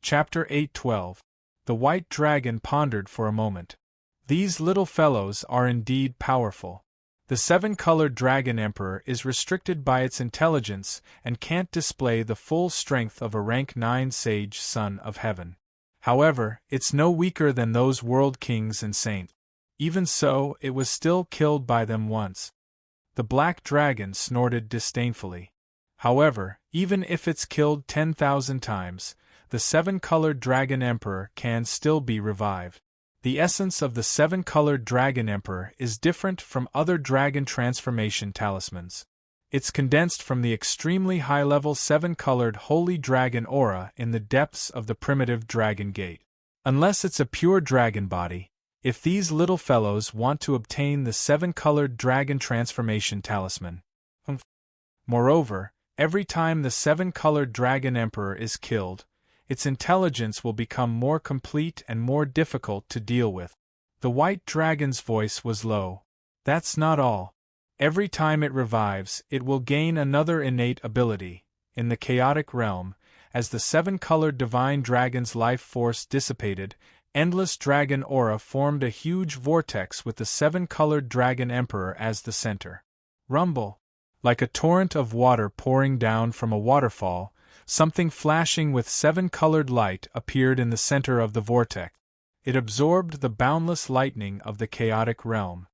Chapter 8:12. The White Dragon pondered for a moment. These little fellows are indeed powerful. The seven-colored Dragon Emperor is restricted by its intelligence and can't display the full strength of a rank 9 sage son of heaven. However, it's no weaker than those world kings and saints. Even so, it was still killed by them once. The Black Dragon snorted disdainfully. However, even if it's killed 10,000 times, the seven-colored Dragon Emperor can still be revived. The essence of the seven-colored Dragon Emperor is different from other dragon transformation talismans. It's condensed from the extremely high-level seven-colored Holy Dragon aura in the depths of the primitive Dragon Gate. Unless it's a pure dragon body, if these little fellows want to obtain the seven-colored Dragon transformation talisman. Moreover, every time the seven-colored Dragon Emperor is killed, its intelligence will become more complete and more difficult to deal with. The White Dragon's voice was low. That's not all. Every time it revives, it will gain another innate ability. In the chaotic realm, as the seven-colored Divine Dragon's life force dissipated, endless dragon aura formed a huge vortex with the seven-colored Dragon Emperor as the center. Rumble. Like a torrent of water pouring down from a waterfall, something flashing with seven-colored light appeared in the center of the vortex. It absorbed the boundless lightning of the chaotic realm.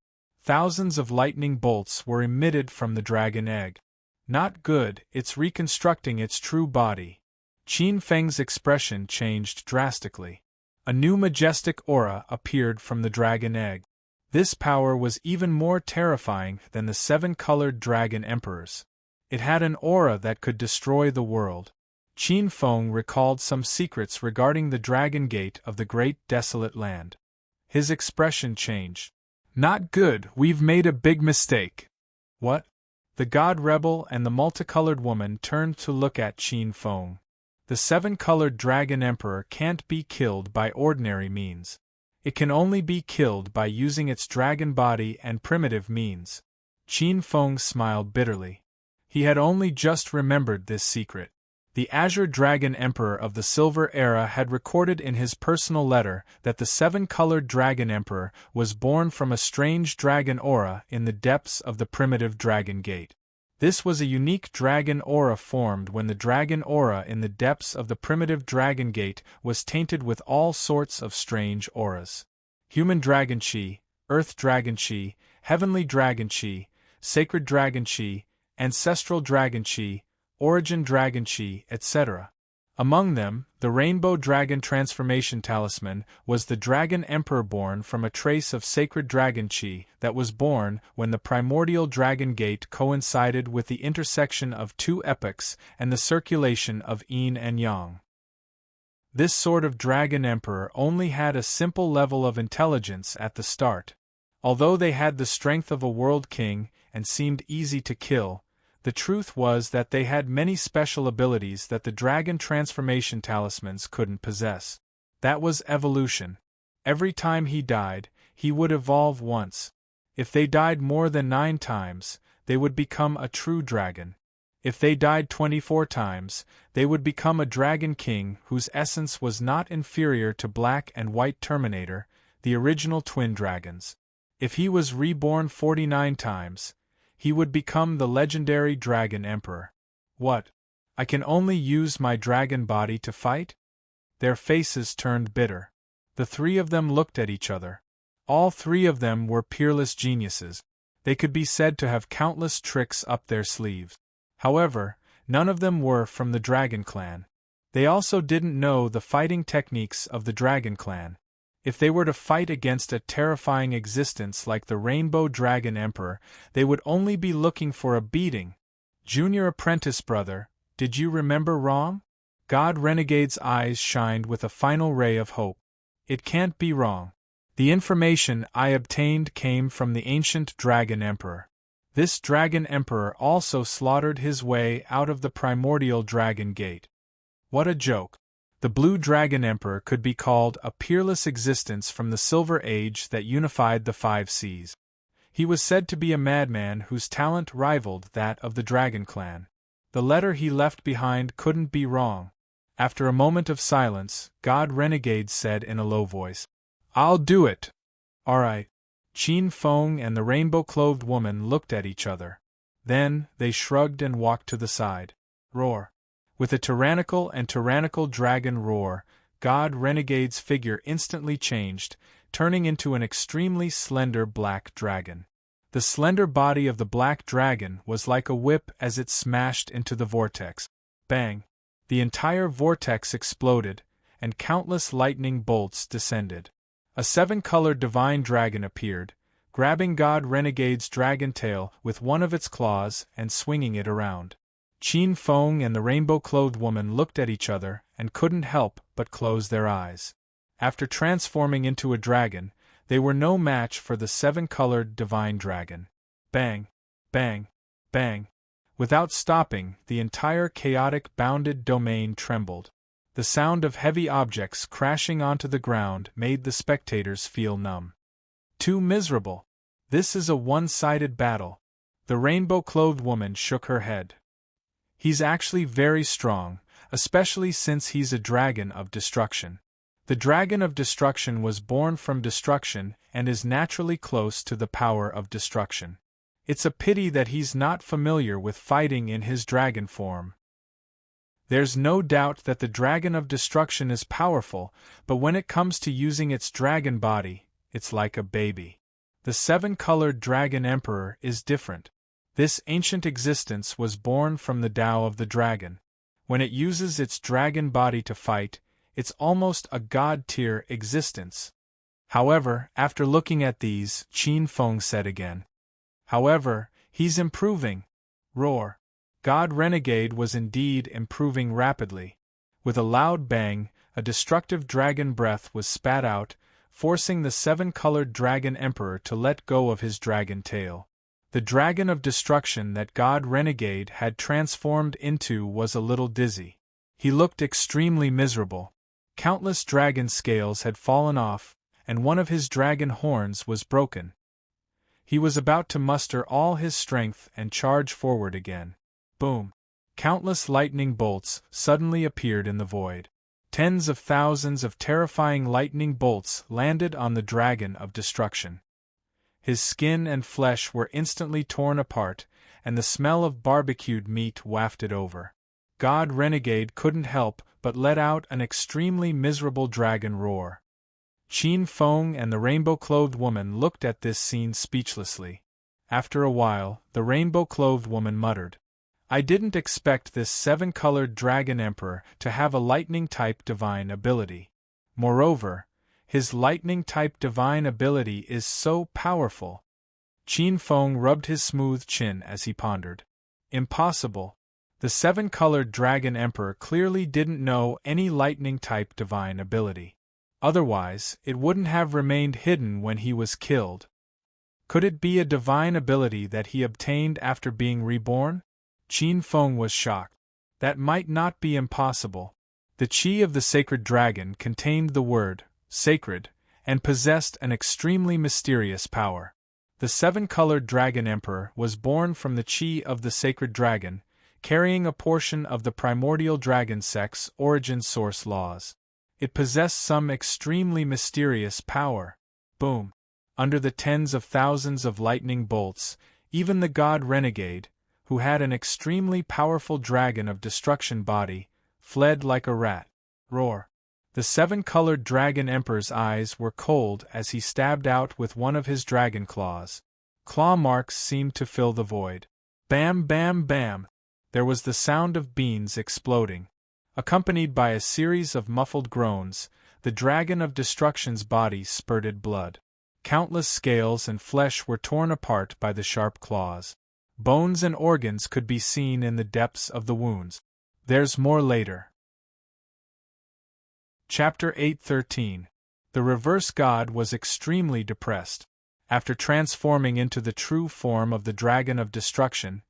Thousands of lightning bolts were emitted from the dragon egg. Not good, it's reconstructing its true body. Qin Feng's expression changed drastically. A new majestic aura appeared from the dragon egg. This power was even more terrifying than the seven-colored Dragon Emperors. It had an aura that could destroy the world. Qin Feng recalled some secrets regarding the Dragon Gate of the Great Desolate Land. His expression changed. Not good, we've made a big mistake. What? The God Rebel and the multicolored woman turned to look at Qin Feng. The seven-colored Dragon Emperor can't be killed by ordinary means. It can only be killed by using its dragon body and primitive means. Qin Feng smiled bitterly. He had only just remembered this secret. The Azure Dragon Emperor of the Silver Era had recorded in his personal letter that the seven-colored Dragon Emperor was born from a strange dragon aura in the depths of the primitive Dragon Gate. This was a unique dragon aura formed when the dragon aura in the depths of the primitive Dragon Gate was tainted with all sorts of strange auras. Human Dragon Chi, Earth Dragon Chi, Heavenly Dragon Chi, Sacred Dragon Chi, Ancestral Dragon Chi, Origin Dragon Chi, etc. Among them, the Rainbow Dragon Transformation Talisman was the Dragon Emperor born from a trace of Sacred Dragon Chi that was born when the primordial Dragon Gate coincided with the intersection of two epochs and the circulation of Yin and Yang. This sort of Dragon Emperor only had a simple level of intelligence at the start. Although they had the strength of a world king and seemed easy to kill, the truth was that they had many special abilities that the Dragon Transformation Talismans couldn't possess. That was evolution. Every time he died, he would evolve once. If they died more than 9 times, they would become a true dragon. If they died 24 times, they would become a Dragon King whose essence was not inferior to Black and White Terminator, the original twin dragons. If he was reborn 49 times, he would become the legendary Dragon Emperor. What? I can only use my dragon body to fight? Their faces turned bitter. The three of them looked at each other. All three of them were peerless geniuses. They could be said to have countless tricks up their sleeves. However, none of them were from the Dragon Clan. They also didn't know the fighting techniques of the Dragon Clan. If they were to fight against a terrifying existence like the Rainbow Dragon Emperor, they would only be looking for a beating. Junior apprentice brother, did you remember wrong? God Renegade's eyes shined with a final ray of hope. It can't be wrong. The information I obtained came from the ancient Dragon Emperor. This Dragon Emperor also slaughtered his way out of the primordial Dragon Gate. What a joke. The Blue Dragon Emperor could be called a peerless existence from the Silver Age that unified the 5 seas. He was said to be a madman whose talent rivaled that of the Dragon Clan. The letter he left behind couldn't be wrong. After a moment of silence, God Renegade said in a low voice, "I'll do it." "Alright." Qin Feng and the rainbow-clothed woman looked at each other. Then, they shrugged and walked to the side. Roar. With a tyrannical dragon roar, God Renegade's figure instantly changed, turning into an extremely slender black dragon. The slender body of the black dragon was like a whip as it smashed into the vortex. Bang! The entire vortex exploded, and countless lightning bolts descended. A seven-colored divine dragon appeared, grabbing God Renegade's dragon tail with one of its claws and swinging it around. Qin Feng and the rainbow-clothed woman looked at each other and couldn't help but close their eyes. After transforming into a dragon, they were no match for the seven-colored divine dragon. Bang! Bang! Bang! Without stopping, the entire chaotic bounded domain trembled. The sound of heavy objects crashing onto the ground made the spectators feel numb. Too miserable. This is a one-sided battle. The rainbow-clothed woman shook her head. He's actually very strong, especially since he's a dragon of destruction. The dragon of destruction was born from destruction and is naturally close to the power of destruction. It's a pity that he's not familiar with fighting in his dragon form. There's no doubt that the dragon of destruction is powerful, but when it comes to using its dragon body, it's like a baby. The seven-colored dragon emperor is different. This ancient existence was born from the Tao of the dragon. When it uses its dragon body to fight, it's almost a god-tier existence. However, after looking at these, Qin Feng said again. However, he's improving. Roar. God Renegade was indeed improving rapidly. With a loud bang, a destructive dragon breath was spat out, forcing the seven-colored dragon emperor to let go of his dragon tail. The dragon of destruction that God Renegade had transformed into was a little dizzy. He looked extremely miserable. Countless dragon scales had fallen off, and one of his dragon horns was broken. He was about to muster all his strength and charge forward again. Boom! Countless lightning bolts suddenly appeared in the void. Tens of thousands of terrifying lightning bolts landed on the dragon of destruction. His skin and flesh were instantly torn apart, and the smell of barbecued meat wafted over. God Renegade couldn't help but let out an extremely miserable dragon roar. Qin Feng and the rainbow-clothed woman looked at this scene speechlessly. After a while, the rainbow-clothed woman muttered, "I didn't expect this seven-colored dragon emperor to have a lightning-type divine ability. Moreover, his lightning-type divine ability is so powerful." Qin Feng rubbed his smooth chin as he pondered. Impossible. The seven-colored dragon emperor clearly didn't know any lightning-type divine ability. Otherwise, it wouldn't have remained hidden when he was killed. Could it be a divine ability that he obtained after being reborn? Qin Feng was shocked. That might not be impossible. The qi of the sacred dragon contained the word, sacred, and possessed an extremely mysterious power. The seven-colored dragon emperor was born from the qi of the sacred dragon, carrying a portion of the primordial dragon sex origin source laws. It possessed some extremely mysterious power. Boom! Under the tens of thousands of lightning bolts, even the god Renegade, who had an extremely powerful dragon of destruction body, fled like a rat. Roar! The seven-colored dragon emperor's eyes were cold as he stabbed out with one of his dragon claws. Claw marks seemed to fill the void. Bam, bam, bam! There was the sound of beans exploding. Accompanied by a series of muffled groans, the dragon of destruction's body spurted blood. Countless scales and flesh were torn apart by the sharp claws. Bones and organs could be seen in the depths of the wounds. There's more later. Chapter 8:13. The reverse god was extremely depressed. After transforming into the true form of the dragon of destruction,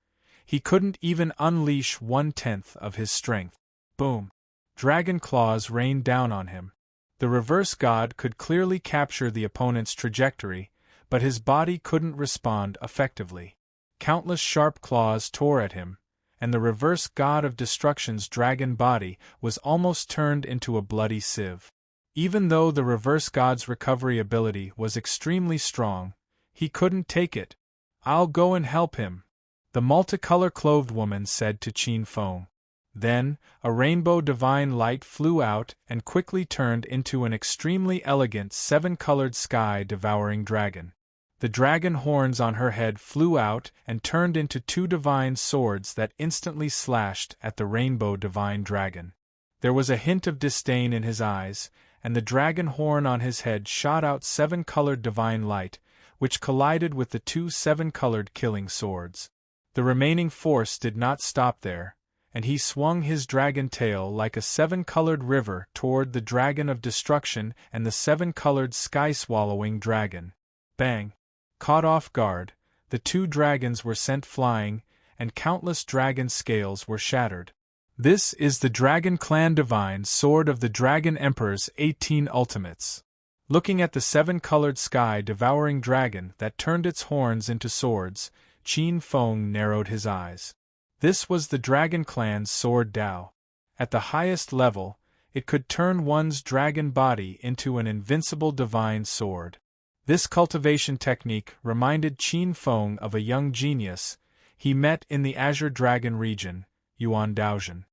he couldn't even unleash 1/10 of his strength. Boom! Dragon claws rained down on him. The reverse god could clearly capture the opponent's trajectory, but his body couldn't respond effectively. Countless sharp claws tore at him, and the reverse god of destruction's dragon body was almost turned into a bloody sieve. Even though the reverse god's recovery ability was extremely strong, he couldn't take it. "I'll go and help him," the multicolor-clothed woman said to Qin Feng. Then, a rainbow divine light flew out and quickly turned into an extremely elegant seven-colored sky-devouring dragon. The dragon horns on her head flew out and turned into two divine swords that instantly slashed at the rainbow divine dragon. There was a hint of disdain in his eyes, and the dragon horn on his head shot out seven-colored divine light, which collided with the two seven-colored killing swords. The remaining force did not stop there, and he swung his dragon tail like a seven-colored river toward the dragon of destruction and the seven-colored sky-swallowing dragon. Bang! Caught off guard, the two dragons were sent flying, and countless dragon scales were shattered. This is the Dragon Clan Divine Sword of the Dragon Emperor's 18 Ultimates. Looking at the seven-colored sky-devouring dragon that turned its horns into swords, Qin Feng narrowed his eyes. This was the Dragon Clan's Sword Dao. At the highest level, it could turn one's dragon body into an invincible divine sword. This cultivation technique reminded Qin Feng of a young genius he met in the Azure Dragon region, Yuan Daozhen.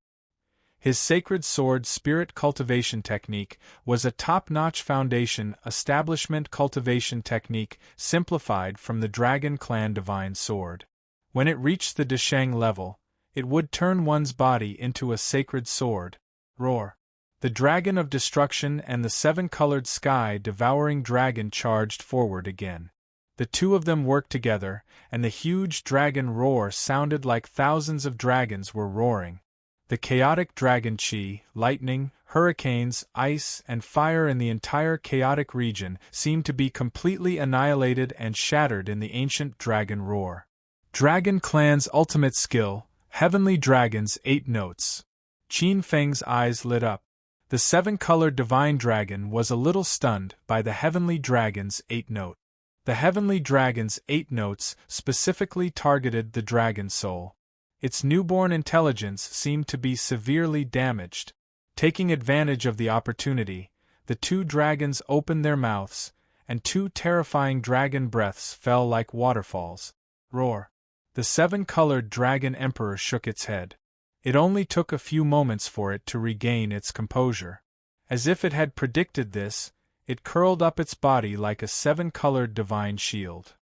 His sacred sword spirit cultivation technique was a top-notch foundation establishment cultivation technique simplified from the Dragon Clan Divine Sword. When it reached the Desheng level, it would turn one's body into a sacred sword. Roar! The dragon of destruction and the seven-colored sky-devouring dragon charged forward again. The two of them worked together, and the huge dragon roar sounded like thousands of dragons were roaring. The chaotic dragon chi, lightning, hurricanes, ice, and fire in the entire chaotic region seemed to be completely annihilated and shattered in the ancient dragon roar. Dragon Clan's ultimate skill, Heavenly Dragon's 8 Notes. Qin Feng's eyes lit up. The seven-colored divine dragon was a little stunned by the Heavenly Dragon's 8 Note. The Heavenly Dragon's 8 Notes specifically targeted the dragon soul. Its newborn intelligence seemed to be severely damaged. Taking advantage of the opportunity, the two dragons opened their mouths, and two terrifying dragon breaths fell like waterfalls. Roar! The seven-colored dragon emperor shook its head. It only took a few moments for it to regain its composure. As if it had predicted this, it curled up its body like a seven-colored divine shield.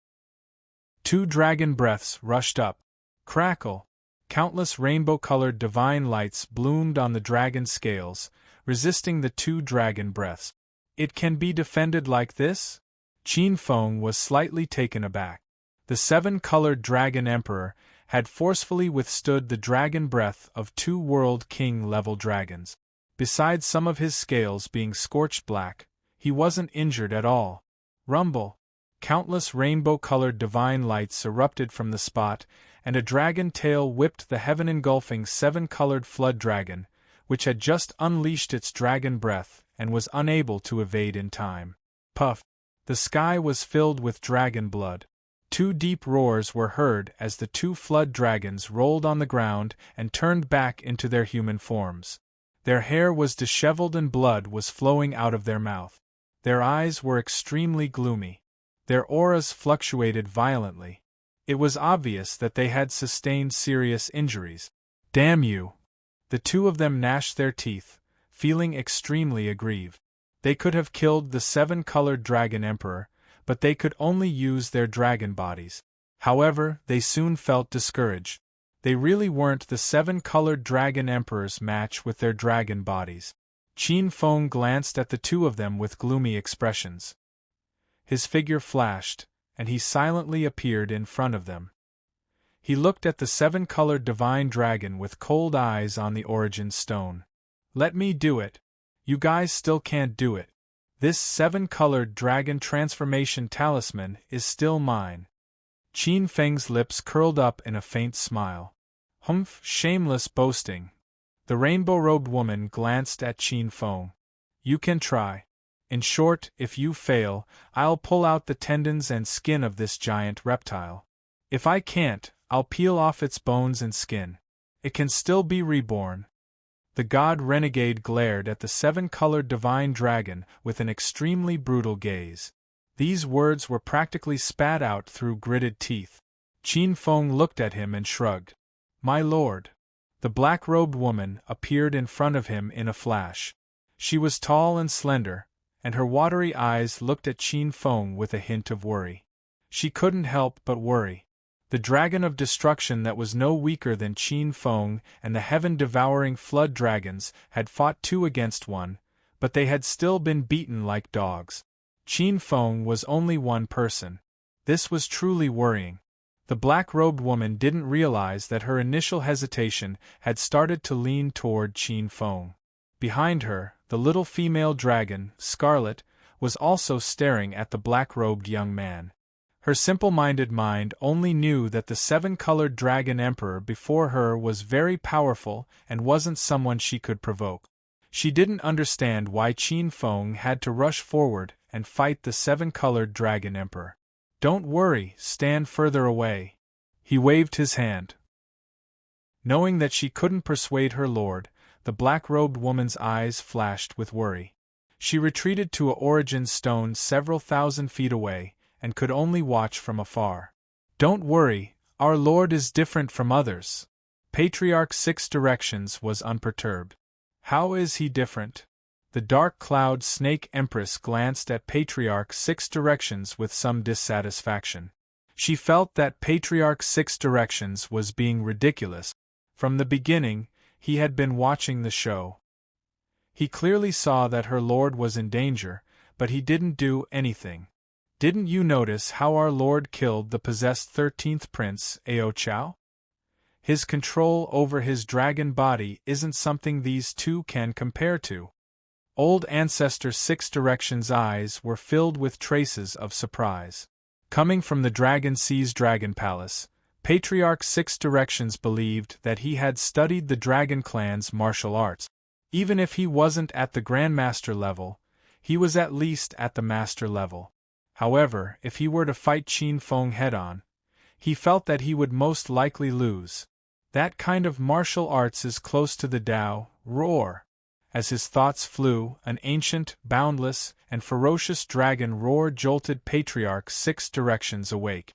Two dragon breaths rushed up. Crackle! Countless rainbow-colored divine lights bloomed on the dragon scales, resisting the two dragon breaths. It can be defended like this? Qin Feng was slightly taken aback. The seven-colored dragon emperor had forcefully withstood the dragon breath of two World King-level dragons. Besides some of his scales being scorched black, he wasn't injured at all. Rumble! Countless rainbow-colored divine lights erupted from the spot, and a dragon tail whipped the heaven-engulfing seven-colored flood dragon, which had just unleashed its dragon breath and was unable to evade in time. Puff! The sky was filled with dragon blood. Two deep roars were heard as the two flood dragons rolled on the ground and turned back into their human forms. Their hair was disheveled and blood was flowing out of their mouth. Their eyes were extremely gloomy. Their auras fluctuated violently. It was obvious that they had sustained serious injuries. Damn you! The two of them gnashed their teeth, feeling extremely aggrieved. They could have killed the seven-colored dragon emperor, but they could only use their dragon bodies. However, they soon felt discouraged. They really weren't the seven-colored dragon emperor's match with their dragon bodies. Qin Feng glanced at the two of them with gloomy expressions. His figure flashed, and he silently appeared in front of them. He looked at the seven-colored divine dragon with cold eyes on the origin stone. "Let me do it. You guys still can't do it. This seven-colored dragon transformation talisman is still mine." Qin Feng's lips curled up in a faint smile. "Humph, shameless boasting." The rainbow-robed woman glanced at Qin Feng. "You can try. In short, if you fail, I'll pull out the tendons and skin of this giant reptile. If I can't, I'll peel off its bones and skin. It can still be reborn. The god renegade glared at the seven-colored divine dragon with an extremely brutal gaze. These words were practically spat out through gritted teeth. Qin Feng looked at him and shrugged. My lord. The black-robed woman appeared in front of him in a flash. She was tall and slender, and her watery eyes looked at Qin Feng with a hint of worry. She couldn't help but worry. The dragon of destruction that was no weaker than Qin Feng and the heaven-devouring flood dragons had fought 2 against 1, but they had still been beaten like dogs. Qin Feng was only one person. This was truly worrying. The black-robed woman didn't realize that her initial hesitation had started to lean toward Qin Feng. Behind her, the little female dragon, Scarlet, was also staring at the black-robed young man. Her simple-minded mind only knew that the 7-colored dragon emperor before her was very powerful and wasn't someone she could provoke. She didn't understand why Qin Feng had to rush forward and fight the 7-colored dragon emperor. Don't worry, stand further away. He waved his hand. Knowing that she couldn't persuade her lord, the black-robed woman's eyes flashed with worry. She retreated to a origin stone several thousand feet away, and could only watch from afar. Don't worry, our lord is different from others. Patriarch 6 Directions was unperturbed. How is he different? The dark cloud snake empress glanced at Patriarch 6 Directions with some dissatisfaction. She felt that Patriarch 6 Directions was being ridiculous. From the beginning, he had been watching the show. He clearly saw that her lord was in danger, but he didn't do anything. Didn't you notice how our lord killed the possessed 13th prince, Ao Chao? His control over his dragon body isn't something these two can compare to. Old Ancestor 6 Directions' eyes were filled with traces of surprise. Coming from the Dragon Sea's Dragon Palace, Patriarch 6 Directions believed that he had studied the Dragon Clan's martial arts. Even if he wasn't at the Grandmaster level, he was at least at the Master level. However, if he were to fight Qin Feng head-on, he felt that he would most likely lose. That kind of martial arts is close to the Tao, roar. As his thoughts flew, an ancient, boundless, and ferocious dragon roar jolted Patriarch 6 Directions awake.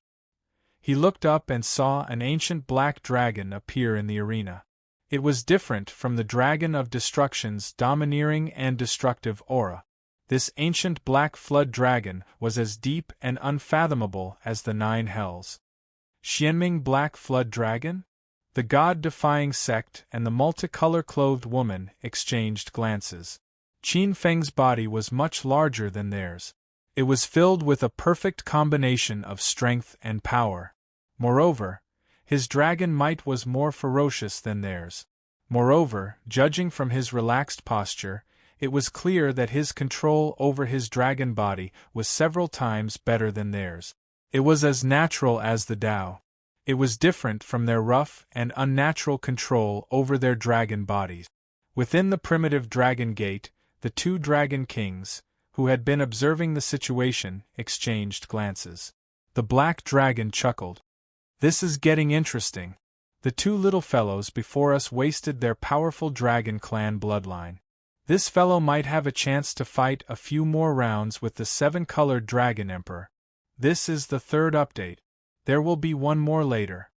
He looked up and saw an ancient black dragon appear in the arena. It was different from the dragon of destruction's domineering and destructive aura. This ancient black flood dragon was as deep and unfathomable as the 9 hells. Xianming Black Flood Dragon? The god-defying sect and the multicolor-clothed woman exchanged glances. Qin Feng's body was much larger than theirs. It was filled with a perfect combination of strength and power. Moreover, his dragon might was more ferocious than theirs. Moreover, judging from his relaxed posture, it was clear that his control over his dragon body was several times better than theirs. It was as natural as the Tao. It was different from their rough and unnatural control over their dragon bodies. Within the primitive dragon gate, the 2 dragon kings, who had been observing the situation, exchanged glances. The black dragon chuckled. This is getting interesting. The 2 little fellows before us wasted their powerful dragon clan bloodline. This fellow might have a chance to fight a few more rounds with the 7-colored dragon emperor. This is the 3rd update. There will be one more later.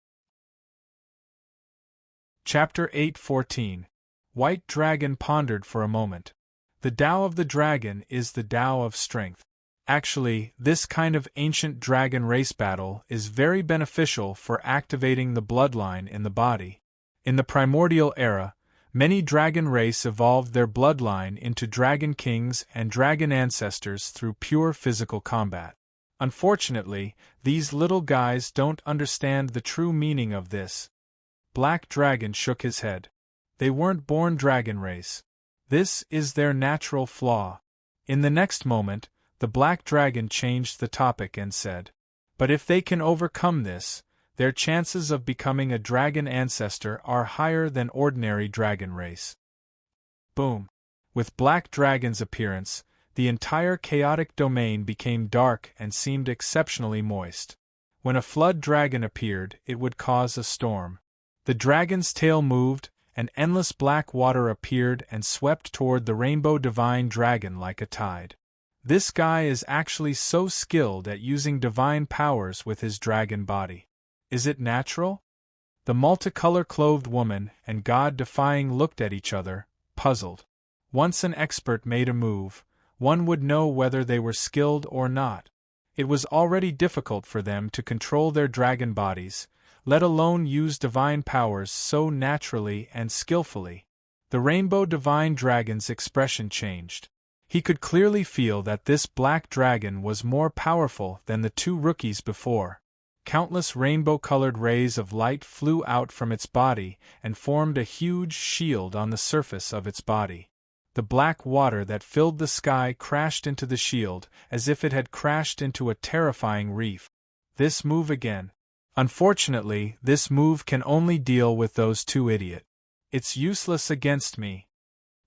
Chapter 8:14. White Dragon pondered for a moment. The Tao of the dragon is the Tao of strength. Actually, this kind of ancient dragon race battle is very beneficial for activating the bloodline in the body. In the primordial era, many dragon race evolved their bloodline into dragon kings and dragon ancestors through pure physical combat. Unfortunately, these little guys don't understand the true meaning of this. Black Dragon shook his head. They weren't born dragon race. This is their natural flaw. In the next moment, the Black Dragon changed the topic and said, but if they can overcome this, their chances of becoming a dragon ancestor are higher than ordinary dragon race. Boom. With Black Dragon's appearance, the entire chaotic domain became dark and seemed exceptionally moist. When a flood dragon appeared, it would cause a storm. The dragon's tail moved, and endless black water appeared and swept toward the rainbow divine dragon like a tide. This guy is actually so skilled at using divine powers with his dragon body. Is it natural? The multicolor-clothed woman and God-defying looked at each other, puzzled. Once an expert made a move, one would know whether they were skilled or not. It was already difficult for them to control their dragon bodies, let alone use divine powers so naturally and skillfully. The rainbow divine dragon's expression changed. He could clearly feel that this black dragon was more powerful than the two rookies before. Countless rainbow-colored rays of light flew out from its body and formed a huge shield on the surface of its body. The black water that filled the sky crashed into the shield as if it had crashed into a terrifying reef. This move again. Unfortunately, this move can only deal with those two idiots. It's useless against me.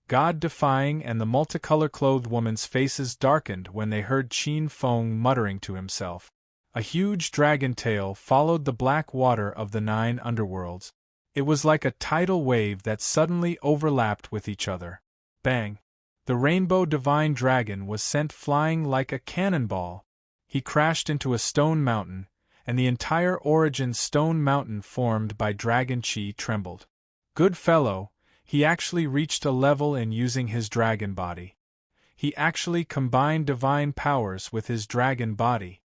God-defying and the multicolor-clothed woman's faces darkened when they heard Qin Feng muttering to himself. A huge dragon tail followed the black water of the 9 underworlds. It was like a tidal wave that suddenly overlapped with each other. Bang! The rainbow divine dragon was sent flying like a cannonball. He crashed into a stone mountain, and the entire origin stone mountain formed by dragon chi trembled. Good fellow, he actually reached a level in using his dragon body. He actually combined divine powers with his dragon body.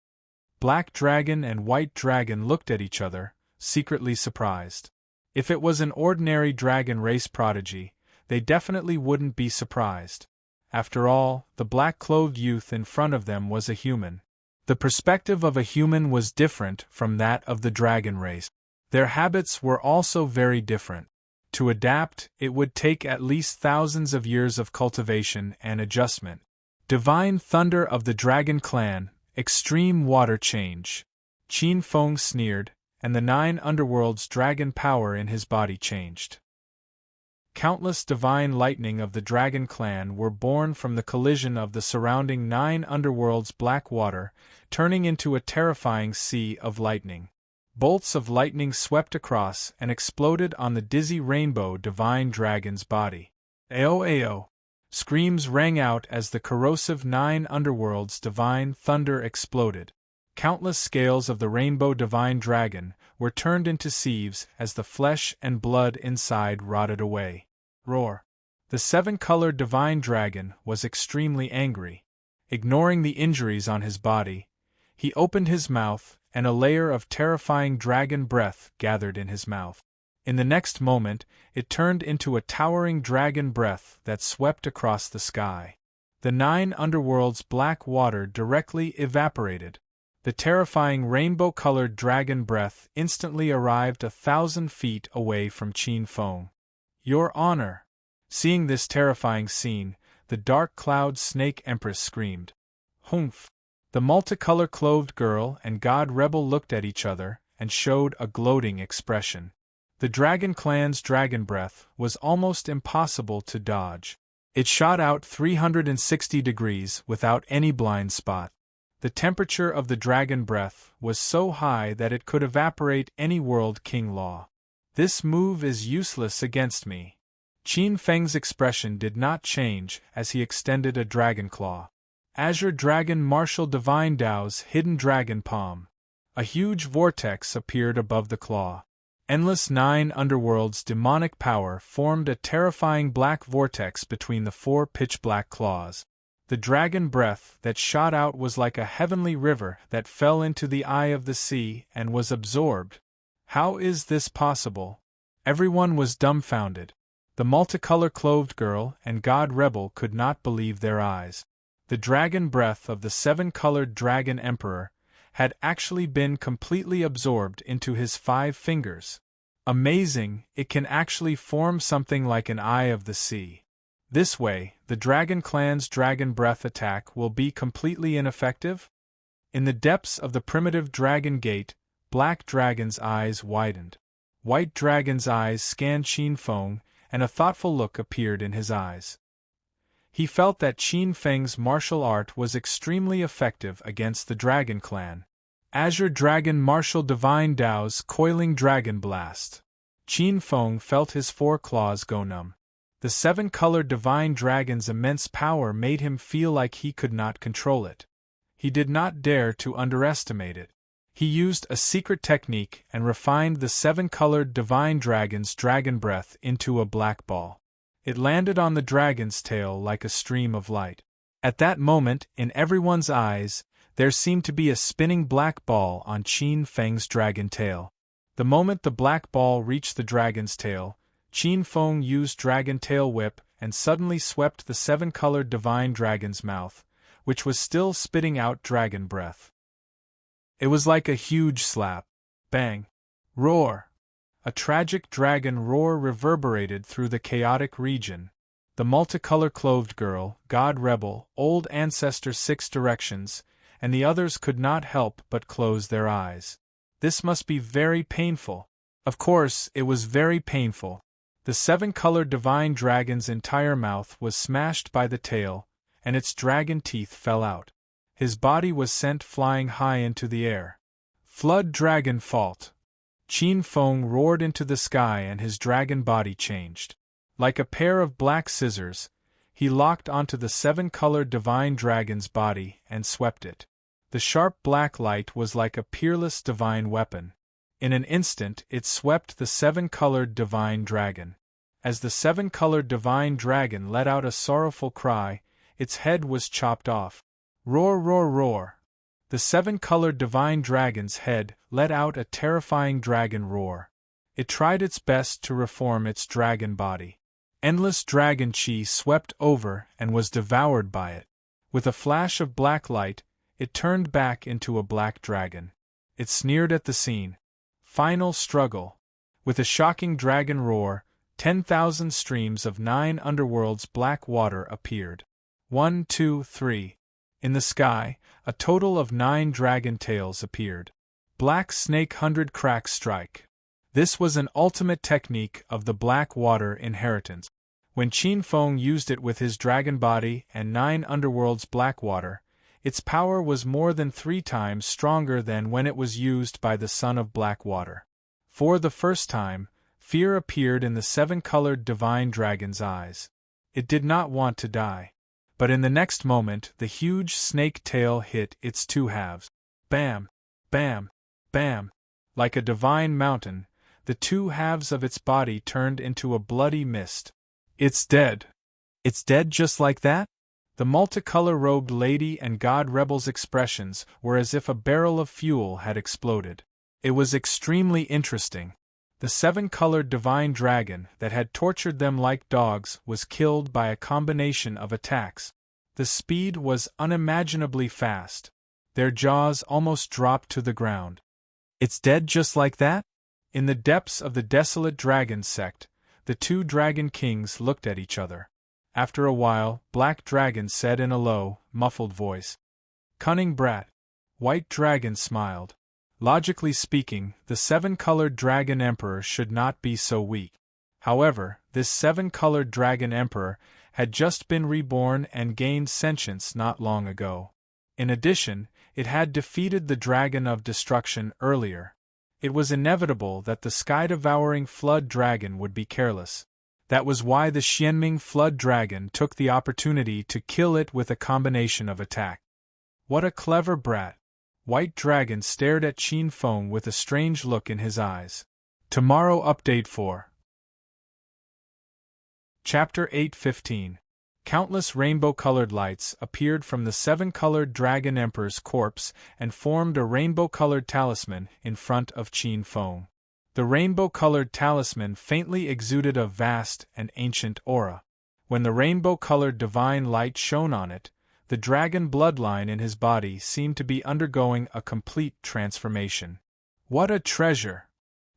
Black Dragon and White Dragon looked at each other, secretly surprised. If it was an ordinary dragon race prodigy, they definitely wouldn't be surprised. After all, the black-clothed youth in front of them was a human. The perspective of a human was different from that of the dragon race. Their habits were also very different. To adapt, it would take at least thousands of years of cultivation and adjustment. Divine thunder of the dragon clan. Extreme water change. Qin Feng sneered, and the 9 underworlds' dragon power in his body changed. Countless divine lightning of the dragon clan were born from the collision of the surrounding 9 underworlds' black water, turning into a terrifying sea of lightning. Bolts of lightning swept across and exploded on the dizzy rainbow divine dragon's body. Ao ao! Screams rang out as the corrosive 9 underworlds' divine thunder exploded. Countless scales of the rainbow divine dragon were turned into sieves as the flesh and blood inside rotted away. Roar! The 7-colored divine dragon was extremely angry. Ignoring the injuries on his body, he opened his mouth, and a layer of terrifying dragon breath gathered in his mouth. In the next moment, it turned into a towering dragon breath that swept across the sky. The 9 underworlds' black water directly evaporated. The terrifying rainbow-colored dragon breath instantly arrived 1,000 feet away from Qin Feng. Your Honor! Seeing this terrifying scene, the dark cloud snake empress screamed. Humph! The multicolor-clothed girl and god rebel looked at each other and showed a gloating expression. The dragon clan's dragon breath was almost impossible to dodge. It shot out 360 degrees without any blind spot. The temperature of the dragon breath was so high that it could evaporate any world king law. This move is useless against me. Qin Feng's expression did not change as he extended a dragon claw. Azure Dragon Martial Divine Dao's hidden dragon palm. A huge vortex appeared above the claw. Endless 9 underworlds' demonic power formed a terrifying black vortex between the 4 pitch-black claws. The dragon breath that shot out was like a heavenly river that fell into the eye of the sea and was absorbed. How is this possible? Everyone was dumbfounded. The multicolor-clothed girl and god rebel could not believe their eyes. The dragon breath of the 7-colored dragon emperor had actually been completely absorbed into his 5 fingers. Amazing, it can actually form something like an eye of the sea. This way, the dragon clan's dragon breath attack will be completely ineffective? In the depths of the primitive dragon gate, Black Dragon's eyes widened. White Dragon's eyes scanned Qin Feng, and a thoughtful look appeared in his eyes. He felt that Qin Feng's martial art was extremely effective against the Dragon Clan. Azure Dragon Martial Divine Dao's Coiling Dragon Blast. Qin Feng felt his foreclaws go numb. The seven-colored divine dragon's immense power made him feel like he could not control it. He did not dare to underestimate it. He used a secret technique and refined the seven-colored divine dragon's dragon breath into a black ball. It landed on the dragon's tail like a stream of light. At that moment, in everyone's eyes, there seemed to be a spinning black ball on Qin Feng's dragon tail. The moment the black ball reached the dragon's tail, Qin Feng used Dragon Tail Whip and suddenly swept the seven-colored divine dragon's mouth, which was still spitting out dragon breath. It was like a huge slap. Bang! Roar! A tragic dragon roar reverberated through the chaotic region. The multicolor-clothed girl, God Rebel, Old Ancestor Six Directions, and the others could not help but close their eyes. This must be very painful. Of course, it was very painful. The seven-colored divine dragon's entire mouth was smashed by the tail, and its dragon teeth fell out. His body was sent flying high into the air. Flood Dragon Fault! Qin Feng roared into the sky and his dragon body changed. Like a pair of black scissors, he locked onto the seven-colored divine dragon's body and swept it. The sharp black light was like a peerless divine weapon. In an instant it swept the seven-colored divine dragon. As the seven-colored divine dragon let out a sorrowful cry, its head was chopped off. Roar, roar, roar! The seven-colored divine dragon's head let out a terrifying dragon roar. It tried its best to reform its dragon body. Endless dragon chi swept over and was devoured by it. With a flash of black light, it turned back into a black dragon. It sneered at the scene. Final struggle. With a shocking dragon roar, 10,000 streams of 9 underworlds black water appeared. 1, 2, 3. In the sky, a total of 9 dragon tails appeared. Black Snake 100 Crack Strike. This was an ultimate technique of the Black Water Inheritance. When Qin Feng used it with his dragon body and 9 underworlds black water, its power was more than 3 times stronger than when it was used by the Son of Black Water. For the first time, fear appeared in the seven-colored divine dragon's eyes. It did not want to die. But in the next moment the huge snake tail hit its two halves. Bam! Bam! Bam! Like a divine mountain, the two halves of its body turned into a bloody mist. It's dead! It's dead just like that? The multicolor-robed lady and God Rebel's expressions were as if a barrel of fuel had exploded. It was extremely interesting. The seven-colored divine dragon that had tortured them like dogs was killed by a combination of attacks. The speed was unimaginably fast. Their jaws almost dropped to the ground. It's dead just like that? In the depths of the desolate dragon sect, the two dragon kings looked at each other. After a while, Black Dragon said in a low, muffled voice, "Cunning brat." White Dragon smiled. Logically speaking, the seven-colored dragon emperor should not be so weak. However, this seven-colored dragon emperor had just been reborn and gained sentience not long ago. In addition, it had defeated the Dragon of Destruction earlier. It was inevitable that the sky-devouring flood dragon would be careless. That was why the Xianming flood dragon took the opportunity to kill it with a combination of attack. What a clever brat! White Dragon stared at Qin Feng with a strange look in his eyes. Tomorrow update 4. Chapter 8:15. Countless rainbow-colored lights appeared from the seven-colored Dragon Emperor's corpse and formed a rainbow-colored talisman in front of Qin Feng. The rainbow-colored talisman faintly exuded a vast and ancient aura. When the rainbow-colored divine light shone on it, the dragon bloodline in his body seemed to be undergoing a complete transformation. What a treasure!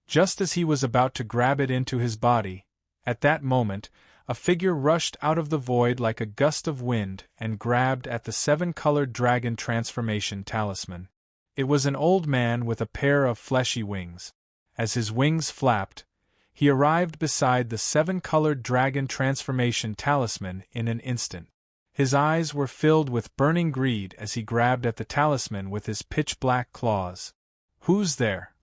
Just as he was about to grab it into his body, at that moment, a figure rushed out of the void like a gust of wind and grabbed at the seven-colored dragon transformation talisman. It was an old man with a pair of fleshy wings. As his wings flapped, he arrived beside the seven-colored dragon transformation talisman in an instant. His eyes were filled with burning greed as he grabbed at the talisman with his pitch-black claws. "Who's there?"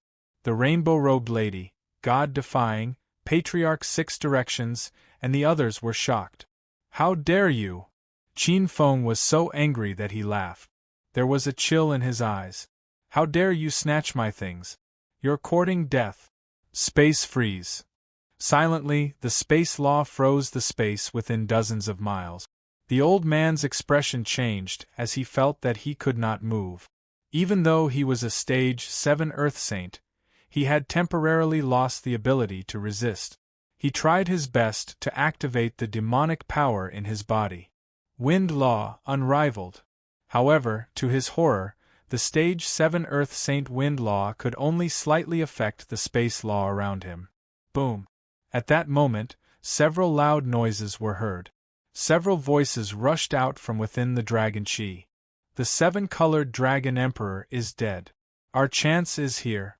The rainbow-robed lady, God-defying, patriarch 6 directions, and the others were shocked. How dare you? Qin Feng was so angry that he laughed. There was a chill in his eyes. How dare you snatch my things? You're courting death. Space freeze. Silently, the space law froze the space within dozens of miles. The old man's expression changed as he felt that he could not move. Even though he was a stage 7 Earth Saint, he had temporarily lost the ability to resist. He tried his best to activate the demonic power in his body. Wind law, unrivaled. However, to his horror, the stage 7 Earth Saint wind law could only slightly affect the space law around him. Boom! At that moment, several loud noises were heard. Several voices rushed out from within the dragon chi. The 7-colored dragon emperor is dead. Our chance is here.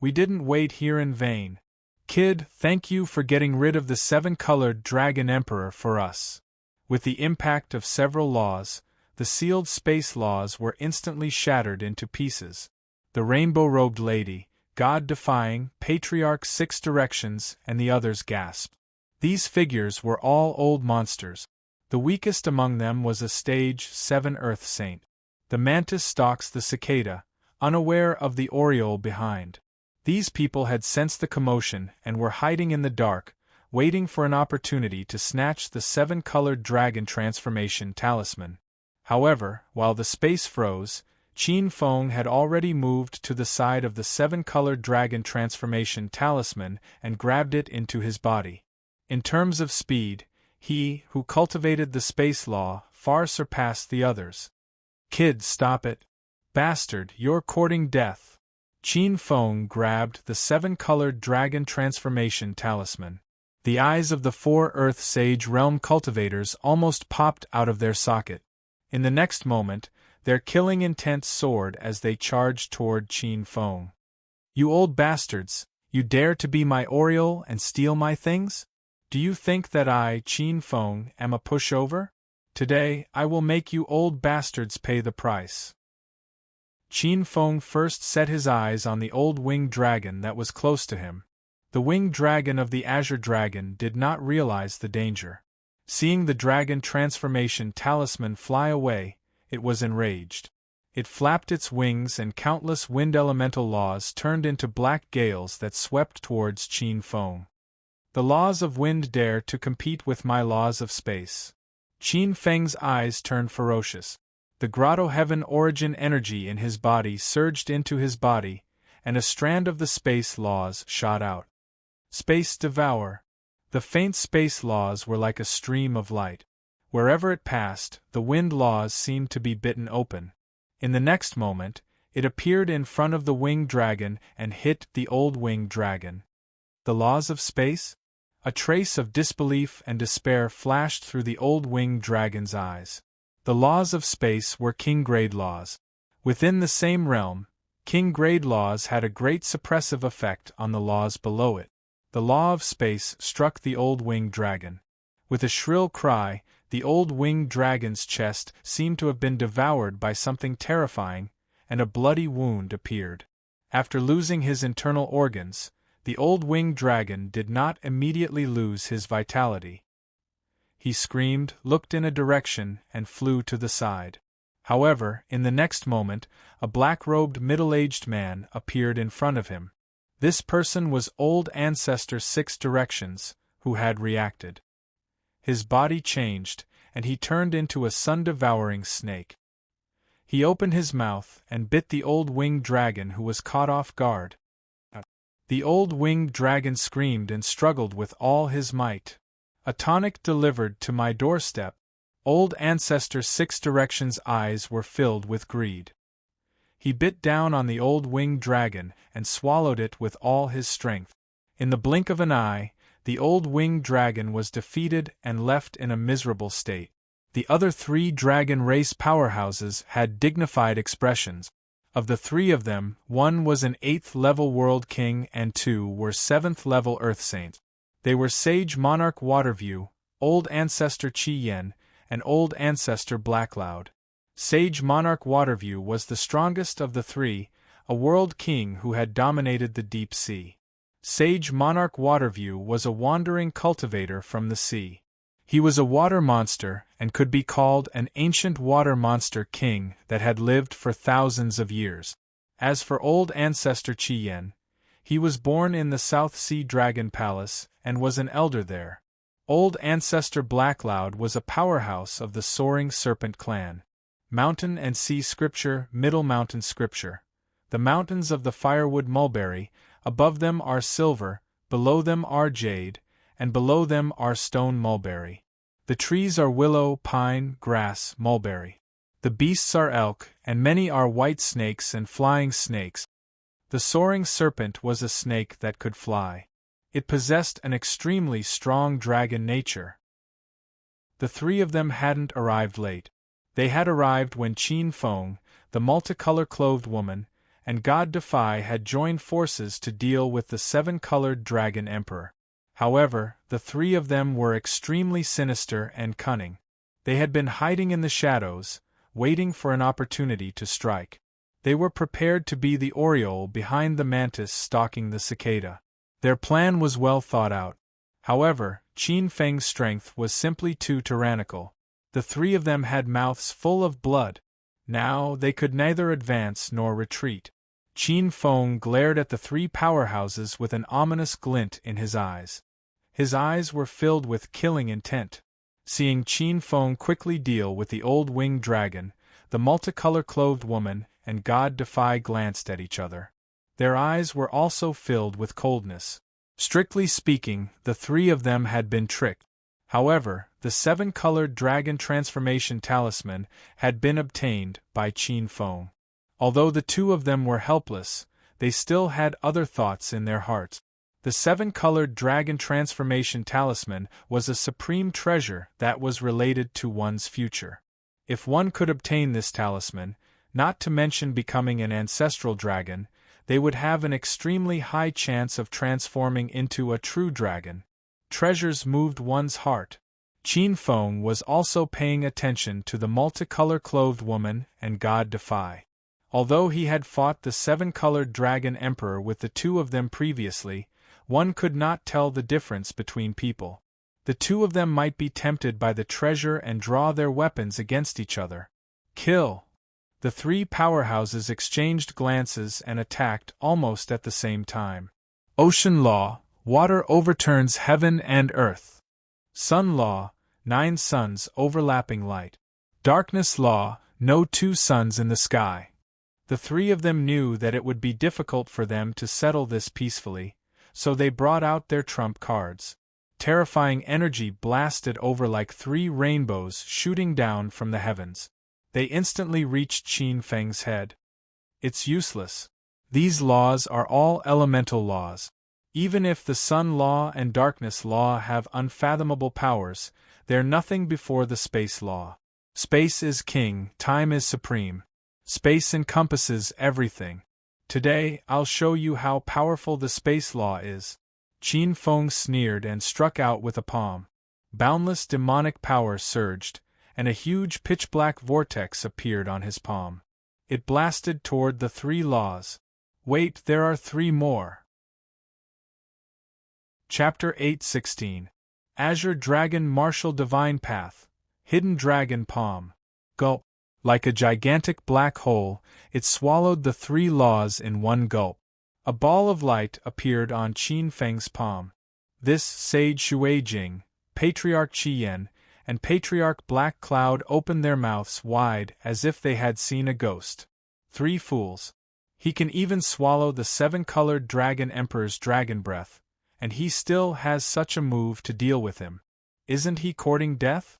We didn't wait here in vain. Kid, thank you for getting rid of the 7-colored dragon emperor for us. With the impact of several laws, the sealed space laws were instantly shattered into pieces. The rainbow-robed lady, God-defying, patriarch 6 directions, and the others gasped. These figures were all old monsters. The weakest among them was a stage 7 Earth Saint. The mantis stalks the cicada, unaware of the aureole behind. These people had sensed the commotion and were hiding in the dark, waiting for an opportunity to snatch the 7-colored dragon transformation talisman. However, while the space froze, Qin Feng had already moved to the side of the 7-colored dragon transformation talisman and grabbed it into his body. In terms of speed, he, who cultivated the space law, far surpassed the others. Kid, stop it. Bastard, you're courting death. Qin Feng grabbed the 7-colored dragon transformation talisman. The eyes of the 4 Earth Sage Realm cultivators almost popped out of their socket. In the next moment, their killing intent soared as they charged toward Qin Feng. You old bastards, you dare to be my aureole and steal my things? Do you think that I, Qin Feng, am a pushover? Today, I will make you old bastards pay the price. Qin Feng first set his eyes on the old winged dragon that was close to him. The winged dragon of the Azure Dragon did not realize the danger. Seeing the dragon transformation talisman fly away, it was enraged. It flapped its wings and countless wind elemental laws turned into black gales that swept towards Qin Feng. The laws of wind dare to compete with my laws of space. Qin Feng's eyes turned ferocious. The grotto heaven origin energy in his body surged into his body, and a strand of the space laws shot out. Space devour. The faint space laws were like a stream of light. Wherever it passed, the wind laws seemed to be bitten open. In the next moment, it appeared in front of the winged dragon and hit the old winged dragon. The laws of space? A trace of disbelief and despair flashed through the old winged dragon's eyes. The laws of space were king-grade laws. Within the same realm, king-grade laws had a great suppressive effect on the laws below it. The law of space struck the old winged dragon. With a shrill cry, the old winged dragon's chest seemed to have been devoured by something terrifying, and a bloody wound appeared. After losing his internal organs, the old winged dragon did not immediately lose his vitality. He screamed, looked in a direction, and flew to the side. However, in the next moment, a black-robed middle-aged man appeared in front of him. This person was Old Ancestor 6 Directions, who had reacted. His body changed, and he turned into a sun-devouring snake. He opened his mouth and bit the old winged dragon who was caught off guard. The old winged dragon screamed and struggled with all his might. A tonic delivered to my doorstep. Old Ancestor 6 Directions' eyes were filled with greed. He bit down on the old winged dragon and swallowed it with all his strength. In the blink of an eye, the old winged dragon was defeated and left in a miserable state. The other 3 dragon race powerhouses had dignified expressions. Of the 3 of them, 1 was an 8th-level World King and 2 were 7th-level Earth Saints. They were Sage Monarch Waterview, Old Ancestor Qi Yen, and Old Ancestor Blackcloud. Sage Monarch Waterview was the strongest of the 3, a world king who had dominated the deep sea. Sage Monarch Waterview was a wandering cultivator from the sea. He was a water monster and could be called an ancient water monster king that had lived for thousands of years. As for old ancestor Chien, he was born in the South Sea Dragon Palace and was an elder there. Old ancestor Blackcloud was a powerhouse of the Soaring Serpent clan. Mountain and Sea Scripture, Middle Mountain Scripture. The mountains of the firewood mulberry, above them are silver, below them are jade, and below them are stone mulberry. The trees are willow, pine, grass, mulberry. The beasts are elk, and many are white snakes and flying snakes. The soaring serpent was a snake that could fly. It possessed an extremely strong dragon nature. The three of them hadn't arrived late. They had arrived when Qin Feng, the multicolor-clothed woman, and God Defy had joined forces to deal with the seven-colored dragon emperor. However, the three of them were extremely sinister and cunning. They had been hiding in the shadows, waiting for an opportunity to strike. They were prepared to be the oriole behind the mantis stalking the cicada. Their plan was well thought out. However, Qin Feng's strength was simply too tyrannical. The three of them had mouths full of blood. Now they could neither advance nor retreat. Qin Feng glared at the three powerhouses with an ominous glint in his eyes. His eyes were filled with killing intent. Seeing Qin Feng quickly deal with the old winged dragon, the multicolor-clothed woman and God Defy glanced at each other. Their eyes were also filled with coldness. Strictly speaking, the three of them had been tricked. However, the seven-colored dragon transformation talisman had been obtained by Qin Feng. Although the two of them were helpless, they still had other thoughts in their hearts. The seven-colored dragon transformation talisman was a supreme treasure that was related to one's future. If one could obtain this talisman, not to mention becoming an ancestral dragon, they would have an extremely high chance of transforming into a true dragon. Treasures moved one's heart. Qin Feng was also paying attention to the multicolor-clothed woman and God Defy. Although he had fought the seven-colored dragon emperor with the two of them previously, one could not tell the difference between people. The two of them might be tempted by the treasure and draw their weapons against each other. Kill! The three powerhouses exchanged glances and attacked almost at the same time. Ocean law, water overturns heaven and earth. Sun law, 9 suns overlapping light. Darkness law, no 2 suns in the sky. The three of them knew that it would be difficult for them to settle this peacefully, so they brought out their trump cards. Terrifying energy blasted over like 3 rainbows shooting down from the heavens. They instantly reached Qin Feng's head. It's useless. These laws are all elemental laws. Even if the sun law and darkness law have unfathomable powers, they're nothing before the space law. Space is king, time is supreme. Space encompasses everything. Today, I'll show you how powerful the space law is. Qin Feng sneered and struck out with a palm. Boundless demonic power surged, and a huge pitch-black vortex appeared on his palm. It blasted toward the 3 laws. Wait, there are 3 more. Chapter 8:16. Azure Dragon Martial Divine Path. Hidden Dragon Palm. Gulp. Like a gigantic black hole, it swallowed the 3 laws in one gulp. A ball of light appeared on Qin Feng's palm. This Sage Xuejing, Patriarch Qian, and Patriarch Black Cloud opened their mouths wide as if they had seen a ghost. 3 fools. He can even swallow the 7-colored dragon emperor's dragon breath, and he still has such a move to deal with him. Isn't he courting death?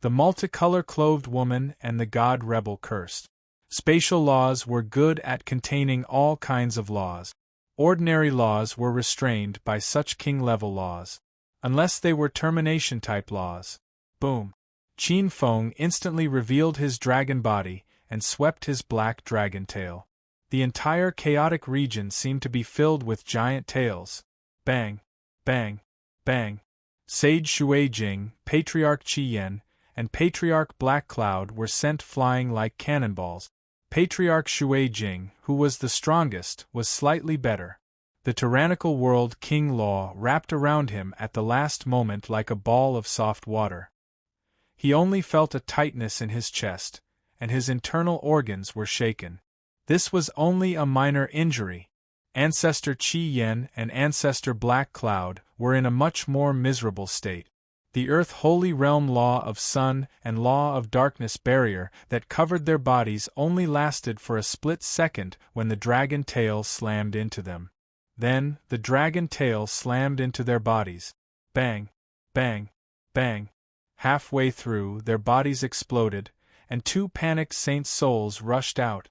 The multicolor-clothed woman and the god rebel cursed. Spatial laws were good at containing all kinds of laws. Ordinary laws were restrained by such king-level laws. Unless they were termination-type laws. Boom! Qin Feng instantly revealed his dragon body and swept his black dragon tail. The entire chaotic region seemed to be filled with giant tails. Bang! Bang! Bang! Sage Xuejing, Patriarch Qian, and Patriarch Black Cloud were sent flying like cannonballs. Patriarch Xuejing, who was the strongest, was slightly better. The tyrannical world King Law wrapped around him at the last moment like a ball of soft water. He only felt a tightness in his chest, and his internal organs were shaken. This was only a minor injury. Ancestor Qi Yen and Ancestor Black Cloud were in a much more miserable state. The Earth Holy Realm Law of Sun and Law of Darkness barrier that covered their bodies only lasted for a split second when the dragon tail slammed into them. Then, the dragon tail slammed into their bodies. Bang! Bang! Bang! Halfway through, their bodies exploded, and two panicked saint souls rushed out.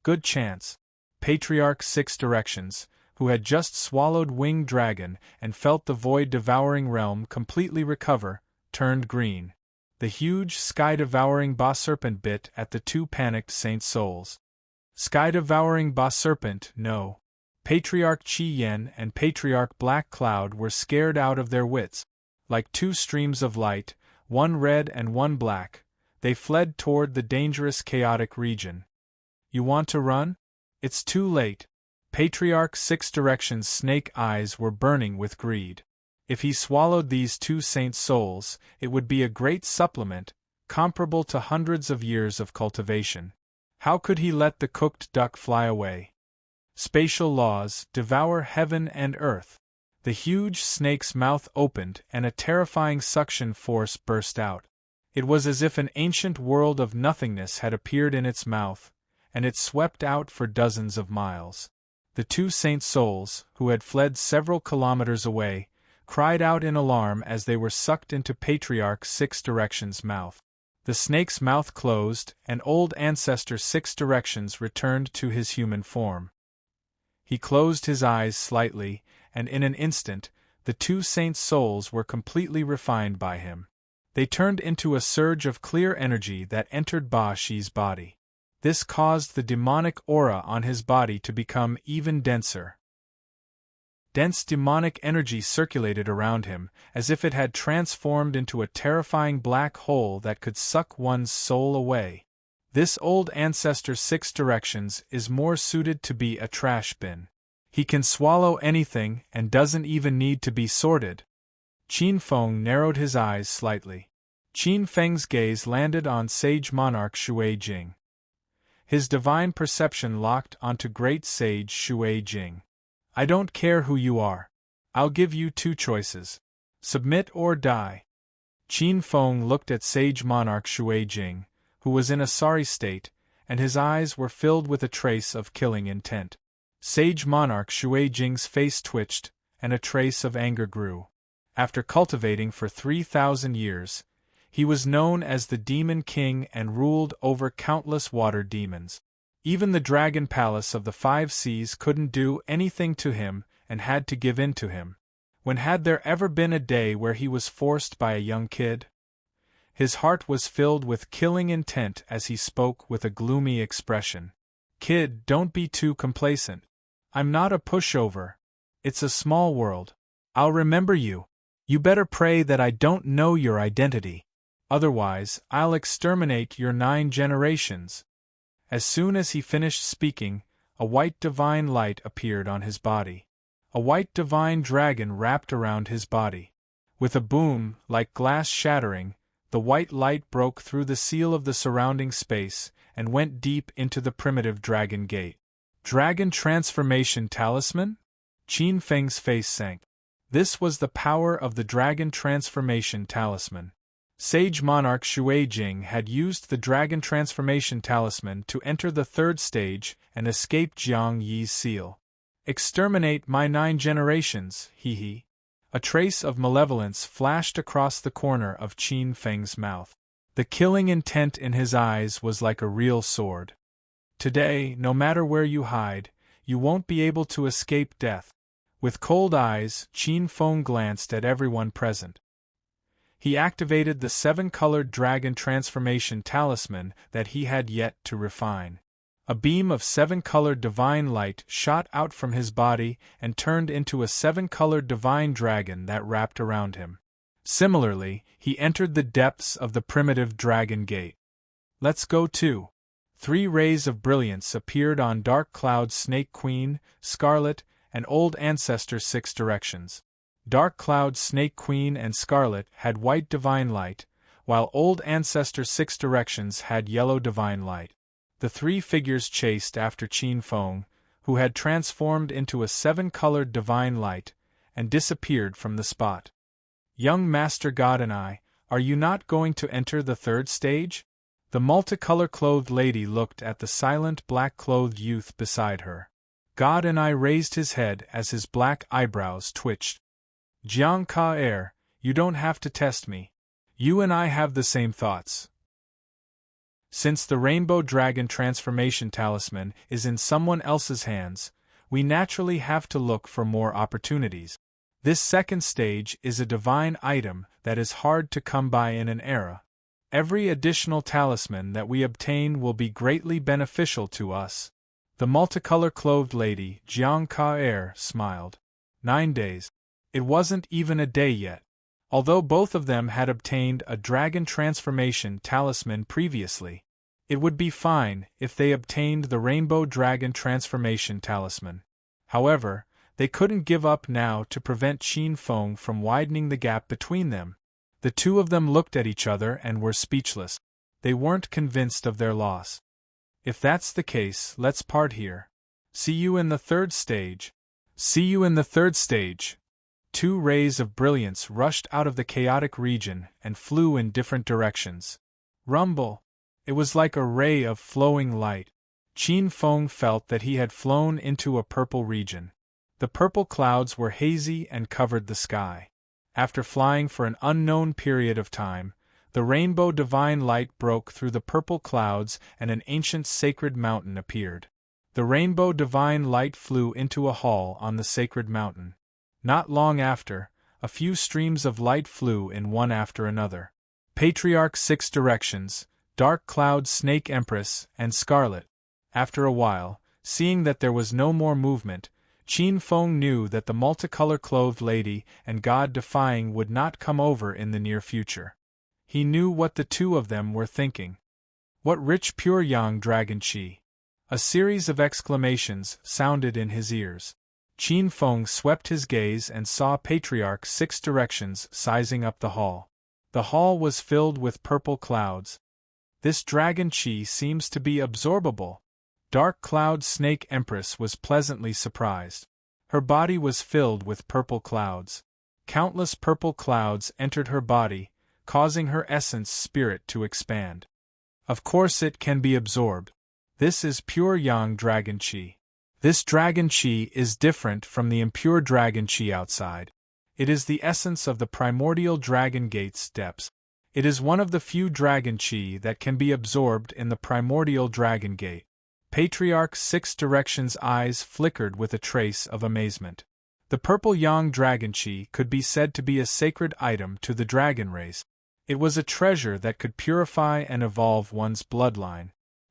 Good chance. Patriarch Six Directions, who had just swallowed Winged Dragon and felt the void-devouring realm completely recover, turned green. The huge sky-devouring Ba Serpent bit at the two panicked saint souls. Sky-devouring Ba Serpent, no. Patriarch Qi Yen and Patriarch Black Cloud were scared out of their wits. Like two streams of light, one red and one black, they fled toward the dangerous chaotic region. You want to run? It's too late. Patriarch Six Directions' snake eyes were burning with greed. If he swallowed these two saint souls, it would be a great supplement, comparable to hundreds of years of cultivation. How could he let the cooked duck fly away? Spatial laws devour heaven and earth. The huge snake's mouth opened and a terrifying suction force burst out. It was as if an ancient world of nothingness had appeared in its mouth, and it swept out for dozens of miles. The two saint souls, who had fled several kilometers away, cried out in alarm as they were sucked into Patriarch Six Directions' mouth. The snake's mouth closed, and old Ancestor Six Directions returned to his human form. He closed his eyes slightly, and in an instant, the two saint souls were completely refined by him. They turned into a surge of clear energy that entered Ba Shi's body. This caused the demonic aura on his body to become even denser. Dense demonic energy circulated around him, as if it had transformed into a terrifying black hole that could suck one's soul away. This old Ancestor Six Directions is more suited to be a trash bin. He can swallow anything and doesn't even need to be sorted. Qin Feng narrowed his eyes slightly. Qin Feng's gaze landed on Sage Monarch Shui Jing. His divine perception locked onto Great Sage Shui Jing. I don't care who you are. I'll give you two choices. Submit or die. Qin Feng looked at Sage Monarch Shui Jing, who was in a sorry state, and his eyes were filled with a trace of killing intent. Sage Monarch Shui Jing's face twitched, and a trace of anger grew. After cultivating for 3,000 years, he was known as the Demon King and ruled over countless water demons. Even the Dragon Palace of the Five Seas couldn't do anything to him and had to give in to him. When had there ever been a day where he was forced by a young kid? His heart was filled with killing intent as he spoke with a gloomy expression. Kid, don't be too complacent. I'm not a pushover. It's a small world. I'll remember you. You better pray that I don't know your identity. Otherwise, I'll exterminate your 9 generations. As soon as he finished speaking, a white divine light appeared on his body. A white divine dragon wrapped around his body. With a boom, like glass shattering, the white light broke through the seal of the surrounding space and went deep into the primitive dragon gate. Dragon Transformation Talisman? Qin Feng's face sank. This was the power of the Dragon Transformation Talisman. Sage Monarch Shui Jing had used the Dragon Transformation Talisman to enter the 3rd stage and escape Jiang Yi's seal. Exterminate my 9 generations, he. A trace of malevolence flashed across the corner of Qin Feng's mouth. The killing intent in his eyes was like a real sword. Today, no matter where you hide, you won't be able to escape death. With cold eyes, Qin Feng glanced at everyone present. He activated the 7-colored Dragon Transformation Talisman that he had yet to refine. A beam of 7-colored divine light shot out from his body and turned into a 7-colored divine dragon that wrapped around him. Similarly, he entered the depths of the primitive dragon gate. Let's go too. 3 rays of brilliance appeared on Dark Cloud's Snake Queen, Scarlet, and Old Ancestor 6 directions. Dark Cloud, Snake Queen, and Scarlet had white divine light, while Old Ancestor 6 directions had yellow divine light. The three figures chased after Qin Feng, who had transformed into a 7-colored divine light, and disappeared from the spot. Young Master God and I, are you not going to enter the third stage? The multicolor-clothed lady looked at the silent black-clothed youth beside her. God and I raised his head as his black eyebrows twitched. Jiang Ka you don't have to test me. You and I have the same thoughts. Since the Rainbow Dragon Transformation Talisman is in someone else's hands, we naturally have to look for more opportunities. This second stage is a divine item that is hard to come by in an era. Every additional talisman that we obtain will be greatly beneficial to us. The multicolor-clothed lady, Jiang Ka smiled. 9 days. It wasn't even a day yet. Although both of them had obtained a dragon transformation talisman previously, it would be fine if they obtained the Rainbow Dragon Transformation Talisman. However, they couldn't give up now to prevent Qin Feng from widening the gap between them. The two of them looked at each other and were speechless. They weren't convinced of their loss. If that's the case, let's part here. See you in the third stage. See you in the third stage. 2 rays of brilliance rushed out of the chaotic region and flew in different directions. Rumble! It was like a ray of flowing light. Qin Feng felt that he had flown into a purple region. The purple clouds were hazy and covered the sky. After flying for an unknown period of time, the rainbow divine light broke through the purple clouds and an ancient sacred mountain appeared. The rainbow divine light flew into a hall on the sacred mountain. Not long after, a few streams of light flew in one after another. Patriarch 6 directions, Dark Cloud, Snake Empress, and Scarlet. After a while, seeing that there was no more movement, Qin Feng knew that the multicolor-clothed lady and God-defying would not come over in the near future. He knew what the two of them were thinking. What rich pure yang dragon qi! A series of exclamations sounded in his ears. Qin Feng swept his gaze and saw Patriarch 6 directions sizing up the hall. The hall was filled with purple clouds. This dragon qi seems to be absorbable. Dark Cloud Snake Empress was pleasantly surprised. Her body was filled with purple clouds. Countless purple clouds entered her body, causing her essence spirit to expand. Of course it can be absorbed. This is pure yang dragon qi. This dragon qi is different from the impure dragon qi outside. It is the essence of the primordial dragon gate's depths. It is one of the few dragon qi that can be absorbed in the primordial dragon gate. Patriarch 6 directions' eyes flickered with a trace of amazement. The purple yang dragon qi could be said to be a sacred item to the dragon race. It was a treasure that could purify and evolve one's bloodline.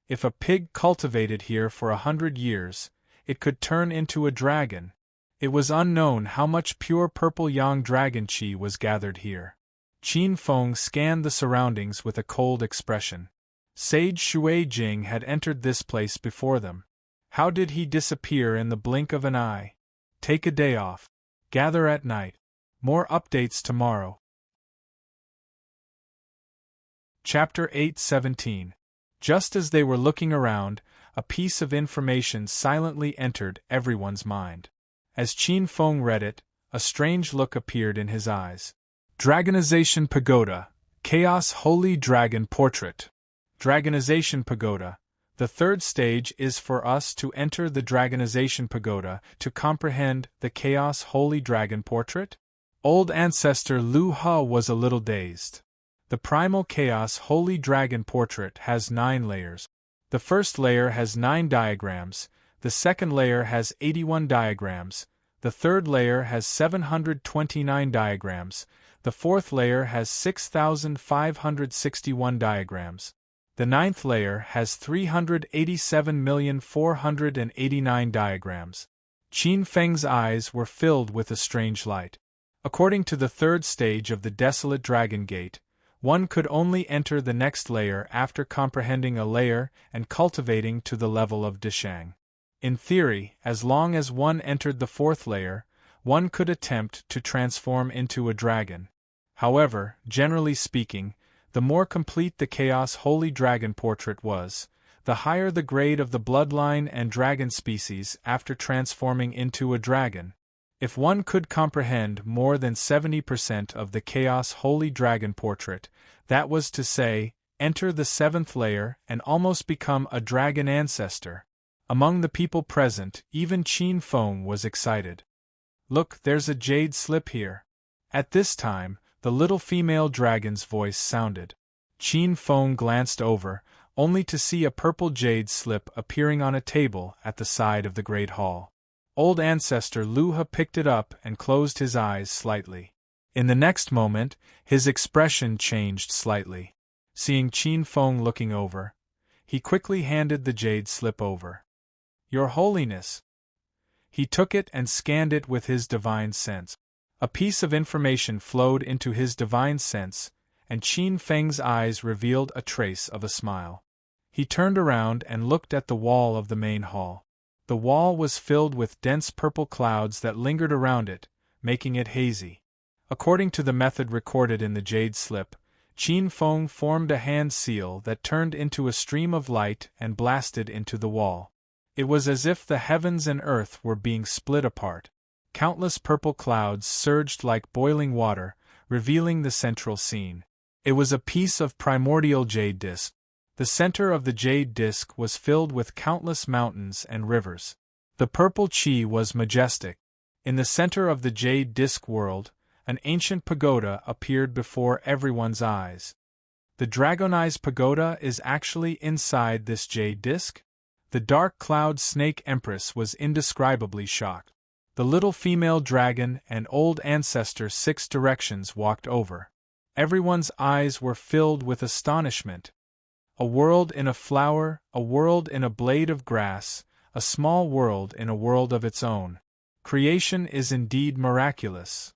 If a pig cultivated here for 100 years, it could turn into a dragon. It was unknown how much pure purple yang dragon qi was gathered here. Qin Feng scanned the surroundings with a cold expression. Sage Shui Jing had entered this place before them. How did he disappear in the blink of an eye? Take a day off. Gather at night. More updates tomorrow. Chapter 8:17. Just as they were looking around, a piece of information silently entered everyone's mind. As Qin Feng read it, a strange look appeared in his eyes. Dragonization Pagoda, Chaos Holy Dragon Portrait. Dragonization Pagoda. The third stage is for us to enter the Dragonization Pagoda to comprehend the Chaos Holy Dragon Portrait? Old Ancestor Lu Ha was a little dazed. The Primal Chaos Holy Dragon Portrait has 9 layers. The first layer has 9 diagrams, the second layer has 81 diagrams, the third layer has 729 diagrams, the fourth layer has 6,561 diagrams. The ninth layer has 387,489 diagrams. Qin Feng's eyes were filled with a strange light. According to the third stage of the Desolate Dragon Gate, one could only enter the next layer after comprehending a layer and cultivating to the level of Deshang. In theory, as long as one entered the fourth layer, one could attempt to transform into a dragon. However, generally speaking, the more complete the Chaos Holy Dragon portrait was, the higher the grade of the bloodline and dragon species after transforming into a dragon. If one could comprehend more than 70% of the Chaos Holy Dragon portrait, that was to say, enter the seventh layer and almost become a dragon ancestor. Among the people present, even Qin Feng was excited. "Look, there's a jade slip here." At this time, the little female dragon's voice sounded. Qin Feng glanced over, only to see a purple jade slip appearing on a table at the side of the great hall. Old ancestor Luha picked it up and closed his eyes slightly. In the next moment, his expression changed slightly. Seeing Qin Feng looking over, he quickly handed the jade slip over. "Your Holiness." He took it and scanned it with his divine sense. A piece of information flowed into his divine sense, and Qin Feng's eyes revealed a trace of a smile. He turned around and looked at the wall of the main hall. The wall was filled with dense purple clouds that lingered around it, making it hazy. According to the method recorded in the jade slip, Qin Feng formed a hand seal that turned into a stream of light and blasted into the wall. It was as if the heavens and earth were being split apart. Countless purple clouds surged like boiling water, revealing the central scene. It was a piece of primordial jade disk. The center of the jade disk was filled with countless mountains and rivers. The purple chi was majestic. In the center of the jade disk world, an ancient pagoda appeared before everyone's eyes. The dragonized pagoda is actually inside this jade disk? The dark cloud snake empress was indescribably shocked. The little female dragon and old ancestor Six Directions walked over. Everyone's eyes were filled with astonishment. A world in a flower, a world in a blade of grass, a small world in a world of its own. Creation is indeed miraculous.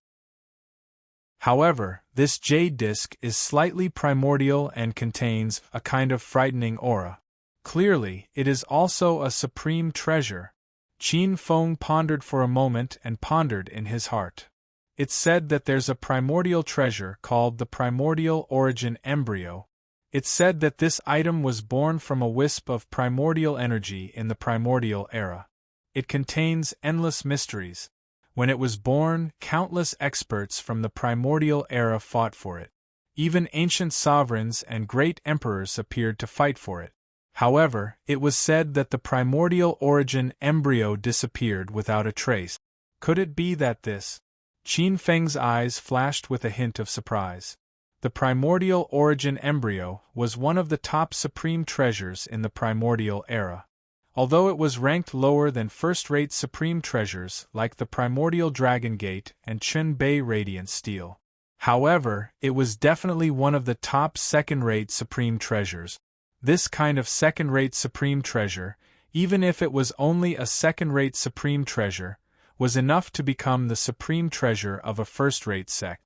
However, this jade disk is slightly primordial and contains a kind of frightening aura. Clearly, it is also a supreme treasure. Qin Feng pondered for a moment and pondered in his heart. It's said that there's a primordial treasure called the primordial origin embryo. It's said that this item was born from a wisp of primordial energy in the primordial era. It contains endless mysteries. When it was born, countless experts from the primordial era fought for it. Even ancient sovereigns and great emperors appeared to fight for it. However, it was said that the primordial origin embryo disappeared without a trace. Could it be that this? Qin Feng's eyes flashed with a hint of surprise. The primordial origin embryo was one of the top supreme treasures in the primordial era. Although it was ranked lower than first-rate supreme treasures like the primordial dragon gate and Chun Bei radiant steel. However, it was definitely one of the top second-rate supreme treasures. This kind of second-rate supreme treasure, even if it was only a second-rate supreme treasure, was enough to become the supreme treasure of a first-rate sect.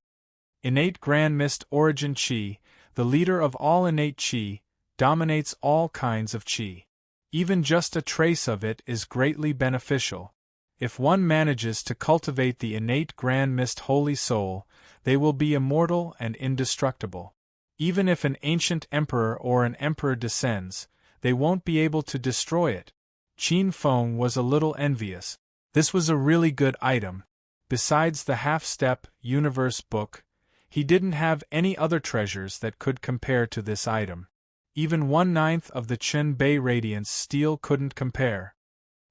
Innate Grand Mist Origin Qi, the leader of all innate Qi, dominates all kinds of Qi. Even just a trace of it is greatly beneficial. If one manages to cultivate the innate Grand Mist Holy Soul, they will be immortal and indestructible. Even if an ancient emperor or an emperor descends, they won't be able to destroy it. Qin Feng was a little envious. This was a really good item. Besides the half-step universe book, he didn't have any other treasures that could compare to this item. Even 1/9 of the Chun Bei Radiance steel couldn't compare.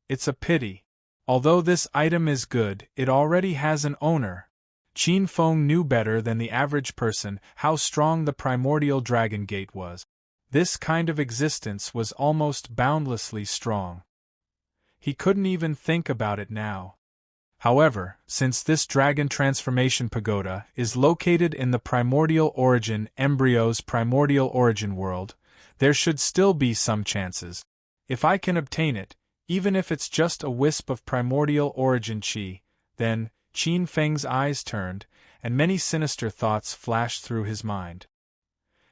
It's a pity. Although this item is good, it already has an owner. Qin Feng knew better than the average person how strong the primordial dragon gate was. This kind of existence was almost boundlessly strong. He couldn't even think about it now. However, since this dragon transformation pagoda is located in the primordial origin embryo's primordial origin world, there should still be some chances. If I can obtain it, even if it's just a wisp of primordial origin Qi, then, Qin Feng's eyes turned, and many sinister thoughts flashed through his mind.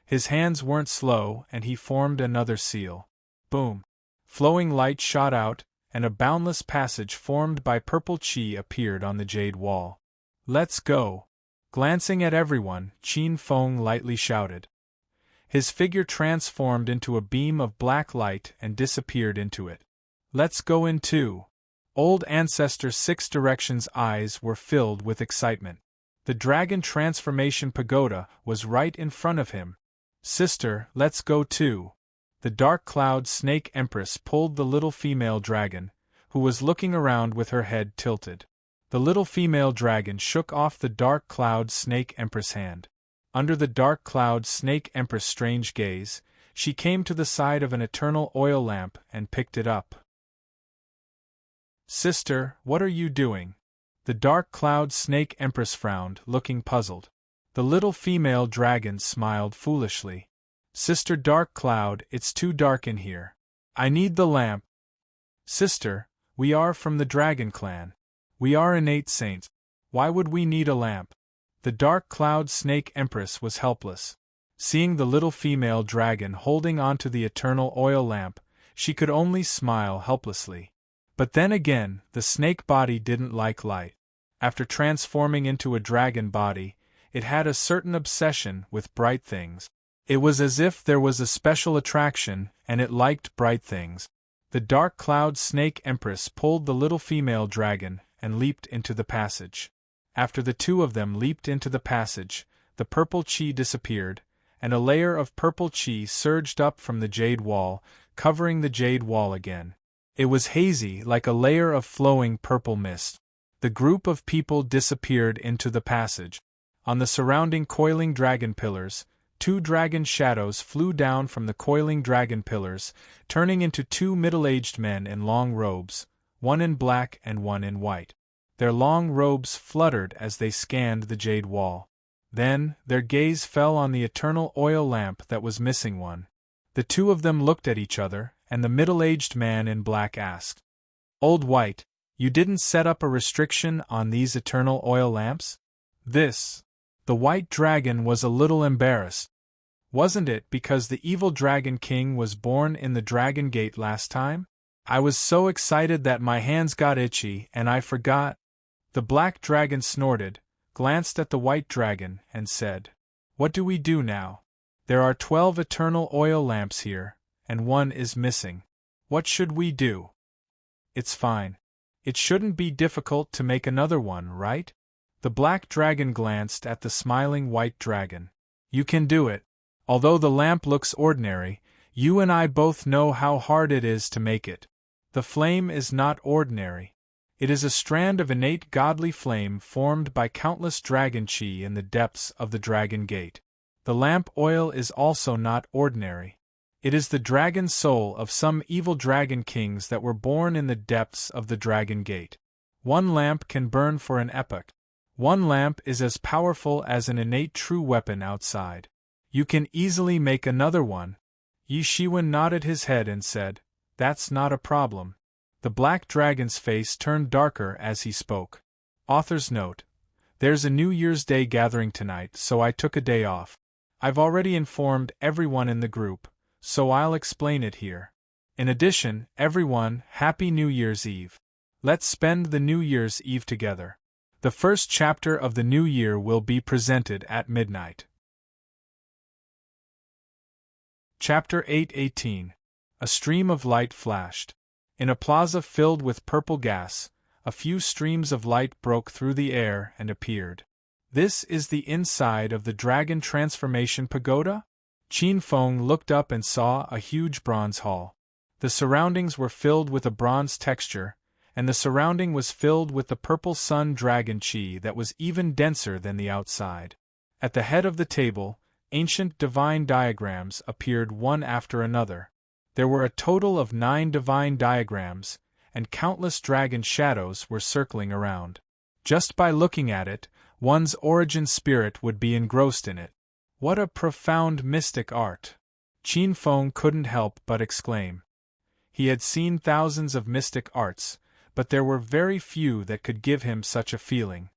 His hands weren't slow, and he formed another seal. Boom! Flowing light shot out, and a boundless passage formed by purple chi appeared on the jade wall. "Let's go!" Glancing at everyone, Qin Feng lightly shouted. His figure transformed into a beam of black light and disappeared into it. "Let's go in too!" Old Ancestor Six Directions' eyes were filled with excitement. The dragon transformation pagoda was right in front of him. "Sister, let's go too!" The dark cloud snake empress pulled the little female dragon, who was looking around with her head tilted. The little female dragon shook off the dark cloud snake empress hand. Under the dark cloud snake empress' strange gaze, she came to the side of an eternal oil lamp and picked it up. "Sister, what are you doing?" The dark cloud snake empress frowned, looking puzzled. The little female dragon smiled foolishly. "Sister Dark Cloud, it's too dark in here. I need the lamp." "Sister, we are from the dragon clan. We are innate saints. Why would we need a lamp?" The dark cloud snake empress was helpless. Seeing the little female dragon holding onto the eternal oil lamp, she could only smile helplessly. But then again, the snake body didn't like light. After transforming into a dragon body, it had a certain obsession with bright things. It was as if there was a special attraction, and it liked bright things. The dark cloud snake empress pulled the little female dragon and leaped into the passage. After the two of them leaped into the passage, the purple chi disappeared, and a layer of purple chi surged up from the jade wall, covering the jade wall again. It was hazy, like a layer of flowing purple mist. The group of people disappeared into the passage. On the surrounding coiling dragon pillars, two dragon shadows flew down from the coiling dragon pillars, turning into two middle-aged men in long robes, one in black and one in white. Their long robes fluttered as they scanned the jade wall. Then, their gaze fell on the eternal oil lamp that was missing one. The two of them looked at each other, and the middle-aged man in black asked, "Old White, you didn't set up a restriction on these eternal oil lamps?" The white dragon was a little embarrassed. "Wasn't it because the evil dragon king was born in the dragon gate last time? I was so excited that my hands got itchy and I forgot." The black dragon snorted, glanced at the white dragon, and said, "What do we do now? There are 12 eternal oil lamps here, and one is missing. What should we do?" "It's fine. It shouldn't be difficult to make another one, right?" The black dragon glanced at the smiling white dragon. "You can do it. Although the lamp looks ordinary, you and I both know how hard it is to make it. The flame is not ordinary. It is a strand of innate godly flame formed by countless dragon chi in the depths of the dragon gate. The lamp oil is also not ordinary. It is the dragon soul of some evil dragon kings that were born in the depths of the dragon gate. One lamp can burn for an epoch. One lamp is as powerful as an innate true weapon outside. You can easily make another one." Yi Shiwen nodded his head and said, "That's not a problem." The black dragon's face turned darker as he spoke. Author's note: there's a New Year's Day gathering tonight, so I took a day off. I've already informed everyone in the group, so I'll explain it here. In addition, everyone, Happy New Year's Eve. Let's spend the New Year's Eve together. The first chapter of the new year will be presented at midnight. Chapter 8:18. A stream of light flashed. In a plaza filled with purple gas, a few streams of light broke through the air and appeared. "This is the inside of the Dragon Transformation Pagoda?" Qin Feng looked up and saw a huge bronze hall. The surroundings were filled with a bronze texture, and the surrounding was filled with the purple sun dragon chi that was even denser than the outside. At the head of the table, ancient divine diagrams appeared one after another. There were a total of 9 divine diagrams, and countless dragon shadows were circling around. Just by looking at it, one's origin spirit would be engrossed in it. What a profound mystic art! Qin Feng couldn't help but exclaim. He had seen thousands of mystic arts, but there were very few that could give him such a feeling.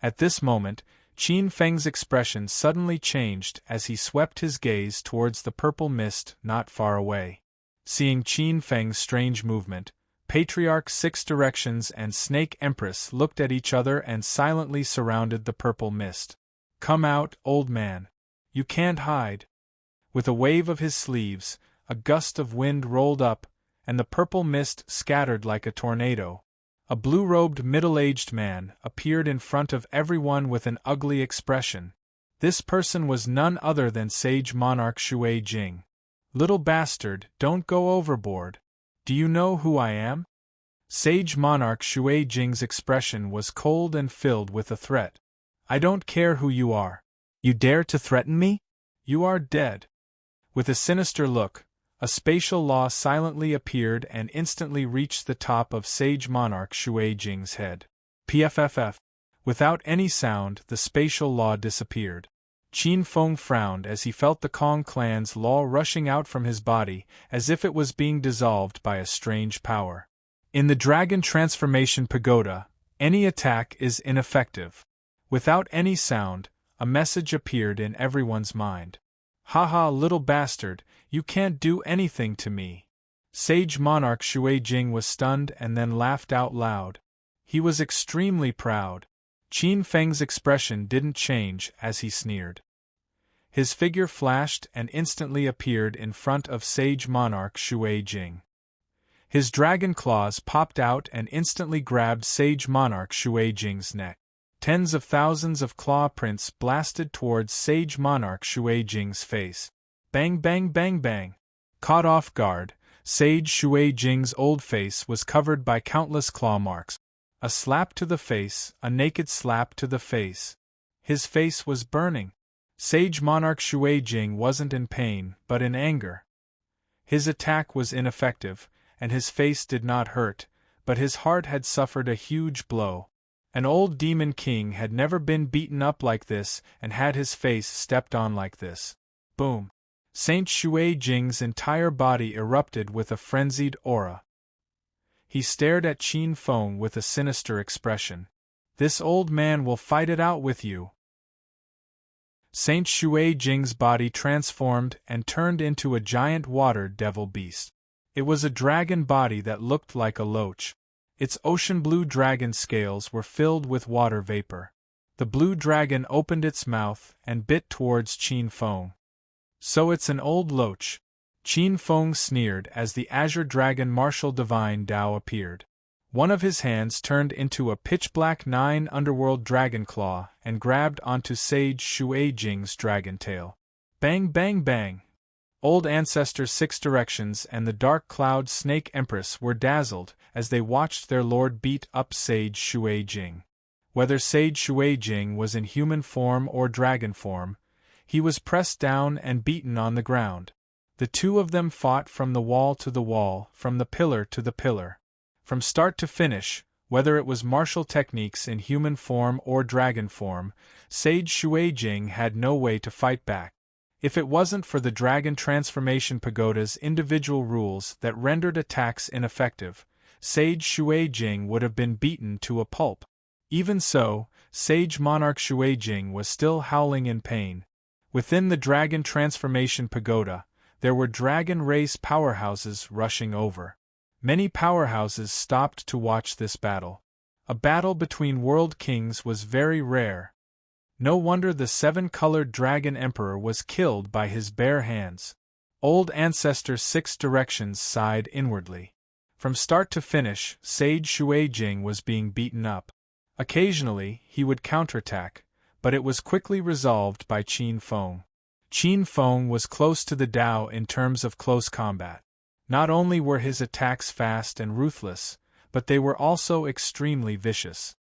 At this moment, Qin Feng's expression suddenly changed as he swept his gaze towards the purple mist not far away. Seeing Qin Feng's strange movement, Patriarch Six Directions and Snake Empress looked at each other and silently surrounded the purple mist. "Come out, old man. You can't hide." With a wave of his sleeves, a gust of wind rolled up, and the purple mist scattered like a tornado. A blue-robed middle-aged man appeared in front of everyone with an ugly expression. This person was none other than Sage Monarch Shui Jing. "Little bastard, don't go overboard. Do you know who I am?" Sage Monarch Shui Jing's expression was cold and filled with a threat. "I don't care who you are. You dare to threaten me? You are dead." With a sinister look, a spatial law silently appeared and instantly reached the top of Sage Monarch Shui Jing's head. PFFF. Without any sound, the spatial law disappeared. Qin Feng frowned as he felt the Kong clan's law rushing out from his body, as if it was being dissolved by a strange power. In the Dragon Transformation Pagoda, any attack is ineffective. Without any sound, a message appeared in everyone's mind. "Haha, little bastard, you can't do anything to me." Sage Monarch Shui Jing was stunned and then laughed out loud. He was extremely proud. Qin Feng's expression didn't change as he sneered. His figure flashed and instantly appeared in front of Sage Monarch Shui Jing. His dragon claws popped out and instantly grabbed Sage Monarch Shui Jing's neck. Tens of thousands of claw prints blasted towards Sage Monarch Shui Jing's face. Bang bang bang bang. Caught off guard, Sage Shui Jing's old face was covered by countless claw marks. A slap to the face, a naked slap to the face. His face was burning. Sage Monarch Shui Jing wasn't in pain, but in anger. His attack was ineffective, and his face did not hurt, but his heart had suffered a huge blow. An old demon king had never been beaten up like this and had his face stepped on like this. Boom! Saint Shui Jing's entire body erupted with a frenzied aura. He stared at Qin Feng with a sinister expression. "This old man will fight it out with you." Saint Shui Jing's body transformed and turned into a giant water devil beast. It was a dragon body that looked like a loach. Its ocean blue dragon scales were filled with water vapor. The blue dragon opened its mouth and bit towards Qin Feng. "So it's an old loach." Qin Feng sneered as the Azure Dragon Martial Divine Dao appeared. One of his hands turned into a pitch-black 9 underworld dragon claw and grabbed onto Sage Shui Jing's dragon tail. Bang bang bang! Old Ancestor Six Directions and the Dark Cloud Snake Empress were dazzled as they watched their lord beat up Sage Shui Jing. Whether Sage Shui Jing was in human form or dragon form, he was pressed down and beaten on the ground. The two of them fought from the wall to the wall, from the pillar to the pillar. From start to finish, whether it was martial techniques in human form or dragon form, Sage Shui Jing had no way to fight back. If it wasn't for the Dragon Transformation Pagoda's individual rules that rendered attacks ineffective, Sage Shui Jing would have been beaten to a pulp. Even so, Sage Monarch Shui Jing was still howling in pain. Within the Dragon Transformation Pagoda, there were dragon race powerhouses rushing over. Many powerhouses stopped to watch this battle. A battle between world kings was very rare. No wonder the 7-colored Dragon Emperor was killed by his bare hands. Old Ancestor Six Directions sighed inwardly. From start to finish, Sage Shui Jing was being beaten up. Occasionally, he would counterattack, but it was quickly resolved by Qin Feng. Qin Feng was close to the Dao in terms of close combat. Not only were his attacks fast and ruthless, but they were also extremely vicious.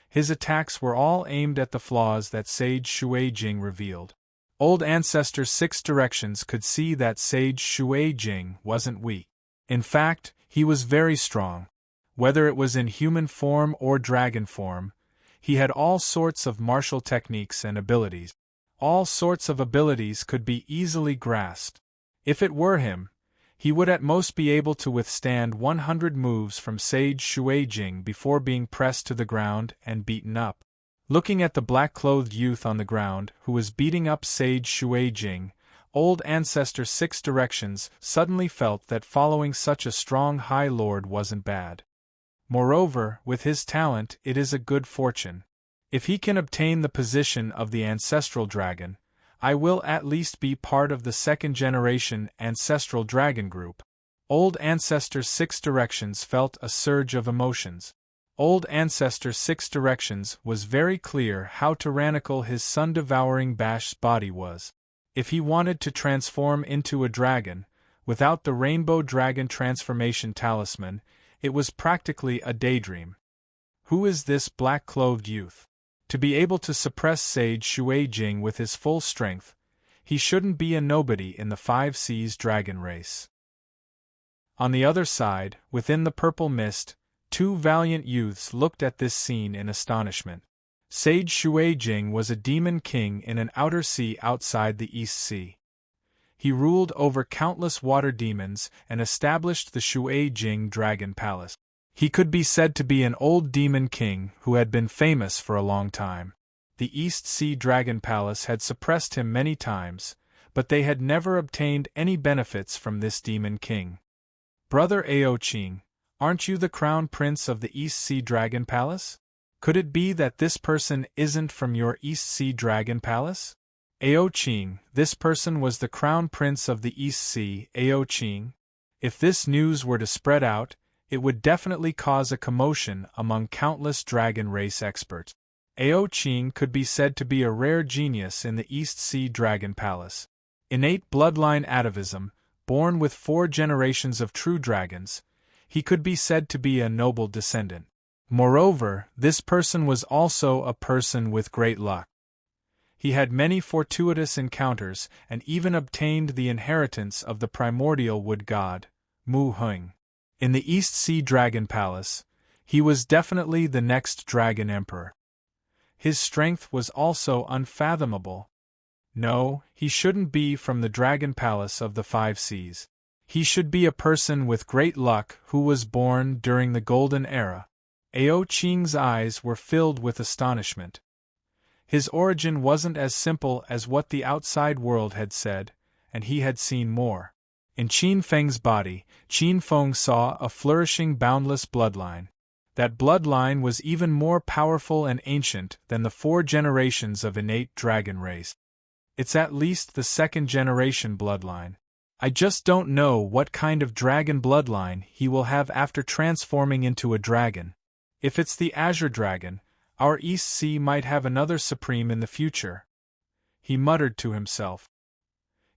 His attacks were all aimed at the flaws that Sage Shui Jing revealed. Old Ancestor Six Directions could see that Sage Shui Jing wasn't weak. In fact, he was very strong. Whether it was in human form or dragon form, he had all sorts of martial techniques and abilities. All sorts of abilities could be easily grasped. If it were him, he would at most be able to withstand 100 moves from Sage Shui Jing before being pressed to the ground and beaten up. Looking at the black-clothed youth on the ground who was beating up Sage Shui Jing, Old Ancestor 6 Directions suddenly felt that following such a strong High Lord wasn't bad. Moreover, with his talent, it is a good fortune. If he can obtain the position of the Ancestral Dragon, I will at least be part of the second-generation Ancestral Dragon group. Old Ancestor 6 Directions felt a surge of emotions. Old Ancestor 6 Directions was very clear how tyrannical his sun-devouring Bash's body was. If he wanted to transform into a dragon, without the Rainbow Dragon Transformation Talisman, it was practically a daydream. Who is this black-clothed youth? To be able to suppress Sage Shui Jing with his full strength, he shouldn't be a nobody in the 5 Seas dragon race. On the other side, within the purple mist, 2 valiant youths looked at this scene in astonishment. Sage Shui Jing was a demon king in an outer sea outside the East Sea. He ruled over countless water demons and established the Shui Jing Dragon Palace. He could be said to be an old demon king who had been famous for a long time. The East Sea Dragon Palace had suppressed him many times, but they had never obtained any benefits from this demon king. Brother Ao Qing, aren't you the crown prince of the East Sea Dragon Palace? Could it be that this person isn't from your East Sea Dragon Palace? Ao Qing, this person was the crown prince of the East Sea. Ao Qing. If this news were to spread out, it would definitely cause a commotion among countless dragon race experts. Ao Qing could be said to be a rare genius in the East Sea Dragon Palace. Innate bloodline atavism, born with 4 generations of true dragons, he could be said to be a noble descendant. Moreover, this person was also a person with great luck. He had many fortuitous encounters and even obtained the inheritance of the primordial wood god, Mu Hung. In the East Sea Dragon Palace, he was definitely the next Dragon Emperor. His strength was also unfathomable. No, he shouldn't be from the Dragon Palace of the 5 Seas. He should be a person with great luck who was born during the Golden Era. Ao Qing's eyes were filled with astonishment. His origin wasn't as simple as what the outside world had said, and he had seen more. In Qin Feng's body, Qin Feng saw a flourishing boundless bloodline. That bloodline was even more powerful and ancient than the 4 generations of innate dragon race. It's at least the 2nd generation bloodline. I just don't know what kind of dragon bloodline he will have after transforming into a dragon. If it's the Azure Dragon, our East Sea might have another supreme in the future. He muttered to himself.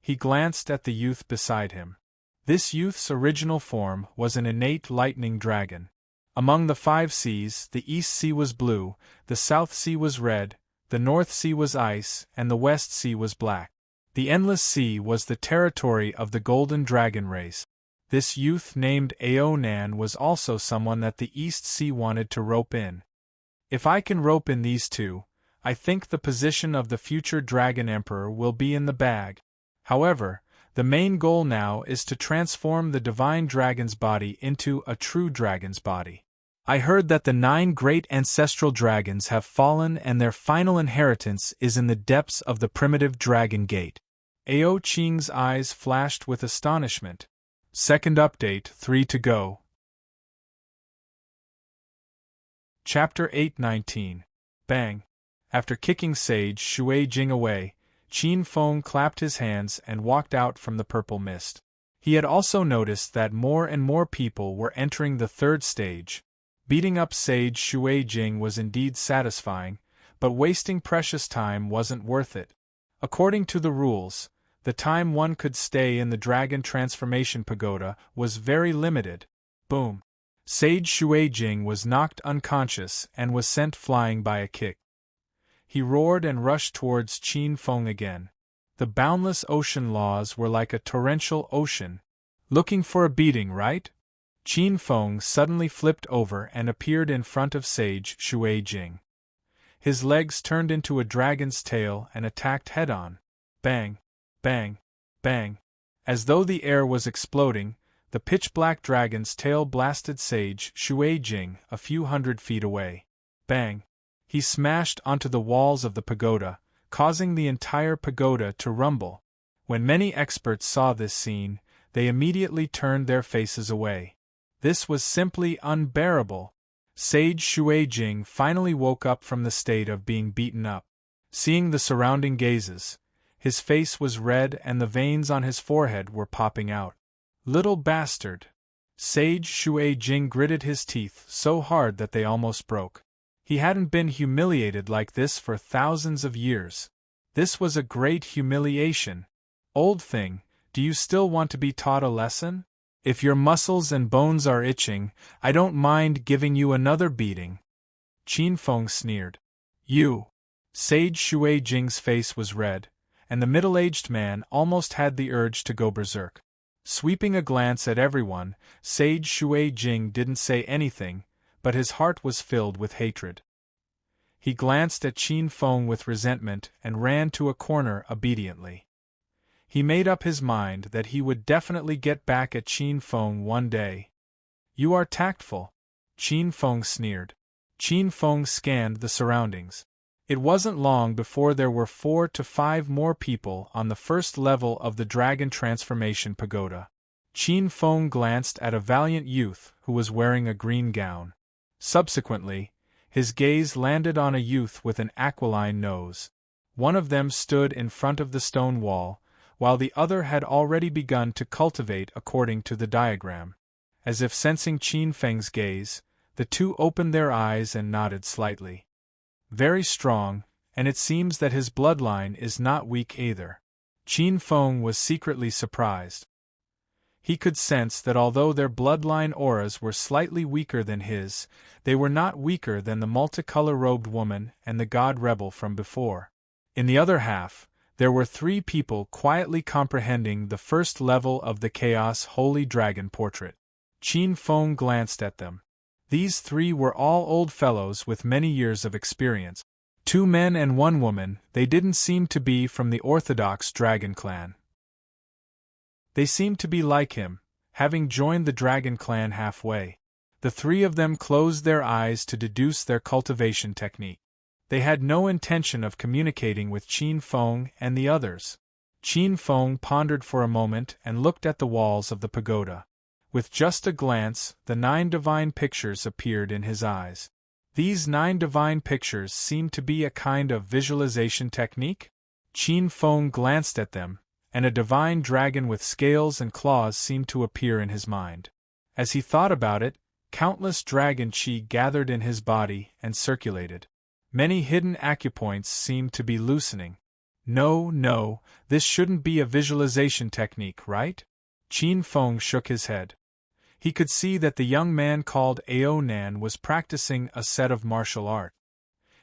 He glanced at the youth beside him. This youth's original form was an innate lightning dragon. Among the 5 seas, the East Sea was blue, the South Sea was red, the North Sea was ice, and the West Sea was black. The Endless Sea was the territory of the Golden Dragon race. This youth named Ao Nan was also someone that the East Sea wanted to rope in. If I can rope in these 2, I think the position of the future Dragon Emperor will be in the bag. However, the main goal now is to transform the divine dragon's body into a true dragon's body. I heard that the 9 great ancestral dragons have fallen and their final inheritance is in the depths of the primitive Dragon Gate. Ao Qing's eyes flashed with astonishment. Second update, 3 to go. Chapter 8:19. Bang. After kicking Sage Shui Jing away, Qin Feng clapped his hands and walked out from the purple mist. He had also noticed that more and more people were entering the 3rd stage. Beating up Sage Shui Jing was indeed satisfying, but wasting precious time wasn't worth it. According to the rules, the time one could stay in the Dragon Transformation Pagoda was very limited. Boom. Sage Shui Jing was knocked unconscious and was sent flying by a kick. He roared and rushed towards Qin Feng again. The boundless ocean laws were like a torrential ocean. Looking for a beating, right? Qin Feng suddenly flipped over and appeared in front of Sage Shui Jing. His legs turned into a dragon's tail and attacked head-on. Bang, bang, bang. As though the air was exploding, the pitch-black dragon's tail blasted Sage Shui Jing a few hundred feet away. Bang. He smashed onto the walls of the pagoda, causing the entire pagoda to rumble. When many experts saw this scene, they immediately turned their faces away. This was simply unbearable. Sage Shuai-Jing finally woke up from the state of being beaten up. Seeing the surrounding gazes, his face was red and the veins on his forehead were popping out. Little bastard! Sage Shuai-Jing gritted his teeth so hard that they almost broke. He hadn't been humiliated like this for thousands of years. This was a great humiliation. Old thing, do you still want to be taught a lesson? If your muscles and bones are itching, I don't mind giving you another beating. Qin Feng sneered. You! Sage Shuai-Jing's face was red, and the middle-aged man almost had the urge to go berserk. Sweeping a glance at everyone, Sage Shuai-Jing didn't say anything, but his heart was filled with hatred. He glanced at Qin Feng with resentment and ran to a corner obediently. He made up his mind that he would definitely get back at Qin Feng one day. You are tactful, Qin Feng sneered. Qin Feng scanned the surroundings. It wasn't long before there were 4 to 5 more people on the first level of the Dragon Transformation Pagoda. Qin Feng glanced at a valiant youth who was wearing a green gown. Subsequently, his gaze landed on a youth with an aquiline nose. One of them stood in front of the stone wall, while the other had already begun to cultivate according to the diagram. As if sensing Qin Feng's gaze, the two opened their eyes and nodded slightly. Very strong, and it seems that his bloodline is not weak either. Qin Feng was secretly surprised. He could sense that although their bloodline auras were slightly weaker than his, they were not weaker than the multicolor-robed woman and the god rebel from before. In the other half, there were 3 people quietly comprehending the first level of the Chaos Holy Dragon portrait. Qin Feng glanced at them. These 3 were all old fellows with many years of experience. 2 men and 1 woman, they didn't seem to be from the orthodox dragon clan. They seemed to be like him, having joined the dragon clan halfway. The 3 of them closed their eyes to deduce their cultivation technique. They had no intention of communicating with Qin Feng and the others. Qin Feng pondered for a moment and looked at the walls of the pagoda. With just a glance, the 9 divine pictures appeared in his eyes. These 9 divine pictures seemed to be a kind of visualization technique. Qin Feng glanced at them, and a divine dragon with scales and claws seemed to appear in his mind. As he thought about it, countless dragon qi gathered in his body and circulated. Many hidden acupoints seemed to be loosening. No, this shouldn't be a visualization technique, right? Qin Feng shook his head. He could see that the young man called Ao Nan was practicing a set of martial art.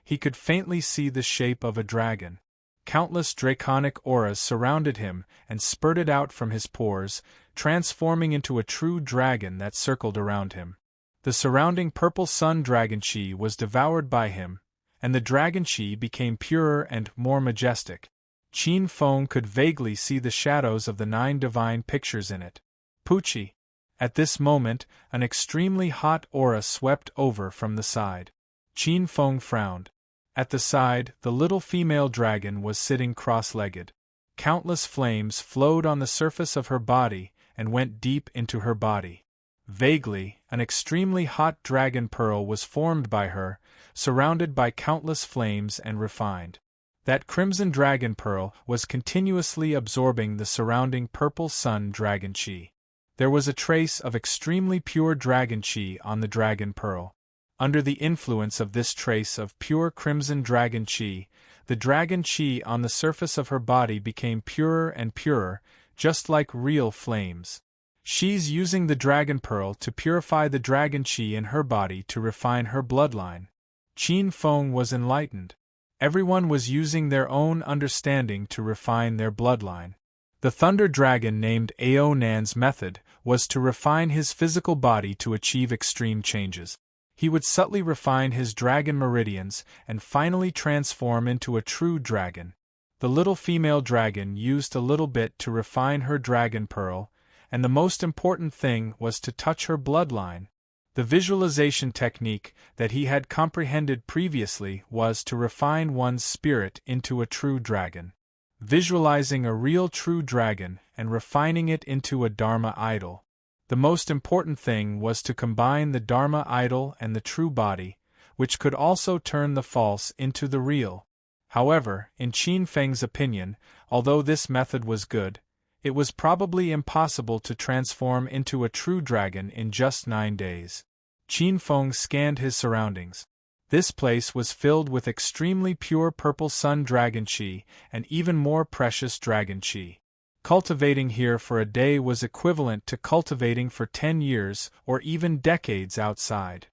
He could faintly see the shape of a dragon. Countless draconic auras surrounded him and spurted out from his pores, transforming into a true dragon that circled around him. The surrounding purple sun dragon qi was devoured by him, and the dragon qi became purer and more majestic. Qin Feng could vaguely see the shadows of the 9 divine pictures in it. Pucci! At this moment, an extremely hot aura swept over from the side. Qin Feng frowned. At the side, the little female dragon was sitting cross-legged. Countless flames flowed on the surface of her body and went deep into her body. Vaguely, an extremely hot dragon pearl was formed by her, surrounded by countless flames and refined. That crimson dragon pearl was continuously absorbing the surrounding purple sun dragon qi. There was a trace of extremely pure dragon qi on the dragon pearl. Under the influence of this trace of pure crimson dragon qi, the dragon qi on the surface of her body became purer and purer, just like real flames. She's using the dragon pearl to purify the dragon qi in her body to refine her bloodline. Qin Feng was enlightened. Everyone was using their own understanding to refine their bloodline. The thunder dragon named Ao Nan's method was to refine his physical body to achieve extreme changes. He would subtly refine his dragon meridians and finally transform into a true dragon. The little female dragon used a little bit to refine her dragon pearl, and the most important thing was to touch her bloodline. The visualization technique that he had comprehended previously was to refine one's spirit into a true dragon. visualizing a real true dragon and refining it into a Dharma idol. The most important thing was to combine the Dharma idol and the true body, which could also turn the false into the real. However, in Qin Feng's opinion, although this method was good, it was probably impossible to transform into a true dragon in just 9 days. Qin Feng scanned his surroundings. This place was filled with extremely pure purple sun dragon qi and even more precious dragon qi. Cultivating here for a day was equivalent to cultivating for 10 years or even decades outside.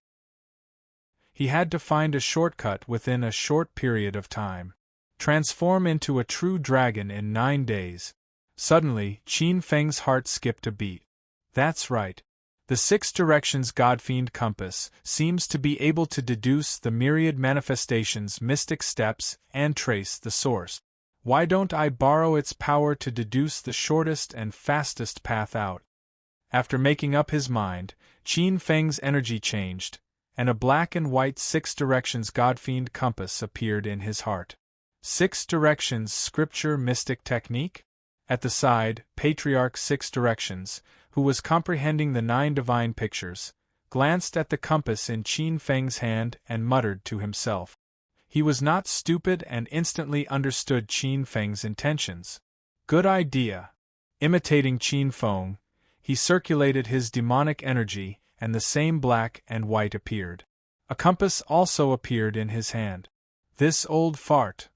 He had to find a shortcut within a short period of time. Transform into a true dragon in 9 days. Suddenly, Qin Feng's heart skipped a beat. That's right. The 6 directions Godfiend compass seems to be able to deduce the myriad manifestations' mystic steps and trace the source. Why don't I borrow its power to deduce the shortest and fastest path out? After making up his mind, Qin Feng's energy changed, and a black and white 6 directions Godfiend compass appeared in his heart. 6 directions scripture mystic technique? At the side, Patriarch 6 directions, who was comprehending the 9 divine pictures, glanced at the compass in Qin Feng's hand and muttered to himself. He was not stupid and instantly understood Qin Feng's intentions. Good idea. Imitating Qin Feng, he circulated his demonic energy, and the same black and white appeared. A compass also appeared in his hand. This old fart.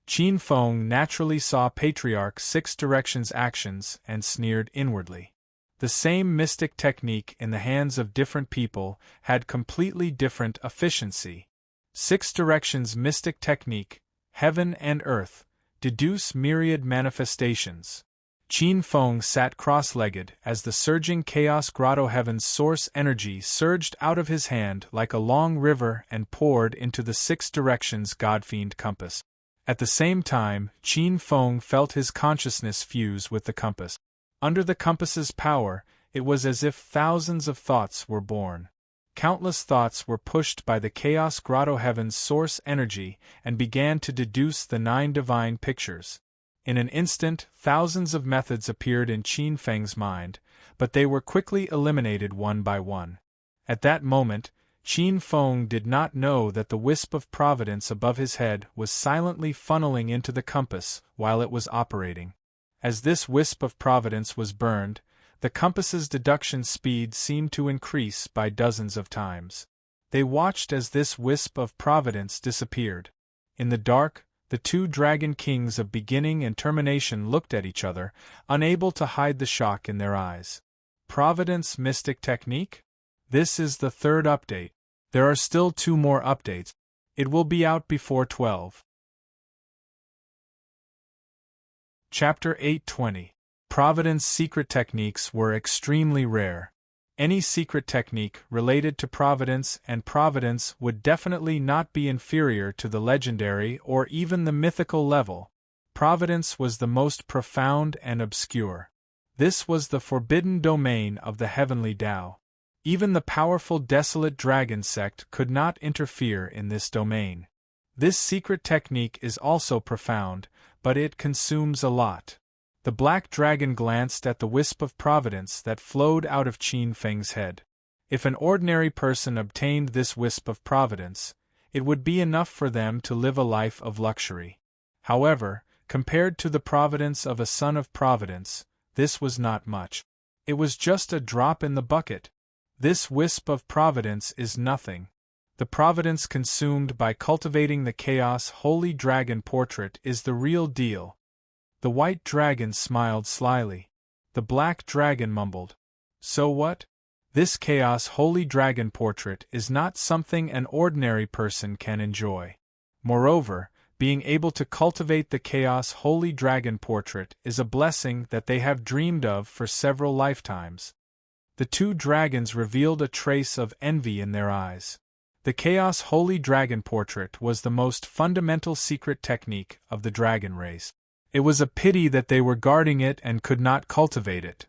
Qin Feng naturally saw Patriarch 6 directions actions and sneered inwardly. The same mystic technique in the hands of different people had completely different efficiency. 6 directions mystic technique, heaven and earth, deduce myriad manifestations. Qin Feng sat cross-legged as the surging Chaos Grotto Heaven's source energy surged out of his hand like a long river and poured into the 6 directions Godfiend compass. At the same time, Qin Feng felt his consciousness fuse with the compass. Under the compass's power, it was as if thousands of thoughts were born. Countless thoughts were pushed by the Chaos Grotto Heaven's source energy and began to deduce the 9 divine pictures. In an instant, thousands of methods appeared in Qin Feng's mind, but they were quickly eliminated one by one. At that moment, Qin Feng did not know that the wisp of providence above his head was silently funneling into the compass while it was operating. As this wisp of providence was burned, the compass's deduction speed seemed to increase by dozens of times. They watched as this wisp of providence disappeared. In the dark, the 2 dragon kings of beginning and termination looked at each other, unable to hide the shock in their eyes. Providence mystic technique? This is the 3rd update. There are still 2 more updates. It will be out before 12. Chapter 820. Providence secret techniques were extremely rare. Any secret technique related to providence and providence would definitely not be inferior to the legendary or even the mythical level. Providence was the most profound and obscure. This was the forbidden domain of the heavenly Tao. Even the powerful desolate dragon sect could not interfere in this domain. This secret technique is also profound, but it consumes a lot. The black dragon glanced at the wisp of providence that flowed out of Qin Feng's head. If an ordinary person obtained this wisp of providence, it would be enough for them to live a life of luxury. However, compared to the providence of a son of providence, this was not much. It was just a drop in the bucket. This wisp of providence is nothing. The providence consumed by cultivating the Chaos Holy Dragon portrait is the real deal. The white dragon smiled slyly. The black dragon mumbled. So what? This Chaos Holy Dragon portrait is not something an ordinary person can enjoy. Moreover, being able to cultivate the Chaos Holy Dragon portrait is a blessing that they have dreamed of for several lifetimes. The 2 dragons revealed a trace of envy in their eyes. The Chaos Holy Dragon portrait was the most fundamental secret technique of the dragon race. It was a pity that they were guarding it and could not cultivate it.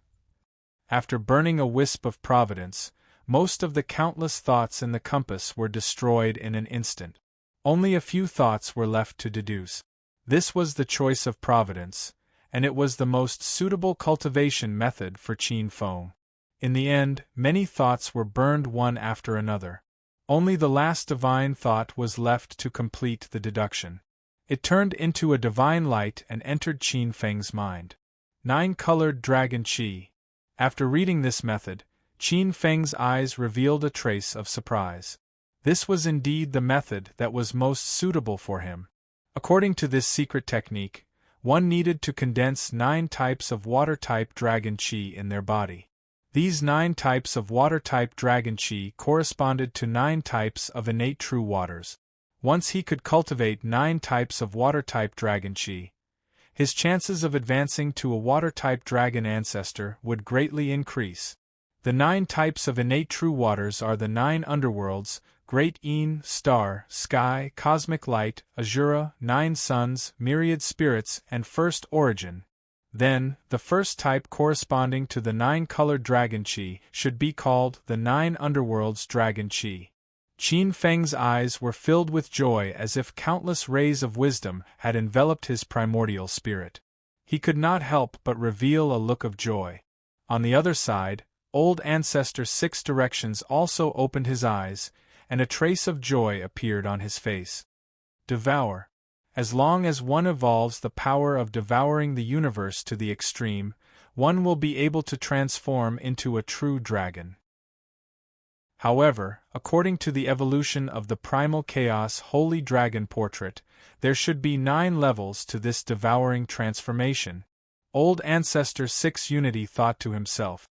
After burning a wisp of providence, most of the countless thoughts in the compass were destroyed in an instant. Only a few thoughts were left to deduce. This was the choice of Providence, and it was the most suitable cultivation method for Qin Feng. In the end, many thoughts were burned one after another. Only the last divine thought was left to complete the deduction. It turned into a divine light and entered Qin Feng's mind. 9-colored dragon qi. After reading this method, Qin Feng's eyes revealed a trace of surprise. This was indeed the method that was most suitable for him. According to this secret technique, one needed to condense 9 types of water-type dragon qi in their body. These 9 types of water-type dragon qi corresponded to 9 types of innate true waters. Once he could cultivate 9 types of water-type dragon qi, his chances of advancing to a water-type dragon ancestor would greatly increase. The 9 types of innate true waters are the 9 underworlds: Great Een, Star, Sky, Cosmic Light, Azura, 9 Suns, Myriad Spirits, and First Origin. Then, the first type corresponding to the 9-colored dragon qi should be called the 9 underworlds dragon qi. Qin Feng's eyes were filled with joy as if countless rays of wisdom had enveloped his primordial spirit. He could not help but reveal a look of joy. On the other side, Old Ancestor 6 Directions also opened his eyes, and a trace of joy appeared on his face. Devour. As long as one evolves the power of devouring the universe to the extreme, one will be able to transform into a true dragon. However, according to the evolution of the Primal Chaos Holy Dragon portrait, there should be 9 levels to this devouring transformation. Old Ancestor 6 Unity thought to himself.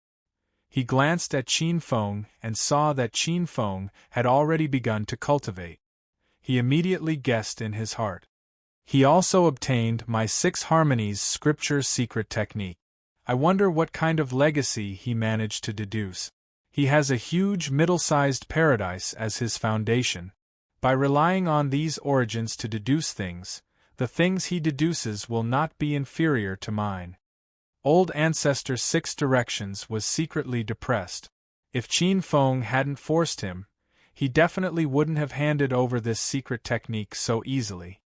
He glanced at Qin Feng and saw that Qin Feng had already begun to cultivate. He immediately guessed in his heart. He also obtained my 6 Harmonies Scripture secret technique. I wonder what kind of legacy he managed to deduce. He has a huge middle-sized paradise as his foundation. By relying on these origins to deduce things, the things he deduces will not be inferior to mine. Old Ancestor 6 Directions was secretly depressed. If Qin Feng hadn't forced him, he definitely wouldn't have handed over this secret technique so easily.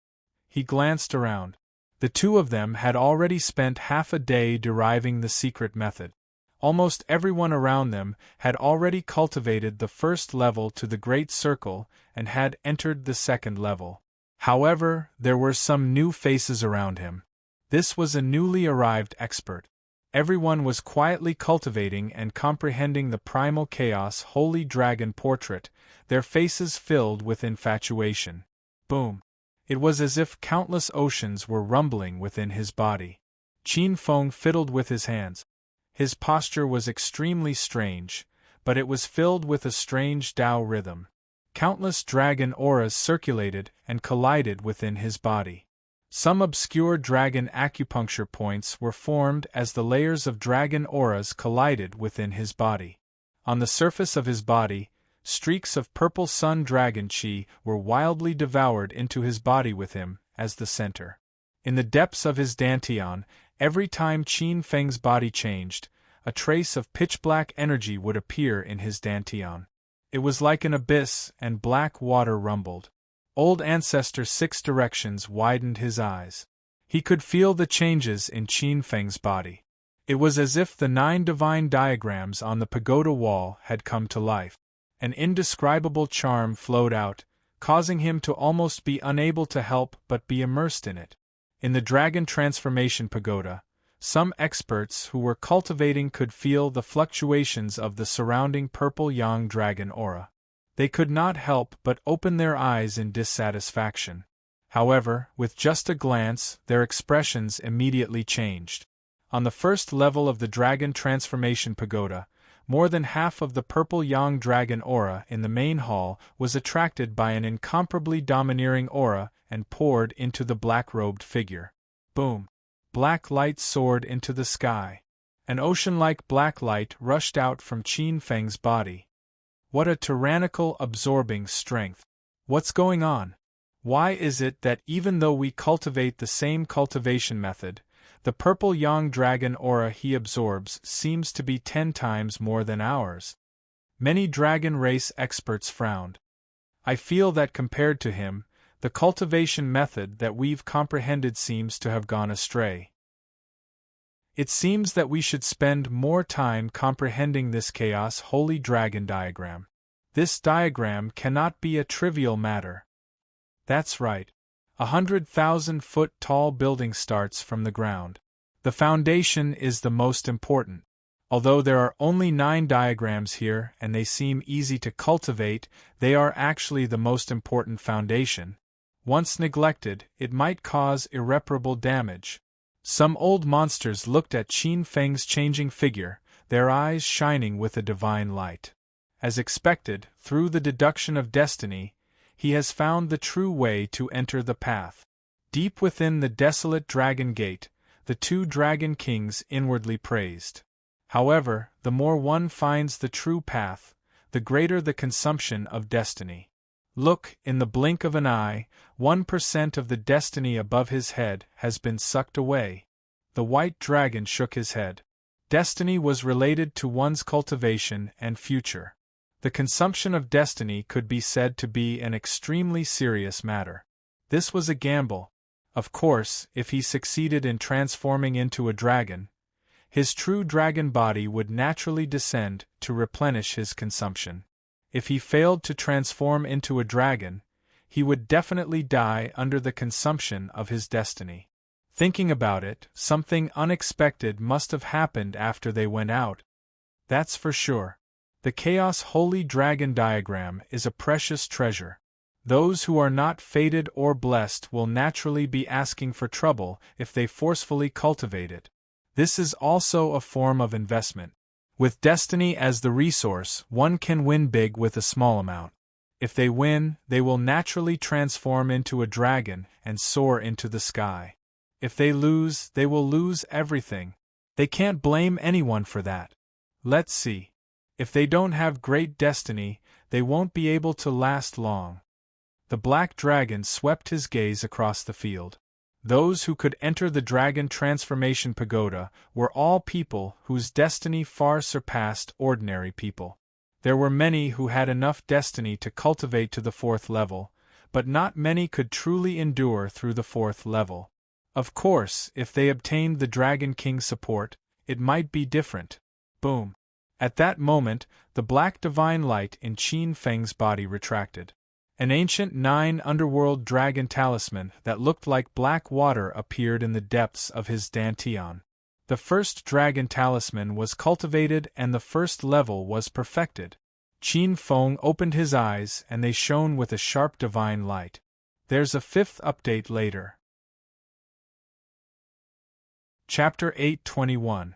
He glanced around. The two of them had already spent half a day deriving the secret method. Almost everyone around them had already cultivated the first level to the Great Circle and had entered the second level. However, there were some new faces around him. This was a newly arrived expert. Everyone was quietly cultivating and comprehending the Primal Chaos Holy Dragon portrait, their faces filled with infatuation. Boom! It was as if countless oceans were rumbling within his body. Qin Feng fiddled with his hands. His posture was extremely strange, but it was filled with a strange Tao rhythm. Countless dragon auras circulated and collided within his body. Some obscure dragon acupuncture points were formed as the layers of dragon auras collided within his body. On the surface of his body, streaks of purple sun dragon qi were wildly devoured into his body with him as the center. In the depths of his dantian, every time Qin Feng's body changed, a trace of pitch-black energy would appear in his dantian. It was like an abyss, and black water rumbled. Old Ancestor 6 Directions widened his eyes. He could feel the changes in Qin Feng's body. It was as if the 9 divine diagrams on the pagoda wall had come to life. An indescribable charm flowed out, causing him to almost be unable to help but be immersed in it. In the Dragon Transformation Pagoda, some experts who were cultivating could feel the fluctuations of the surrounding purple yang dragon aura. They could not help but open their eyes in dissatisfaction. However, with just a glance, their expressions immediately changed. On the first level of the Dragon Transformation Pagoda, more than half of the purple yang dragon aura in the main hall was attracted by an incomparably domineering aura and poured into the black-robed figure. Boom! Black light soared into the sky. An ocean-like black light rushed out from Qin Feng's body. What a tyrannical, absorbing strength! What's going on? Why is it that even though we cultivate the same cultivation method, the purple yang dragon aura he absorbs seems to be 10 times more than ours? Many dragon race experts frowned. I feel that compared to him, the cultivation method that we've comprehended seems to have gone astray. It seems that we should spend more time comprehending this chaos holy dragon diagram. This diagram cannot be a trivial matter. That's right. 100,000-foot tall building starts from the ground. The foundation is the most important. Although there are only 9 diagrams here and they seem easy to cultivate, they are actually the most important foundation. Once neglected, it might cause irreparable damage. Some old monsters looked at Qin Feng's changing figure, their eyes shining with a divine light. As expected, through the deduction of destiny, he has found the true way to enter the path. Deep within the desolate dragon gate, the 2 dragon kings inwardly praised. However, the more one finds the true path, the greater the consumption of destiny. Look, in the blink of an eye, 1% of the destiny above his head has been sucked away. The white dragon shook his head. Destiny was related to one's cultivation and future. The consumption of destiny could be said to be an extremely serious matter. This was a gamble. Of course, if he succeeded in transforming into a dragon, his true dragon body would naturally descend to replenish his consumption. If he failed to transform into a dragon, he would definitely die under the consumption of his destiny. Thinking about it, something unexpected must have happened after they went out. That's for sure. The Chaos Holy Dragon diagram is a precious treasure. Those who are not fated or blessed will naturally be asking for trouble if they forcefully cultivate it. This is also a form of investment. With destiny as the resource, one can win big with a small amount. If they win, they will naturally transform into a dragon and soar into the sky. If they lose, they will lose everything. They can't blame anyone for that. Let's see. If they don't have great destiny, they won't be able to last long. The black dragon swept his gaze across the field. Those who could enter the Dragon Transformation Pagoda were all people whose destiny far surpassed ordinary people. There were many who had enough destiny to cultivate to the 4th level, but not many could truly endure through the 4th level. Of course, if they obtained the Dragon King's support, it might be different. Boom. At that moment, the black divine light in Qin Feng's body retracted. An ancient 9 underworld dragon talisman that looked like black water appeared in the depths of his dantian. The first dragon talisman was cultivated and the 1st level was perfected. Qin Feng opened his eyes and they shone with a sharp divine light. There's a 5th update later. Chapter 8:21.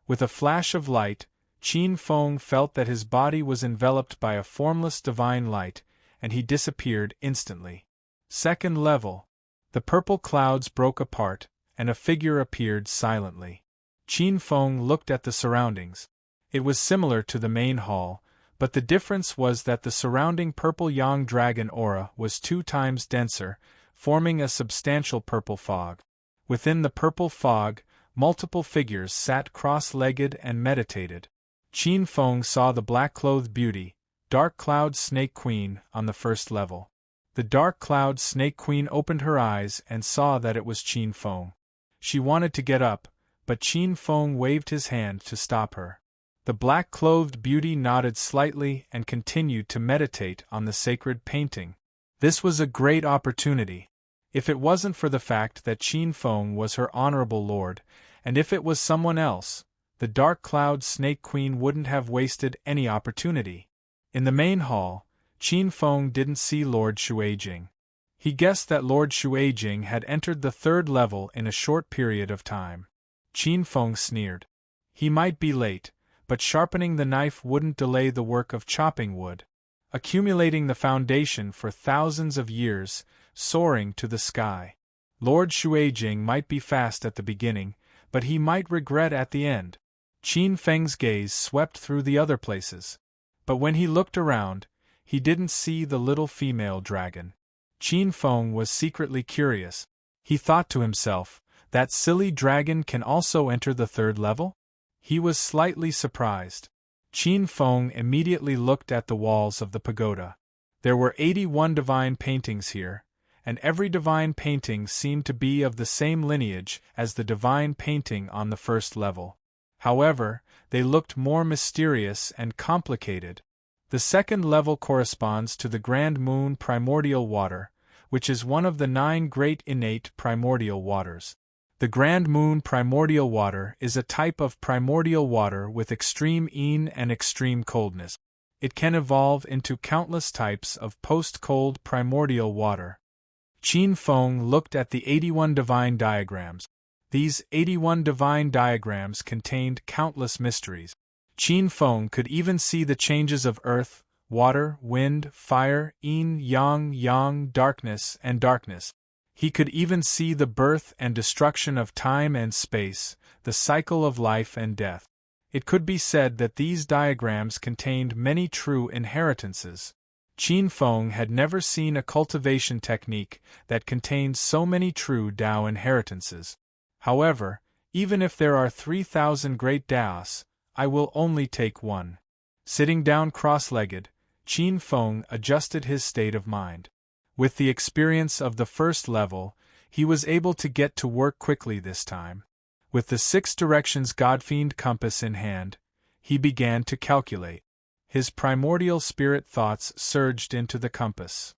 With a flash of light, Qin Feng felt that his body was enveloped by a formless divine light, and he disappeared instantly. 2nd level. The purple clouds broke apart, and a figure appeared silently. Qin Feng looked at the surroundings. It was similar to the main hall, but the difference was that the surrounding purple yang dragon aura was 2 times denser, forming a substantial purple fog. Within the purple fog, multiple figures sat cross-legged and meditated. Qin Feng saw the black-clothed beauty, Dark Cloud Snake Queen, on the 1st level. The Dark Cloud Snake Queen opened her eyes and saw that it was Qin Feng. She wanted to get up, but Qin Feng waved his hand to stop her. The black-clothed beauty nodded slightly and continued to meditate on the sacred painting. This was a great opportunity. If it wasn't for the fact that Qin Feng was her honorable lord, and if it was someone else, the Dark Cloud Snake Queen wouldn't have wasted any opportunity. In the main hall, Qin Feng didn't see Lord Xuejing. He guessed that Lord Xuejing had entered the 3rd level in a short period of time. Qin Feng sneered. He might be late, but sharpening the knife wouldn't delay the work of chopping wood, accumulating the foundation for thousands of years, soaring to the sky. Lord Xuejing might be fast at the beginning, but he might regret at the end. Qin Feng's gaze swept through the other places. But when he looked around, he didn't see the little female dragon. Qin Feng was secretly curious. He thought to himself, that silly dragon can also enter the 3rd level? He was slightly surprised. Qin Feng immediately looked at the walls of the pagoda. There were 81 divine paintings here, and every divine painting seemed to be of the same lineage as the divine painting on the first level. However, they looked more mysterious and complicated. The second level corresponds to the Grand Moon primordial water, which is one of the 9 great innate primordial waters. The Grand Moon primordial water is a type of primordial water with extreme yin and extreme coldness. It can evolve into countless types of post-cold primordial water. Qin Feng looked at the 81 divine diagrams. These 81 divine diagrams contained countless mysteries. Qin Feng could even see the changes of earth, water, wind, fire, yin, yang, darkness, and darkness. He could even see the birth and destruction of time and space, the cycle of life and death. It could be said that these diagrams contained many true inheritances. Qin Feng had never seen a cultivation technique that contained so many true Tao inheritances. However, even if there are 3,000 great Taos, I will only take one. Sitting down cross-legged, Qin Feng adjusted his state of mind. With the experience of the first level, he was able to get to work quickly this time. With the 6 directions Godfiend compass in hand, he began to calculate. His primordial spirit thoughts surged into the compass.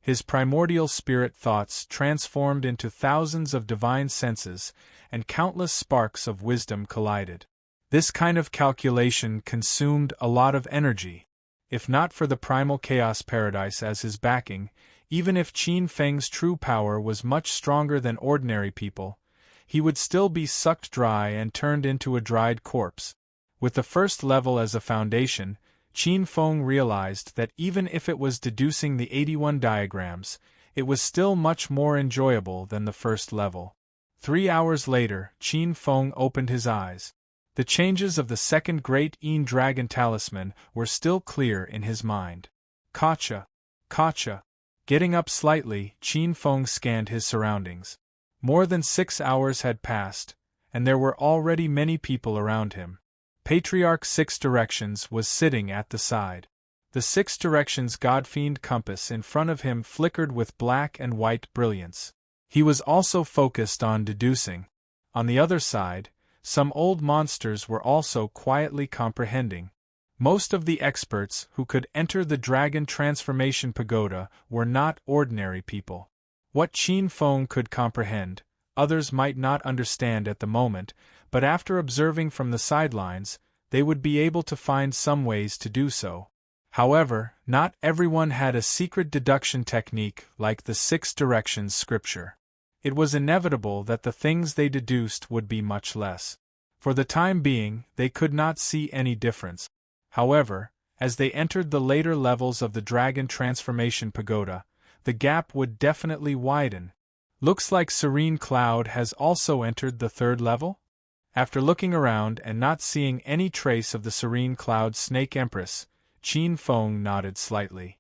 His primordial spirit thoughts transformed into thousands of divine senses, and countless sparks of wisdom collided. This kind of calculation consumed a lot of energy. If not for the primal chaos paradise as his backing, even if Qin Feng's true power was much stronger than ordinary people, he would still be sucked dry and turned into a dried corpse. With the first level as a foundation, Qin Feng realized that even if it was deducing the 81 diagrams, it was still much more enjoyable than the first level. 3 hours later, Qin Feng opened his eyes. The changes of the second great Yin Dragon Talisman were still clear in his mind. Kacha! Kacha! Getting up slightly, Qin Feng scanned his surroundings. More than 6 hours had passed, and there were already many people around him. Patriarch 6 Directions was sitting at the side. The 6 Directions Godfiend compass in front of him flickered with black and white brilliance. He was also focused on deducing. On the other side, some old monsters were also quietly comprehending. Most of the experts who could enter the Dragon Transformation Pagoda were not ordinary people. What Qin Feng could comprehend, others might not understand at the moment, but after observing from the sidelines, they would be able to find some ways to do so. However, not everyone had a secret deduction technique like the 6 Directions scripture. It was inevitable that the things they deduced would be much less. For the time being, they could not see any difference. However, as they entered the later levels of the Dragon Transformation Pagoda, the gap would definitely widen. Looks like Serene Cloud has also entered the 3rd level? After looking around and not seeing any trace of the Serene Cloud Snake Empress, Qin Feng nodded slightly.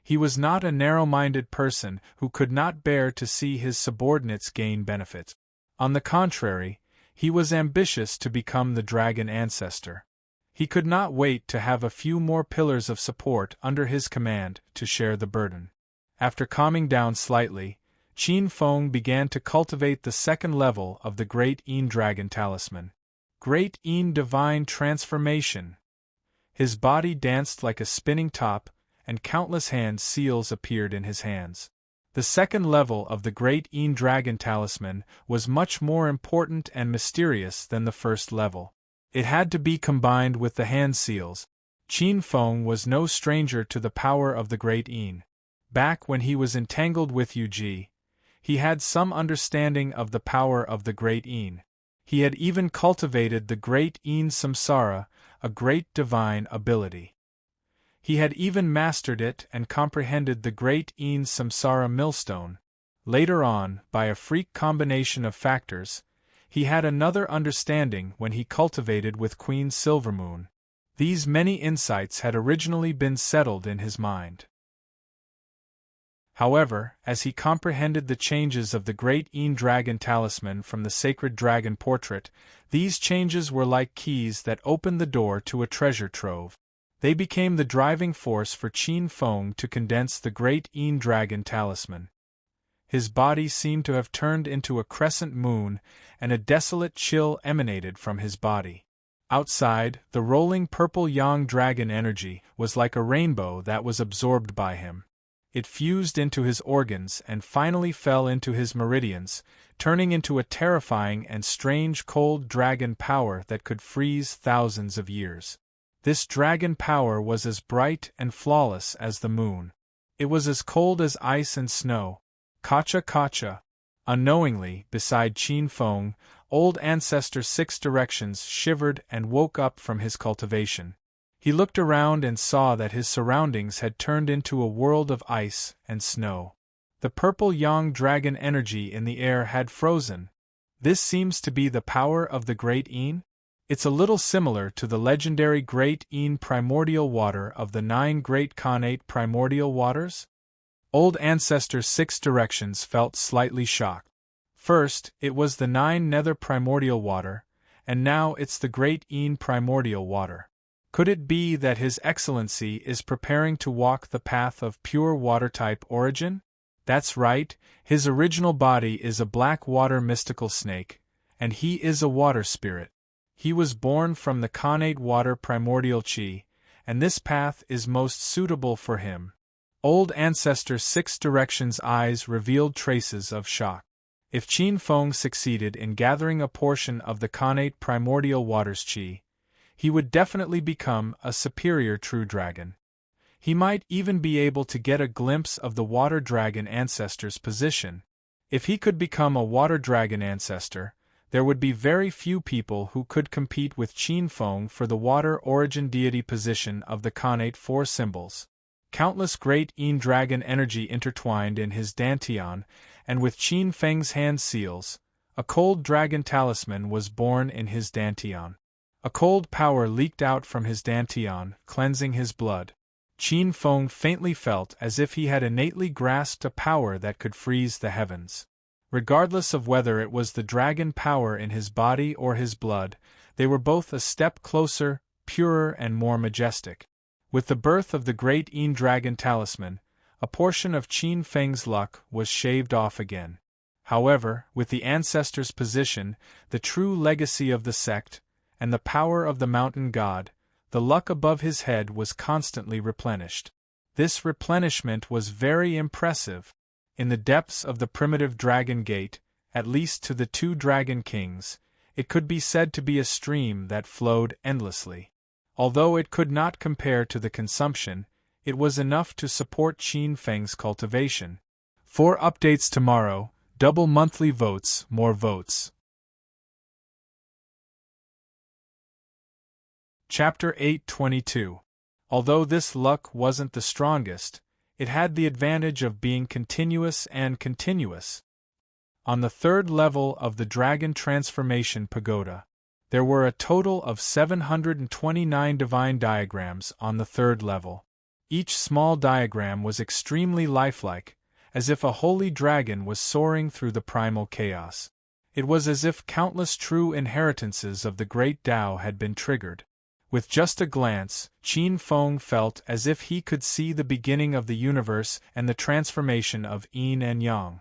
He was not a narrow-minded person who could not bear to see his subordinates gain benefits. On the contrary, he was ambitious to become the dragon ancestor. He could not wait to have a few more pillars of support under his command to share the burden. After calming down slightly, Qin Feng began to cultivate the 2nd level of the Great Yin Dragon Talisman. Great Yin Divine Transformation. His body danced like a spinning top, and countless hand seals appeared in his hands. The 2nd level of the Great Yin Dragon Talisman was much more important and mysterious than the 1st level. It had to be combined with the hand seals. Qin Feng was no stranger to the power of the Great Yin. Back when he was entangled with Yuji, he had some understanding of the power of the Great Yin. He had even cultivated the Great Yin Samsara, a great divine ability. He had even mastered it and comprehended the Great Yin Samsara millstone. Later on, by a freak combination of factors, he had another understanding when he cultivated with Queen Silvermoon. These many insights had originally been settled in his mind. However, as he comprehended the changes of the Great Yin Dragon Talisman from the Sacred Dragon Portrait, these changes were like keys that opened the door to a treasure trove. They became the driving force for Qin Feng to condense the great Yin Dragon Talisman. His body seemed to have turned into a crescent moon, and a desolate chill emanated from his body. Outside, the rolling purple Yang Dragon energy was like a rainbow that was absorbed by him. It fused into his organs and finally fell into his meridians, turning into a terrifying and strange cold dragon power that could freeze thousands of years. This dragon power was as bright and flawless as the moon. It was as cold as ice and snow. Kacha kacha. Unknowingly, beside Qin Feng, old Ancestor Six Directions shivered and woke up from his cultivation. He looked around and saw that his surroundings had turned into a world of ice and snow. The purple Yang Dragon energy in the air had frozen. This seems to be the power of the Great Yin? It's a little similar to the legendary Great Yin primordial water of the 9 Great Khanate primordial waters? Old Ancestor Six Directions felt slightly shocked. First, it was the 9 Nether primordial water, and now it's the Great Yin primordial water. Could it be that His Excellency is preparing to walk the path of pure water-type origin? That's right, his original body is a black water mystical snake, and he is a water spirit. He was born from the Khanate water primordial chi, and this path is most suitable for him. Old Ancestor Six Directions' eyes revealed traces of shock. If Qin Feng succeeded in gathering a portion of the Khanate primordial water's chi, he would definitely become a superior true dragon. He might even be able to get a glimpse of the water dragon ancestor's position. If he could become a water dragon ancestor, there would be very few people who could compete with Qin Feng for the water origin deity position of the Khanate 4 symbols. Countless great Yin dragon energy intertwined in his dantian, and with Qin Feng's hand seals, a cold dragon talisman was born in his dantian. A cold power leaked out from his dantian, cleansing his blood. Qin Feng faintly felt as if he had innately grasped a power that could freeze the heavens. Regardless of whether it was the dragon power in his body or his blood, they were both a step closer, purer and more majestic. With the birth of the great Yin Dragon Talisman, a portion of Qin Feng's luck was shaved off again. However, with the ancestor's position, the true legacy of the sect, and the power of the mountain god, the luck above his head was constantly replenished. This replenishment was very impressive. In the depths of the primitive Dragon Gate, at least to the 2 Dragon Kings, it could be said to be a stream that flowed endlessly. Although it could not compare to the consumption, it was enough to support Qin Feng's cultivation. 4 updates tomorrow, double monthly votes, more votes. Chapter 8:22. Although this luck wasn't the strongest, it had the advantage of being continuous and continuous. On the 3rd level of the Dragon Transformation Pagoda, there were a total of 729 divine diagrams on the 3rd level. Each small diagram was extremely lifelike, as if a holy dragon was soaring through the primal chaos. It was as if countless true inheritances of the great Tao had been triggered. With just a glance, Qin Feng felt as if he could see the beginning of the universe and the transformation of Yin and Yang.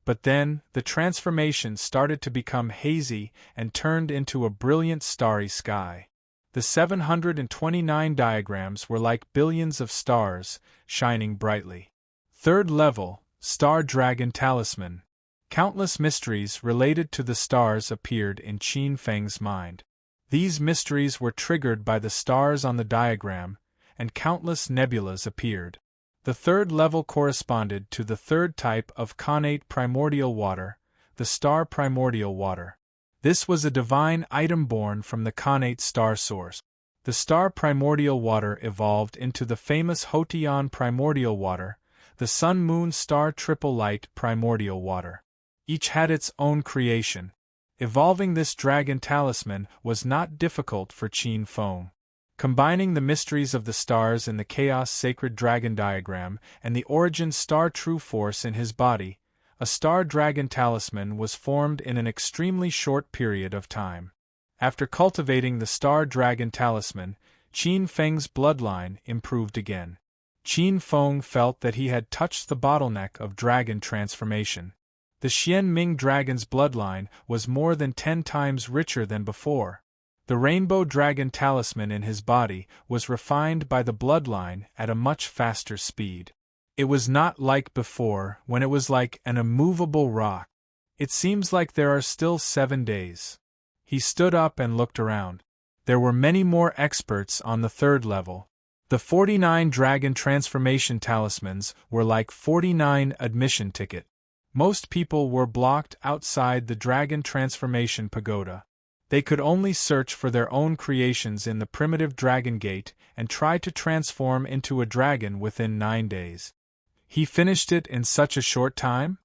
But then, the transformation started to become hazy and turned into a brilliant starry sky. The 729 diagrams were like billions of stars, shining brightly. 3rd level, Star Dragon Talisman. Countless mysteries related to the stars appeared in Qin Feng's mind. These mysteries were triggered by the stars on the diagram, and countless nebulas appeared. The 3rd level corresponded to the 3rd type of Khanate primordial water, the star primordial water. This was a divine item born from the Khanate star source. The star primordial water evolved into the famous Hotian primordial water, the sun-moon star triple light primordial water. Each had its own creation. Evolving this dragon talisman was not difficult for Qin Feng. Combining the mysteries of the stars in the Chaos Sacred Dragon diagram and the Origin Star True Force in his body, a Star Dragon Talisman was formed in an extremely short period of time. After cultivating the Star Dragon Talisman, Qin Feng's bloodline improved again. Qin Feng felt that he had touched the bottleneck of dragon transformation. The Xian Ming dragon's bloodline was more than 10 times richer than before. The rainbow dragon talisman in his body was refined by the bloodline at a much faster speed. It was not like before, when it was like an immovable rock. It seems like there are still 7 days. He stood up and looked around. There were many more experts on the 3rd level. The 49 dragon transformation talismans were like 49 admission ticket. Most people were blocked outside the dragon transformation pagoda. They could only search for their own creations in the primitive dragon gate and try to transform into a dragon within 9 days. He finished it in such a short time?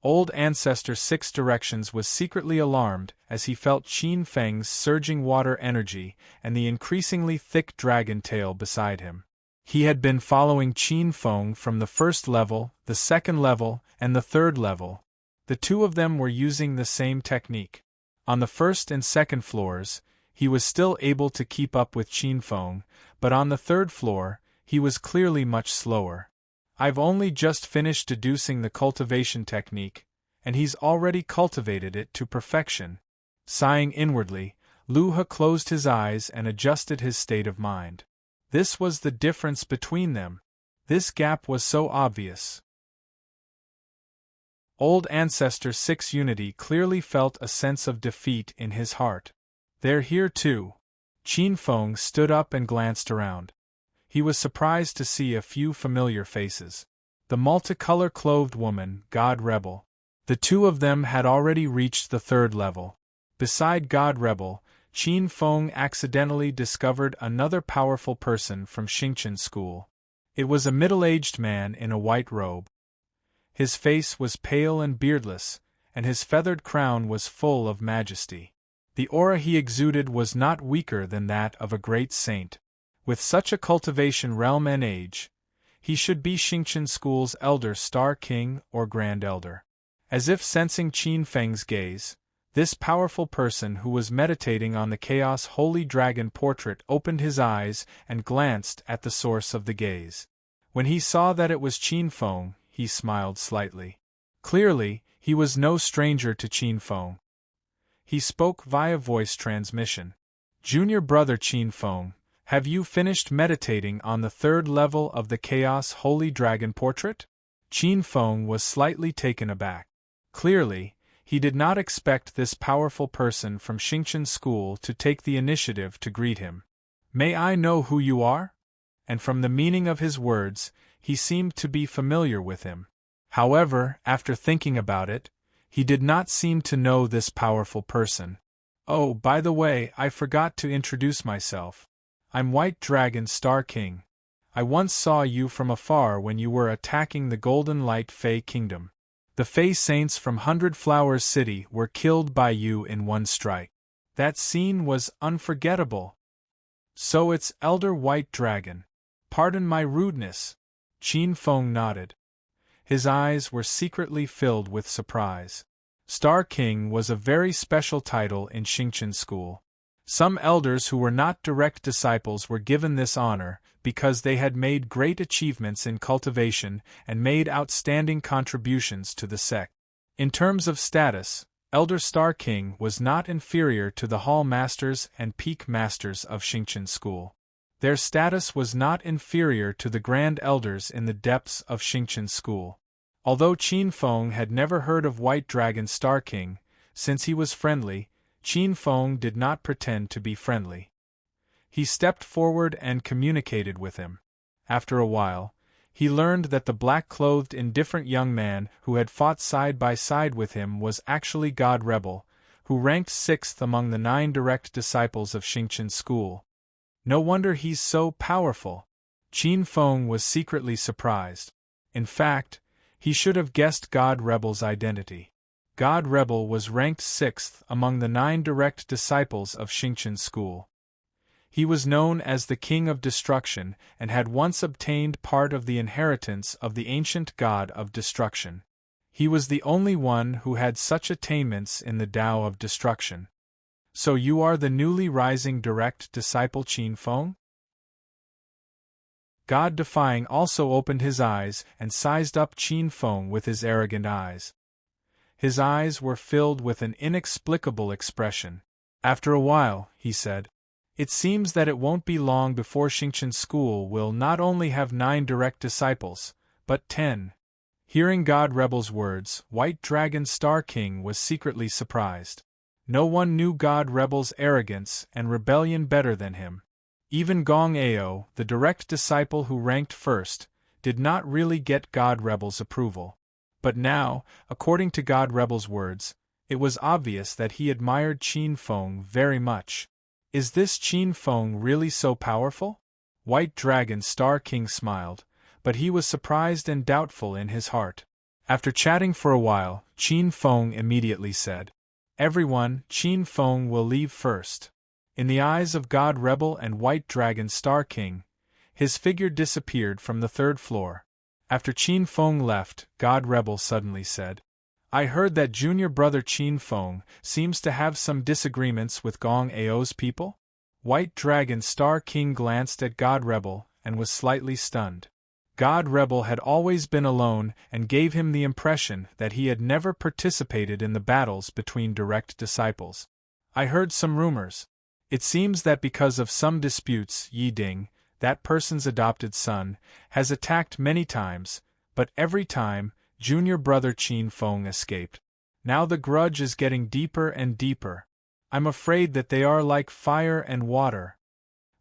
Old Ancestor 6 Directions was secretly alarmed as he felt Qin Feng's surging water energy and the increasingly thick dragon tail beside him. He had been following Qin Feng from the 1st level, the 2nd level, and the 3rd level. The two of them were using the same technique. On the 1st and 2nd floors, he was still able to keep up with Qin Feng, but on the 3rd floor, he was clearly much slower. I've only just finished deducing the cultivation technique, and he's already cultivated it to perfection. Sighing inwardly, Lu He closed his eyes and adjusted his state of mind. This was the difference between them. This gap was so obvious. Old Ancestor 6 Unity clearly felt a sense of defeat in his heart. They're here too. Qin Feng stood up and glanced around. He was surprised to see a few familiar faces. The multicolor-clothed woman, God Rebel. The two of them had already reached the 3rd level. Beside God Rebel, Qin Feng accidentally discovered another powerful person from Xingqian School. It was a middle-aged man in a white robe. His face was pale and beardless, and his feathered crown was full of majesty. The aura he exuded was not weaker than that of a great saint. With such a cultivation realm and age, he should be Xingqian School's Elder Star King or Grand Elder. As if sensing Qin Feng's gaze, this powerful person who was meditating on the Chaos Holy Dragon portrait opened his eyes and glanced at the source of the gaze. When he saw that it was Qin Feng, he smiled slightly. Clearly, he was no stranger to Qin Feng. He spoke via voice transmission. Junior brother Qin Feng, have you finished meditating on the 3rd level of the Chaos Holy Dragon portrait? Qin Feng was slightly taken aback. Clearly, he did not expect this powerful person from Xingqian School to take the initiative to greet him. May I know who you are? And from the meaning of his words, he seemed to be familiar with him. However, after thinking about it, he did not seem to know this powerful person. Oh, by the way, I forgot to introduce myself. I'm White Dragon Star King. I once saw you from afar when you were attacking the Golden Light Fey Kingdom. The Fey Saints from 100 Flowers City were killed by you in one strike. That scene was unforgettable. So it's Elder White Dragon. Pardon my rudeness. Qin Feng nodded. His eyes were secretly filled with surprise. Star King was a very special title in Xingqian School. Some elders who were not direct disciples were given this honor because they had made great achievements in cultivation and made outstanding contributions to the sect. In terms of status, Elder Star King was not inferior to the Hall Masters and Peak Masters of Xingqian School. Their status was not inferior to the Grand Elders in the depths of Xingqian School. Although Qin Feng had never heard of White Dragon Star King, since he was friendly, Qin Feng did not pretend to be friendly. He stepped forward and communicated with him. After a while, he learned that the black-clothed indifferent young man who had fought side by side with him was actually God Rebel, who ranked 6th among the 9 direct disciples of Xingqian School. No wonder he's so powerful. Qin Feng was secretly surprised. In fact, he should have guessed God Rebel's identity. God Rebel was ranked 6th among the 9 direct disciples of Xingqian School. He was known as the King of Destruction and had once obtained part of the inheritance of the ancient god of destruction. He was the only one who had such attainments in the Tao of Destruction. So you are the newly rising direct disciple Qin Feng? God-defying also opened his eyes and sized up Qin Feng with his arrogant eyes. His eyes were filled with an inexplicable expression. After a while, he said, "It seems that it won't be long before Xingqian School will not only have 9 direct disciples, but 10. Hearing God Rebel's words, White Dragon Star King was secretly surprised. No one knew God Rebel's arrogance and rebellion better than him. Even Gong Ao, the direct disciple who ranked first, did not really get God Rebel's approval. But now, according to God Rebel's words, it was obvious that he admired Qin Feng very much. Is this Qin Feng really so powerful?" White Dragon Star King smiled, but he was surprised and doubtful in his heart. After chatting for a while, Qin Feng immediately said, "Everyone, Qin Feng will leave first." In the eyes of God Rebel and White Dragon Star King, his figure disappeared from the 3rd floor. After Qin Feng left, God Rebel suddenly said, "I heard that junior brother Qin Feng seems to have some disagreements with Gong Ao's people?" White Dragon Star King glanced at God Rebel and was slightly stunned. God Rebel had always been alone and gave him the impression that he had never participated in the battles between direct disciples. "I heard some rumors. It seems that because of some disputes, Yi Ding, that person's adopted son, has attacked many times, but every time, junior brother Qin Feng escaped. Now the grudge is getting deeper and deeper. I'm afraid that they are like fire and water."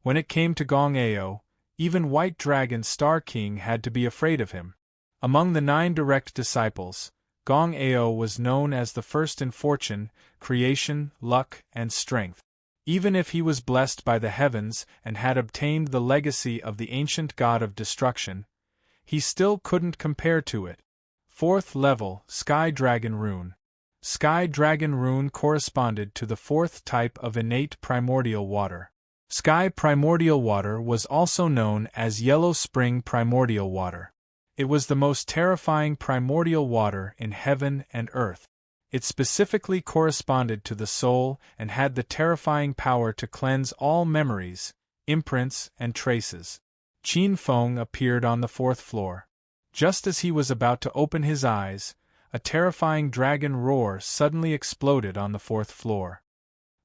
When it came to Gong Ao, even White Dragon Star King had to be afraid of him. Among the 9 direct disciples, Gong Ao was known as the first in fortune, creation, luck, and strength. Even if he was blessed by the heavens and had obtained the legacy of the ancient god of destruction, he still couldn't compare to it. 4th level, Sky Dragon Rune. Sky Dragon Rune corresponded to the 4th type of innate primordial water. Sky Primordial Water was also known as Yellow Spring Primordial Water. It was the most terrifying primordial water in heaven and earth. It specifically corresponded to the soul and had the terrifying power to cleanse all memories, imprints, and traces. Qin Feng appeared on the 4th floor. Just as he was about to open his eyes, a terrifying dragon roar suddenly exploded on the 4th floor.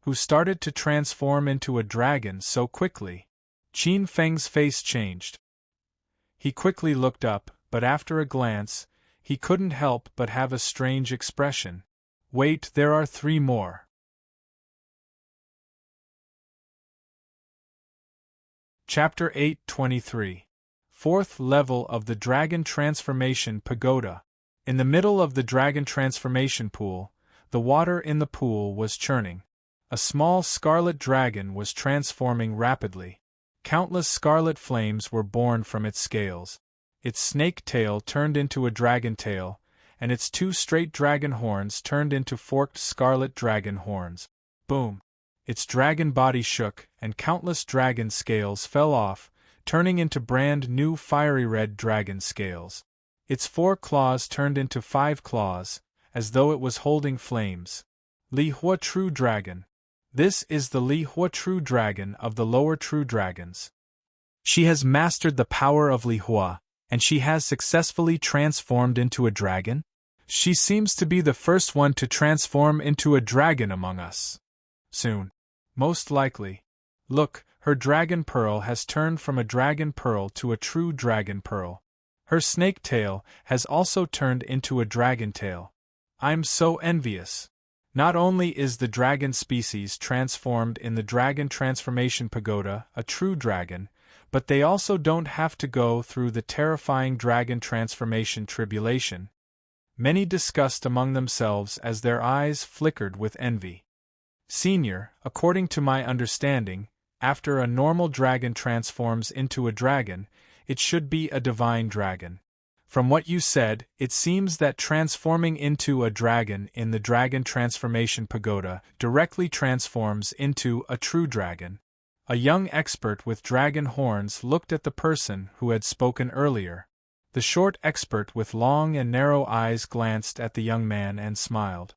Who started to transform into a dragon so quickly? Qin Feng's face changed. He quickly looked up, but after a glance, he couldn't help but have a strange expression. Wait, there are 3 more. Chapter 8:23. 4th level of the Dragon Transformation Pagoda. In the middle of the Dragon Transformation Pool, the water in the pool was churning. A small scarlet dragon was transforming rapidly. Countless scarlet flames were born from its scales. Its snake tail turned into a dragon tail, and its 2 straight dragon horns turned into forked scarlet dragon horns. Boom! Its dragon body shook, and countless dragon scales fell off, turning into brand new fiery red dragon scales. Its 4 claws turned into 5 claws, as though it was holding flames. Li Hua True Dragon. This is the Li Hua True Dragon of the lower true dragons. She has mastered the power of Li Hua, and she has successfully transformed into a dragon? She seems to be the first one to transform into a dragon among us. Soon. Most likely. Look, her dragon pearl has turned from a dragon pearl to a true dragon pearl. Her snake tail has also turned into a dragon tail. I'm so envious. Not only is the dragon species transformed in the Dragon Transformation Pagoda a true dragon, but they also don't have to go through the terrifying dragon transformation tribulation. Many discussed among themselves as their eyes flickered with envy. Senior, according to my understanding, after a normal dragon transforms into a dragon, it should be a divine dragon. From what you said, it seems that transforming into a dragon in the Dragon Transformation Pagoda directly transforms into a true dragon. A young expert with dragon horns looked at the person who had spoken earlier. The short expert with long and narrow eyes glanced at the young man and smiled.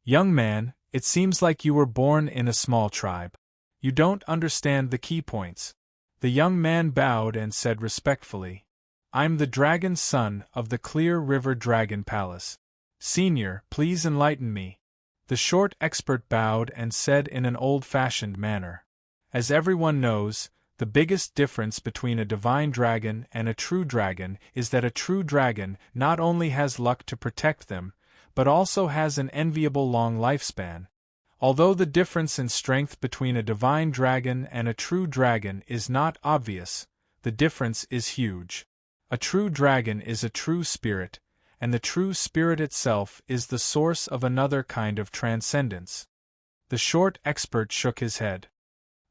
Young man, it seems like you were born in a small tribe. You don't understand the key points. The young man bowed and said respectfully, "I'm the dragon's son of the Clear River Dragon Palace. Senior, please enlighten me." The short expert bowed and said in an old-fashioned manner, "As everyone knows, the biggest difference between a divine dragon and a true dragon is that a true dragon not only has luck to protect them, but also has an enviable long lifespan. Although the difference in strength between a divine dragon and a true dragon is not obvious, the difference is huge. A true dragon is a true spirit, and the true spirit itself is the source of another kind of transcendence." The short expert shook his head.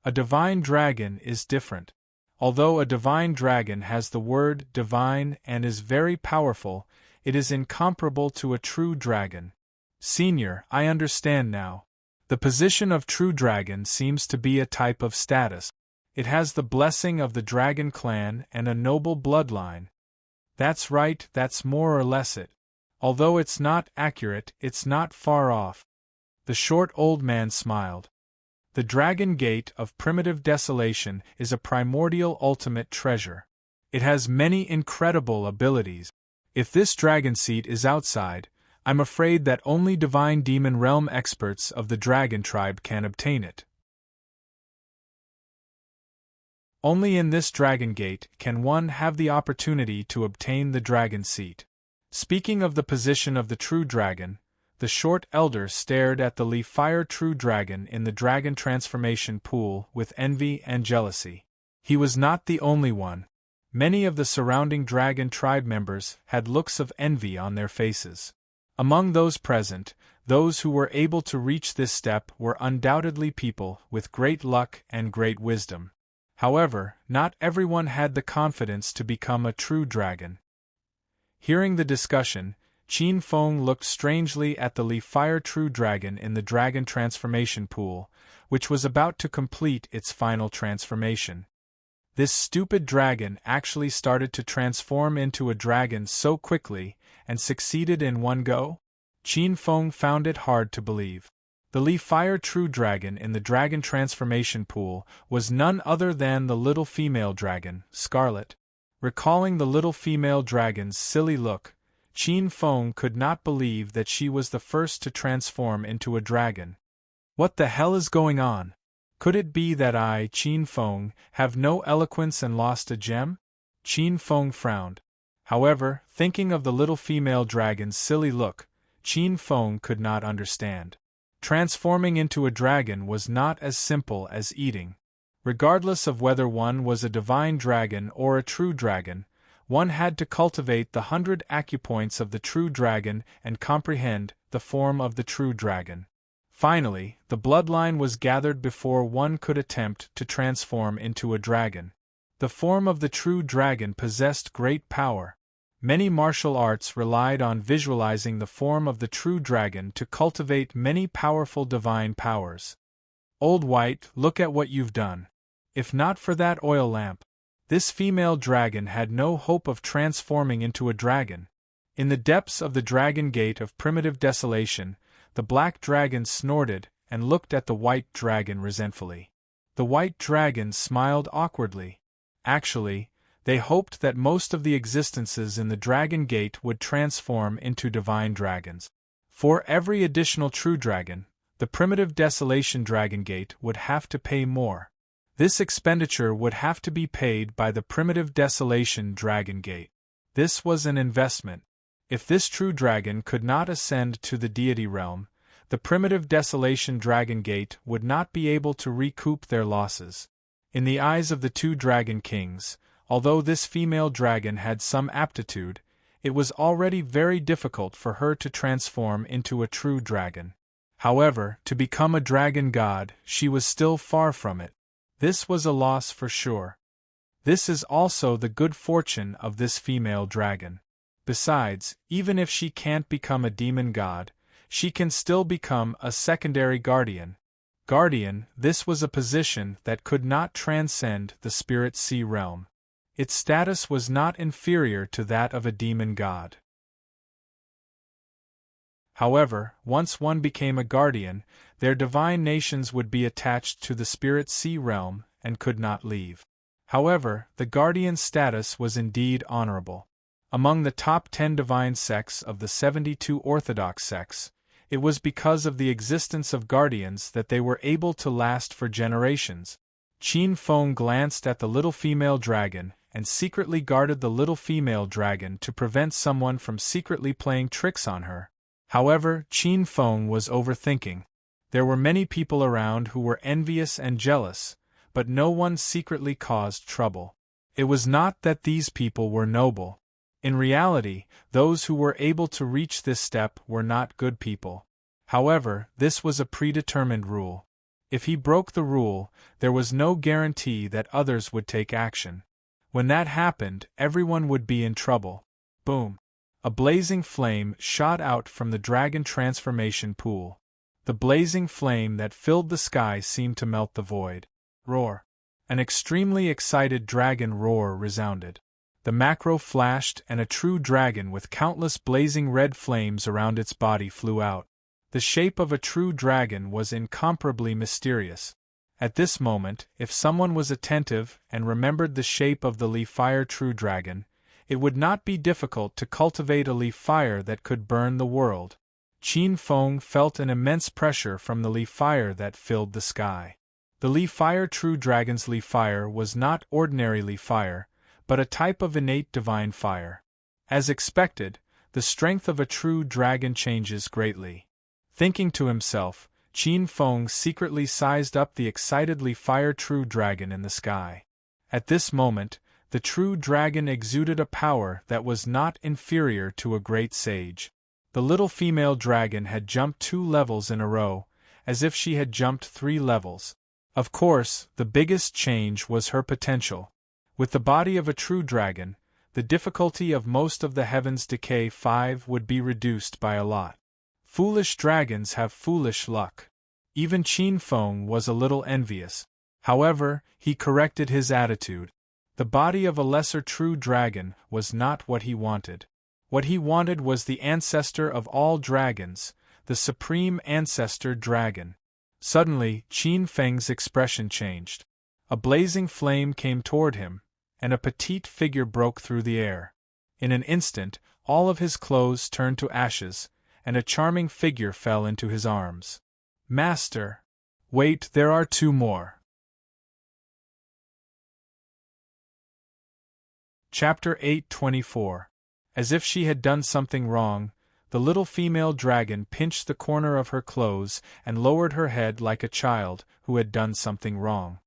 "A divine dragon is different. Although a divine dragon has the word divine and is very powerful, it is incomparable to a true dragon." "Senior, I understand now. The position of true dragon seems to be a type of status. It has the blessing of the dragon clan and a noble bloodline." "That's right, that's more or less it. Although it's not accurate, it's not far off." The short old man smiled. "The Dragon Gate of Primitive Desolation is a primordial ultimate treasure. It has many incredible abilities. If this dragon seat is outside, I'm afraid that only divine demon realm experts of the dragon tribe can obtain it. Only in this Dragon Gate can one have the opportunity to obtain the dragon seat." Speaking of the position of the true dragon, the short elder stared at the leaf-fire true dragon in the dragon transformation pool with envy and jealousy. He was not the only one. Many of the surrounding dragon tribe members had looks of envy on their faces. Among those present, those who were able to reach this step were undoubtedly people with great luck and great wisdom. However, not everyone had the confidence to become a true dragon. Hearing the discussion, Qin Feng looked strangely at the leaf-fire true dragon in the dragon transformation pool, which was about to complete its final transformation. This stupid dragon actually started to transform into a dragon so quickly, and succeeded in one go? Qin Feng found it hard to believe. The leaf-fire true dragon in the dragon transformation pool was none other than the little female dragon, Scarlet. Recalling the little female dragon's silly look, Qin Feng could not believe that she was the first to transform into a dragon. What the hell is going on? Could it be that I, Qin Feng, have no eloquence and lost a gem? Qin Feng frowned. However, thinking of the little female dragon's silly look, Qin Feng could not understand. Transforming into a dragon was not as simple as eating. Regardless of whether one was a divine dragon or a true dragon, one had to cultivate the 100 acupoints of the true dragon and comprehend the form of the true dragon. Finally, the bloodline was gathered before one could attempt to transform into a dragon. The form of the true dragon possessed great power. Many martial arts relied on visualizing the form of the true dragon to cultivate many powerful divine powers. Old White, look at what you've done. If not for that oil lamp, this female dragon had no hope of transforming into a dragon. In the depths of the Dragon Gate of Primitive Desolation, the black dragon snorted and looked at the white dragon resentfully. The white dragon smiled awkwardly. Actually, they hoped that most of the existences in the Dragon Gate would transform into divine dragons. For every additional true dragon, the Primitive Desolation Dragon Gate would have to pay more. This expenditure would have to be paid by the Primitive Desolation Dragon Gate. This was an investment. If this true dragon could not ascend to the deity realm, the Primitive Desolation Dragon Gate would not be able to recoup their losses. In the eyes of the two dragon kings, although this female dragon had some aptitude, it was already very difficult for her to transform into a true dragon. However, to become a dragon god, she was still far from it. This was a loss for sure. This is also the good fortune of this female dragon. Besides, even if she can't become a demon god, she can still become a secondary guardian. Guardian, this was a position that could not transcend the spirit sea realm. Its status was not inferior to that of a demon god. However, once one became a guardian, their divine nations would be attached to the spirit sea realm and could not leave. However, the guardian's status was indeed honorable. Among the top 10 divine sects of the 72 orthodox sects, it was because of the existence of guardians that they were able to last for generations. Qin Feng glanced at the little female dragon and secretly guarded the little female dragon to prevent someone from secretly playing tricks on her. However, Qin Feng was overthinking. There were many people around who were envious and jealous, but no one secretly caused trouble. It was not that these people were noble. In reality, those who were able to reach this step were not good people. However, this was a predetermined rule. If he broke the rule, there was no guarantee that others would take action. When that happened, everyone would be in trouble. Boom! A blazing flame shot out from the dragon transformation pool. The blazing flame that filled the sky seemed to melt the void. Roar! An extremely excited dragon roar resounded. The macro flashed and a true dragon with countless blazing red flames around its body flew out. The shape of a true dragon was incomparably mysterious. At this moment, if someone was attentive and remembered the shape of the leaf fire true dragon, it would not be difficult to cultivate a leaf fire that could burn the world. Qin Feng felt an immense pressure from the leaf fire that filled the sky. The leaf fire true dragon's leaf fire was not ordinary leaf fire, but a type of innate divine fire. As expected, the strength of a true dragon changes greatly. Thinking to himself, Qin Feng secretly sized up the excitedly fire true dragon in the sky. At this moment, the true dragon exuded a power that was not inferior to a great sage. The little female dragon had jumped 2 levels in a row, as if she had jumped 3 levels. Of course, the biggest change was her potential. With the body of a true dragon, the difficulty of most of the heavens decay 5 would be reduced by a lot. Foolish dragons have foolish luck. Even Qin Feng was a little envious. However, he corrected his attitude. The body of a lesser true dragon was not what he wanted. What he wanted was the ancestor of all dragons, the supreme ancestor dragon. Suddenly, Qin Feng's expression changed. A blazing flame came toward him, and a petite figure broke through the air. In an instant, all of his clothes turned to ashes, and a charming figure fell into his arms. Master! Wait, there are 2 more. Chapter 8:24. As if she had done something wrong, the little female dragon pinched the corner of her clothes and lowered her head like a child who had done something wrong.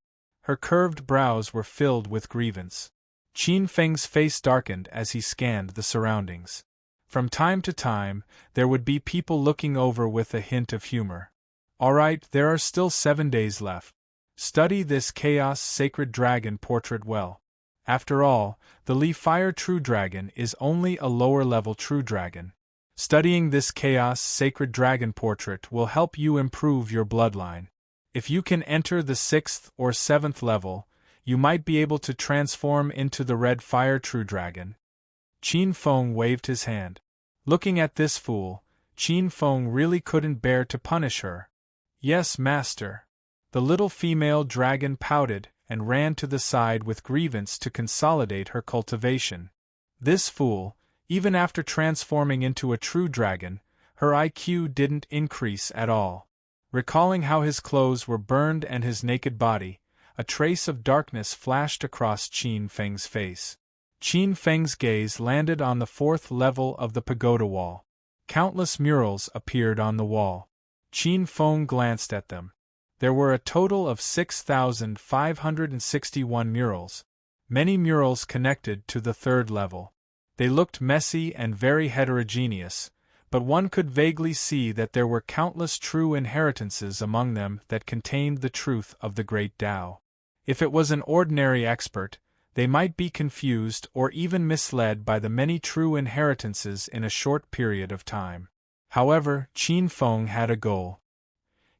Her curved brows were filled with grievance. Qin Feng's face darkened as he scanned the surroundings. From time to time, there would be people looking over with a hint of humor. All right, there are still 7 days left. Study this Chaos Sacred Dragon portrait well. After all, the Leaf Fire True Dragon is only a lower-level True Dragon. Studying this Chaos Sacred Dragon portrait will help you improve your bloodline. If you can enter the 6th or 7th level, you might be able to transform into the Red Fire True Dragon. Qin Feng waved his hand. Looking at this fool, Qin Feng really couldn't bear to punish her. Yes, master. The little female dragon pouted and ran to the side with grievance to consolidate her cultivation. This fool, even after transforming into a true dragon, her IQ didn't increase at all. Recalling how his clothes were burned and his naked body, a trace of darkness flashed across Qin Feng's face. Qin Feng's gaze landed on the 4th level of the pagoda wall. Countless murals appeared on the wall. Qin Feng glanced at them. There were a total of 6,561 murals. Many murals connected to the 3rd level. They looked messy and very heterogeneous, but one could vaguely see that there were countless true inheritances among them that contained the truth of the Great Tao. If it was an ordinary expert, they might be confused or even misled by the many true inheritances in a short period of time. However, Qin Feng had a goal.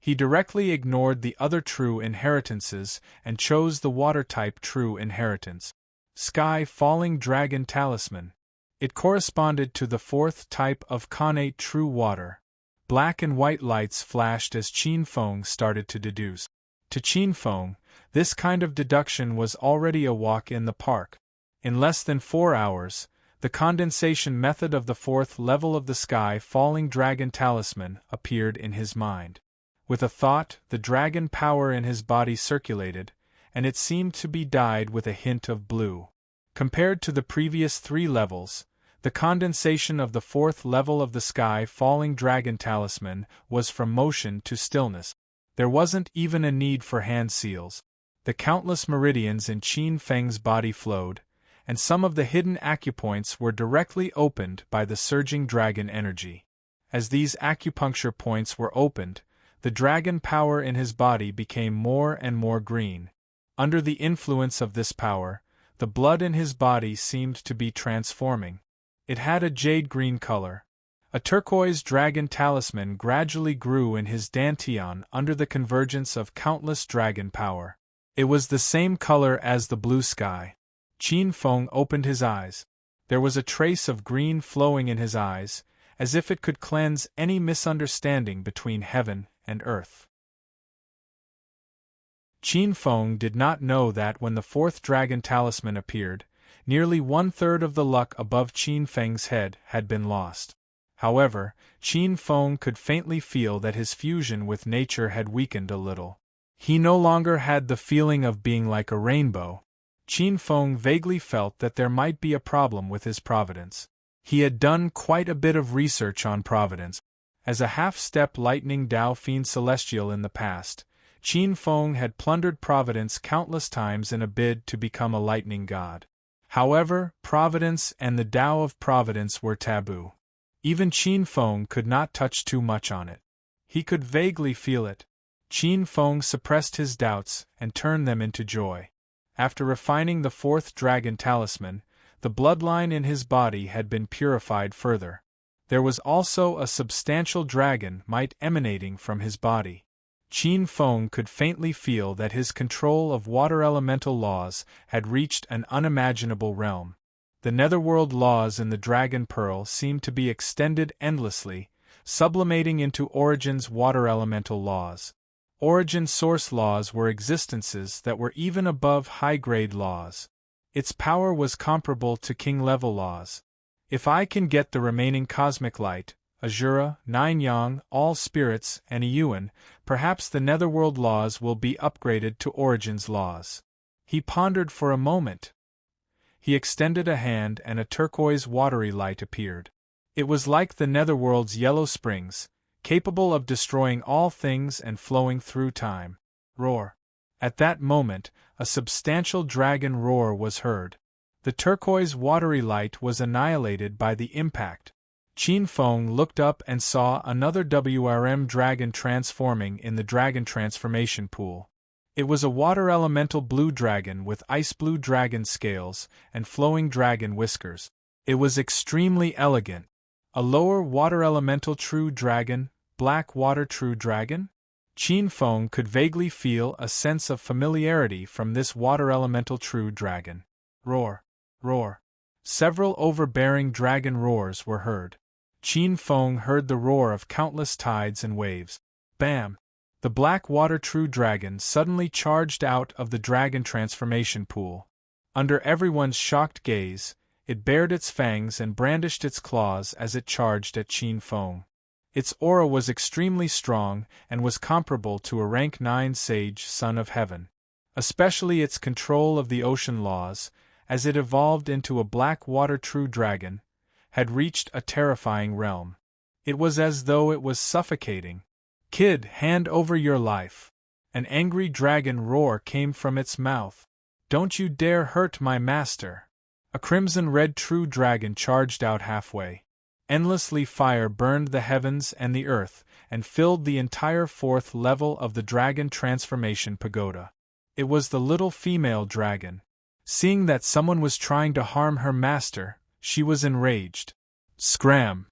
He directly ignored the other true inheritances and chose the water-type true inheritance. Sky Falling Dragon Talisman. It corresponded to the 4th type of connate true water. Black and white lights flashed as Qin Feng started to deduce. To Qin Feng, This kind of deduction was already a walk in the park. In less than 4 hours, the condensation method of the fourth level of the sky falling dragon talisman appeared in his mind. With a thought, the dragon power in his body circulated, and it seemed to be dyed with a hint of blue. Compared to the previous 3 levels, the condensation of the fourth level of the sky falling dragon talisman was from motion to stillness. There wasn't even a need for hand seals. The countless meridians in Qin Feng's body flowed, and some of the hidden acupoints were directly opened by the surging dragon energy. As these acupuncture points were opened, the dragon power in his body became more and more green. Under the influence of this power, the blood in his body seemed to be transforming. It had a jade-green color. A turquoise dragon talisman gradually grew in his dantian under the convergence of countless dragon power. It was the same color as the blue sky. Qin Feng opened his eyes. There was a trace of green flowing in his eyes, as if it could cleanse any misunderstanding between heaven and earth. Qin Feng did not know that when the fourth dragon talisman appeared, nearly 1/3 of the luck above Qin Feng's head had been lost. However, Qin Feng could faintly feel that his fusion with nature had weakened a little. He no longer had the feeling of being like a rainbow. Qin Feng vaguely felt that there might be a problem with his providence. He had done quite a bit of research on providence. As a half-step lightning Dao Fiend celestial in the past, Qin Feng had plundered providence countless times in a bid to become a lightning god. However, providence and the Tao of providence were taboo. Even Qin Feng could not touch too much on it. He could vaguely feel it. Qin Feng suppressed his doubts and turned them into joy. After refining the fourth dragon talisman, the bloodline in his body had been purified further. There was also a substantial dragon might emanating from his body. Qin Feng could faintly feel that his control of water elemental laws had reached an unimaginable realm. The netherworld laws in the Dragon Pearl seemed to be extended endlessly, sublimating into Origin's water elemental laws. Origin's source laws were existences that were even above high-grade laws. Its power was comparable to king-level laws. If I can get the remaining cosmic light, Azura, 9 Yang, all spirits, and a Yuan, perhaps the netherworld laws will be upgraded to Origin's laws. He pondered for a moment. He extended a hand and a turquoise watery light appeared. It was like the netherworld's yellow springs, capable of destroying all things and flowing through time. Roar. At that moment, a substantial dragon roar was heard. The turquoise watery light was annihilated by the impact. Qin Feng looked up and saw another WRM dragon transforming in the dragon transformation pool. It was a water elemental blue dragon with ice blue dragon scales and flowing dragon whiskers. It was extremely elegant. A lower water elemental true dragon, black water true dragon? Qin Feng could vaguely feel a sense of familiarity from this water elemental true dragon. Roar, roar. Several overbearing dragon roars were heard. Qin Feng heard the roar of countless tides and waves. Bam! The black water true dragon suddenly charged out of the dragon transformation pool. Under everyone's shocked gaze, it bared its fangs and brandished its claws as it charged at Qin Feng. Its aura was extremely strong and was comparable to a rank 9 sage son of heaven. Especially its control of the ocean laws, as it evolved into a black water true dragon, had reached a terrifying realm. It was as though it was suffocating. Kid, hand over your life. An angry dragon roar came from its mouth. Don't you dare hurt my master. A crimson-red true dragon charged out halfway. Endlessly fire burned the heavens and the earth, and filled the entire fourth level of the dragon transformation pagoda. It was the little female dragon. Seeing that someone was trying to harm her master, she was enraged. Scram!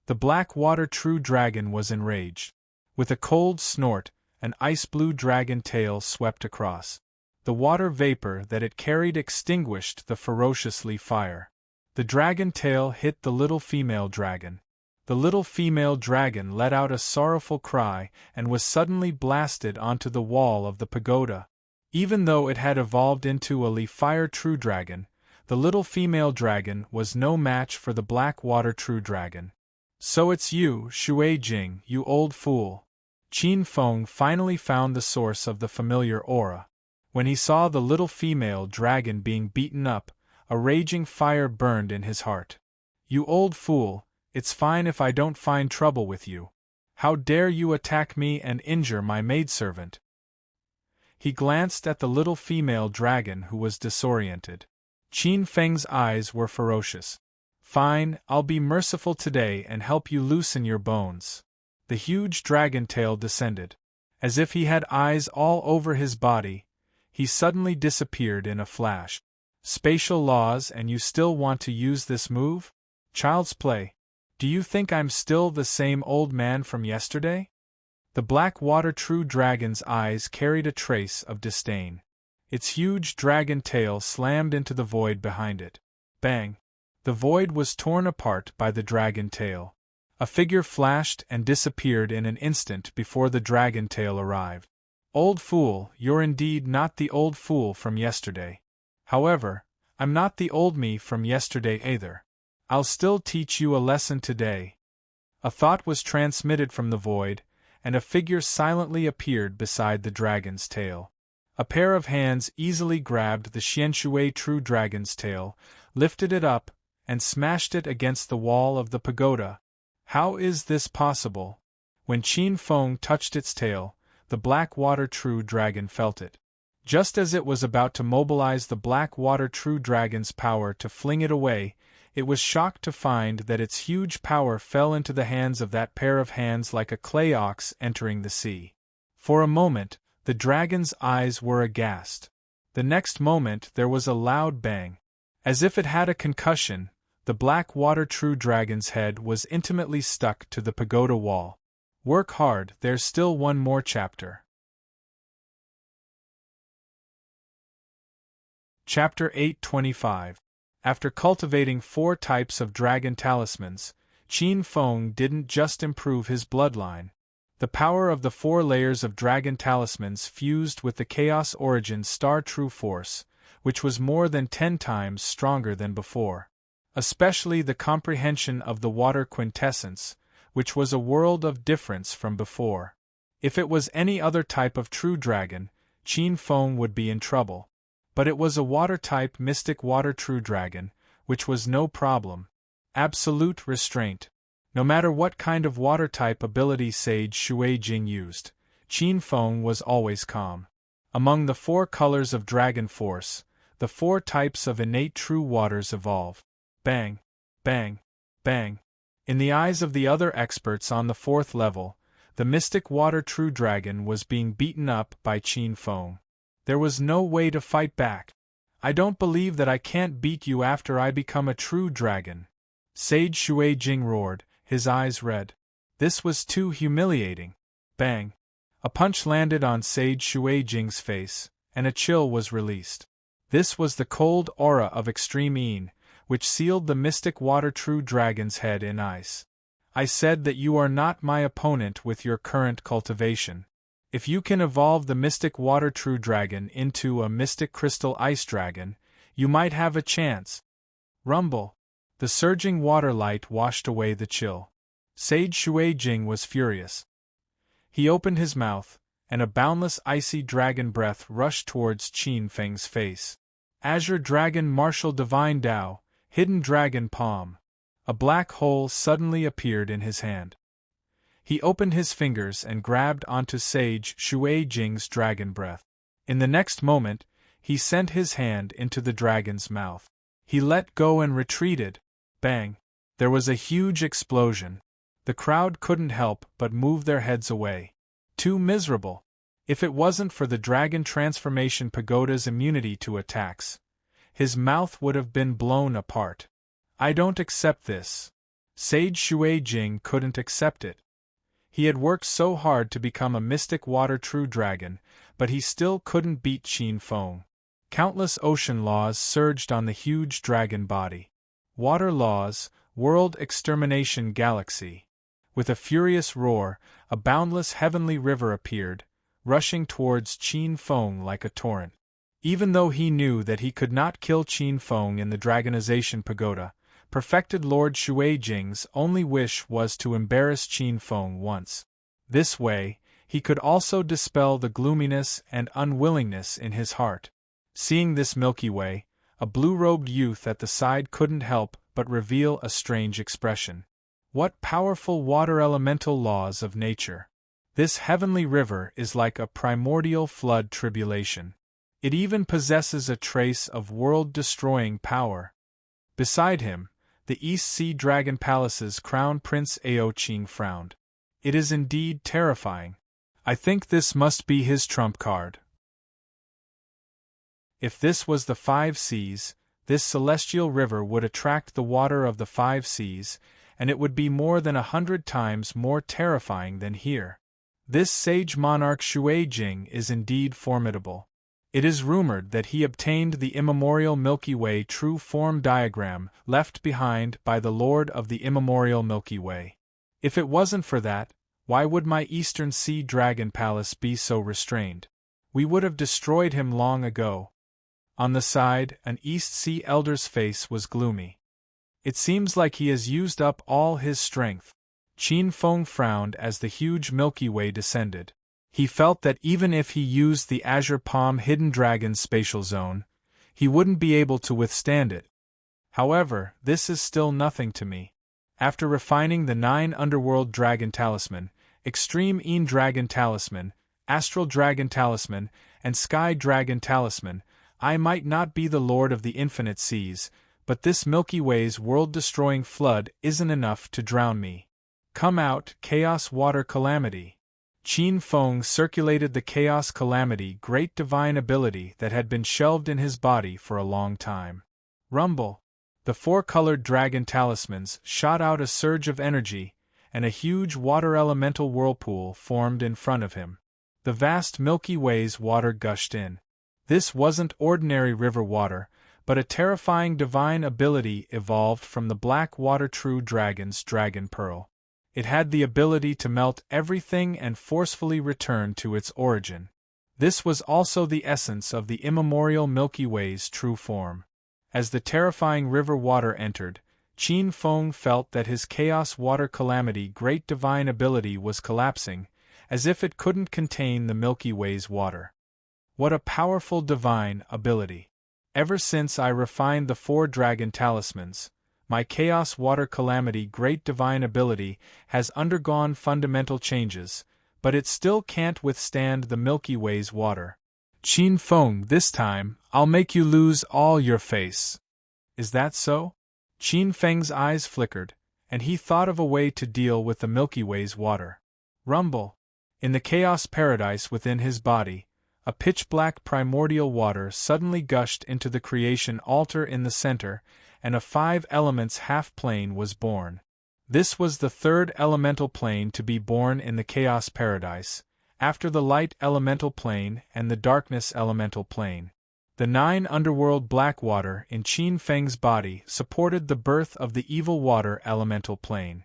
The black water true dragon was enraged. With a cold snort, an ice-blue dragon tail swept across. The water vapor that it carried extinguished the ferociously fire. The dragon tail hit the little female dragon. The little female dragon let out a sorrowful cry and was suddenly blasted onto the wall of the pagoda. Even though it had evolved into a fire true dragon, the little female dragon was no match for the black water true dragon. So it's you, Shui Jing, you old fool. Qin Feng finally found the source of the familiar aura. When he saw the little female dragon being beaten up, a raging fire burned in his heart. You old fool, it's fine if I don't find trouble with you. How dare you attack me and injure my maidservant? He glanced at the little female dragon who was disoriented. Qin Feng's eyes were ferocious. Fine, I'll be merciful today and help you loosen your bones. The huge dragon tail descended. As if he had eyes all over his body, he suddenly disappeared in a flash. Spatial laws, and you still want to use this move? Child's play. Do you think I'm still the same old man from yesterday? The black water true dragon's eyes carried a trace of disdain. Its huge dragon tail slammed into the void behind it. Bang! The void was torn apart by the dragon tail. A figure flashed and disappeared in an instant before the dragon tail arrived. Old fool, you're indeed not the old fool from yesterday. However, I'm not the old me from yesterday either. I'll still teach you a lesson today. A thought was transmitted from the void, and a figure silently appeared beside the dragon's tail. A pair of hands easily grabbed the Xianshui true dragon's tail, lifted it up, and smashed it against the wall of the pagoda. How is this possible? When Qin Feng touched its tail, the black water true dragon felt it. Just as it was about to mobilize the black water true dragon's power to fling it away, it was shocked to find that its huge power fell into the hands of that pair of hands like a clay ox entering the sea. For a moment, the dragon's eyes were aghast. The next moment there was a loud bang. As if it had a concussion, the black water true dragon's head was intimately stuck to the pagoda wall. Work hard, there's still one more chapter. Chapter 825. After cultivating 4 types of dragon talismans, Qin Feng didn't just improve his bloodline. The power of the 4 layers of dragon talismans fused with the Chaos Origin Star True Force, which was more than 10 times stronger than before. Especially the comprehension of the water quintessence, which was a world of difference from before. If it was any other type of true dragon, Qin Feng would be in trouble. But it was a water-type mystic water true dragon, which was no problem. Absolute restraint. No matter what kind of water-type ability Sage Shui Jing used, Qin Feng was always calm. Among the 4 colors of dragon force, the 4 types of innate true waters evolve. Bang, bang, bang. In the eyes of the other experts on the 4th level, the mystic water true dragon was being beaten up by Qin Feng. There was no way to fight back. I don't believe that I can't beat you after I become a true dragon. Sage Shui Jing roared, his eyes red. This was too humiliating. Bang. A punch landed on Sage Shui Jing's face, and a chill was released. This was the cold aura of extreme Yin, which sealed the mystic water true dragon's head in ice. I said that you are not my opponent with your current cultivation. If you can evolve the mystic water true dragon into a mystic crystal ice dragon, you might have a chance. Rumble. The surging water light washed away the chill. Sage Shui Jing was furious. He opened his mouth, and a boundless icy dragon breath rushed towards Qin Feng's face. Azure Dragon Martial Divine Tao, Hidden Dragon Palm. A black hole suddenly appeared in his hand. He opened his fingers and grabbed onto Sage Shui Jing's dragon breath. In the next moment, he sent his hand into the dragon's mouth. He let go and retreated. Bang! There was a huge explosion. The crowd couldn't help but move their heads away. Too miserable. If it wasn't for the dragon transformation pagoda's immunity to attacks, his mouth would have been blown apart. I don't accept this. Sage Shui Jing couldn't accept it. He had worked so hard to become a mystic water true dragon, but he still couldn't beat Qin Feng. Countless ocean laws surged on the huge dragon body. Water laws, world extermination galaxy. With a furious roar, a boundless heavenly river appeared, rushing towards Qin Feng like a torrent. Even though he knew that he could not kill Qin Feng in the Dragonization Pagoda, perfected Lord Xuejing's only wish was to embarrass Qin Feng once. This way, he could also dispel the gloominess and unwillingness in his heart. Seeing this Milky Way, a blue-robed youth at the side couldn't help but reveal a strange expression. What powerful water elemental laws of nature! This heavenly river is like a primordial flood tribulation. It even possesses a trace of world-destroying power. Beside him, the East Sea Dragon Palace's Crown Prince Aoqing frowned. It is indeed terrifying. I think this must be his trump card. If this was the Five Seas, this celestial river would attract the water of the Five Seas, and it would be more than 100 times more terrifying than here. This sage monarch Xuejing is indeed formidable. It is rumored that he obtained the immemorial Milky Way true form diagram left behind by the Lord of the immemorial Milky Way. If it wasn't for that, why would my Eastern Sea Dragon Palace be so restrained? We would have destroyed him long ago. On the side, an East Sea Elder's face was gloomy. It seems like he has used up all his strength. Qin Feng frowned as the huge Milky Way descended. He felt that even if he used the Azure Palm Hidden Dragon's spatial zone, he wouldn't be able to withstand it. However, this is still nothing to me. After refining the 9 Underworld Dragon Talisman, Extreme Een Dragon Talisman, Astral Dragon Talisman, and Sky Dragon Talisman, I might not be the Lord of the Infinite Seas, but this Milky Way's world-destroying flood isn't enough to drown me. Come out, Chaos Water Calamity! Qin Feng circulated the Chaos Calamity great divine ability that had been shelved in his body for a long time. Rumble! The 4-colored dragon talismans shot out a surge of energy, and a huge water elemental whirlpool formed in front of him. The vast Milky Way's water gushed in. This wasn't ordinary river water, but a terrifying divine ability evolved from the Black Water True Dragon's Dragon Pearl. It had the ability to melt everything and forcefully return to its origin. This was also the essence of the immemorial Milky Way's true form. As the terrifying river water entered, Qin Feng felt that his Chaos Water Calamity great divine ability was collapsing, as if it couldn't contain the Milky Way's water. What a powerful divine ability! Ever since I refined the 4 dragon talismans, my Chaos Water Calamity great divine ability has undergone fundamental changes, but it still can't withstand the Milky Way's water. Qin Feng, this time, I'll make you lose all your face. Is that so? Qin Feng's eyes flickered, and he thought of a way to deal with the Milky Way's water. Rumble! In the chaos paradise within his body, a pitch-black primordial water suddenly gushed into the creation altar in the center, and a 5 elements half-plane was born. This was the 3rd elemental plane to be born in the chaos paradise, after the light elemental plane and the darkness elemental plane. The 9 underworld black water in Qin Feng's body supported the birth of the evil water elemental plane.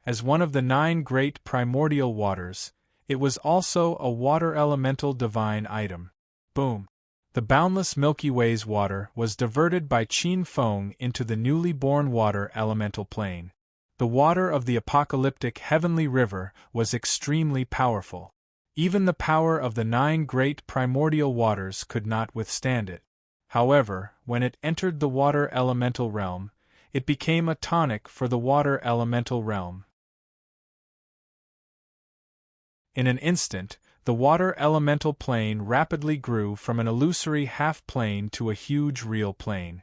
As one of the 9 great primordial waters, it was also a water elemental divine item. Boom! The boundless Milky Way's water was diverted by Qin Feng into the newly born water elemental plane. The water of the apocalyptic heavenly river was extremely powerful. Even the power of the 9 great primordial waters could not withstand it. However, when it entered the water elemental realm, it became a tonic for the water elemental realm. In an instant, the water elemental plane rapidly grew from an illusory half-plane to a huge real plane.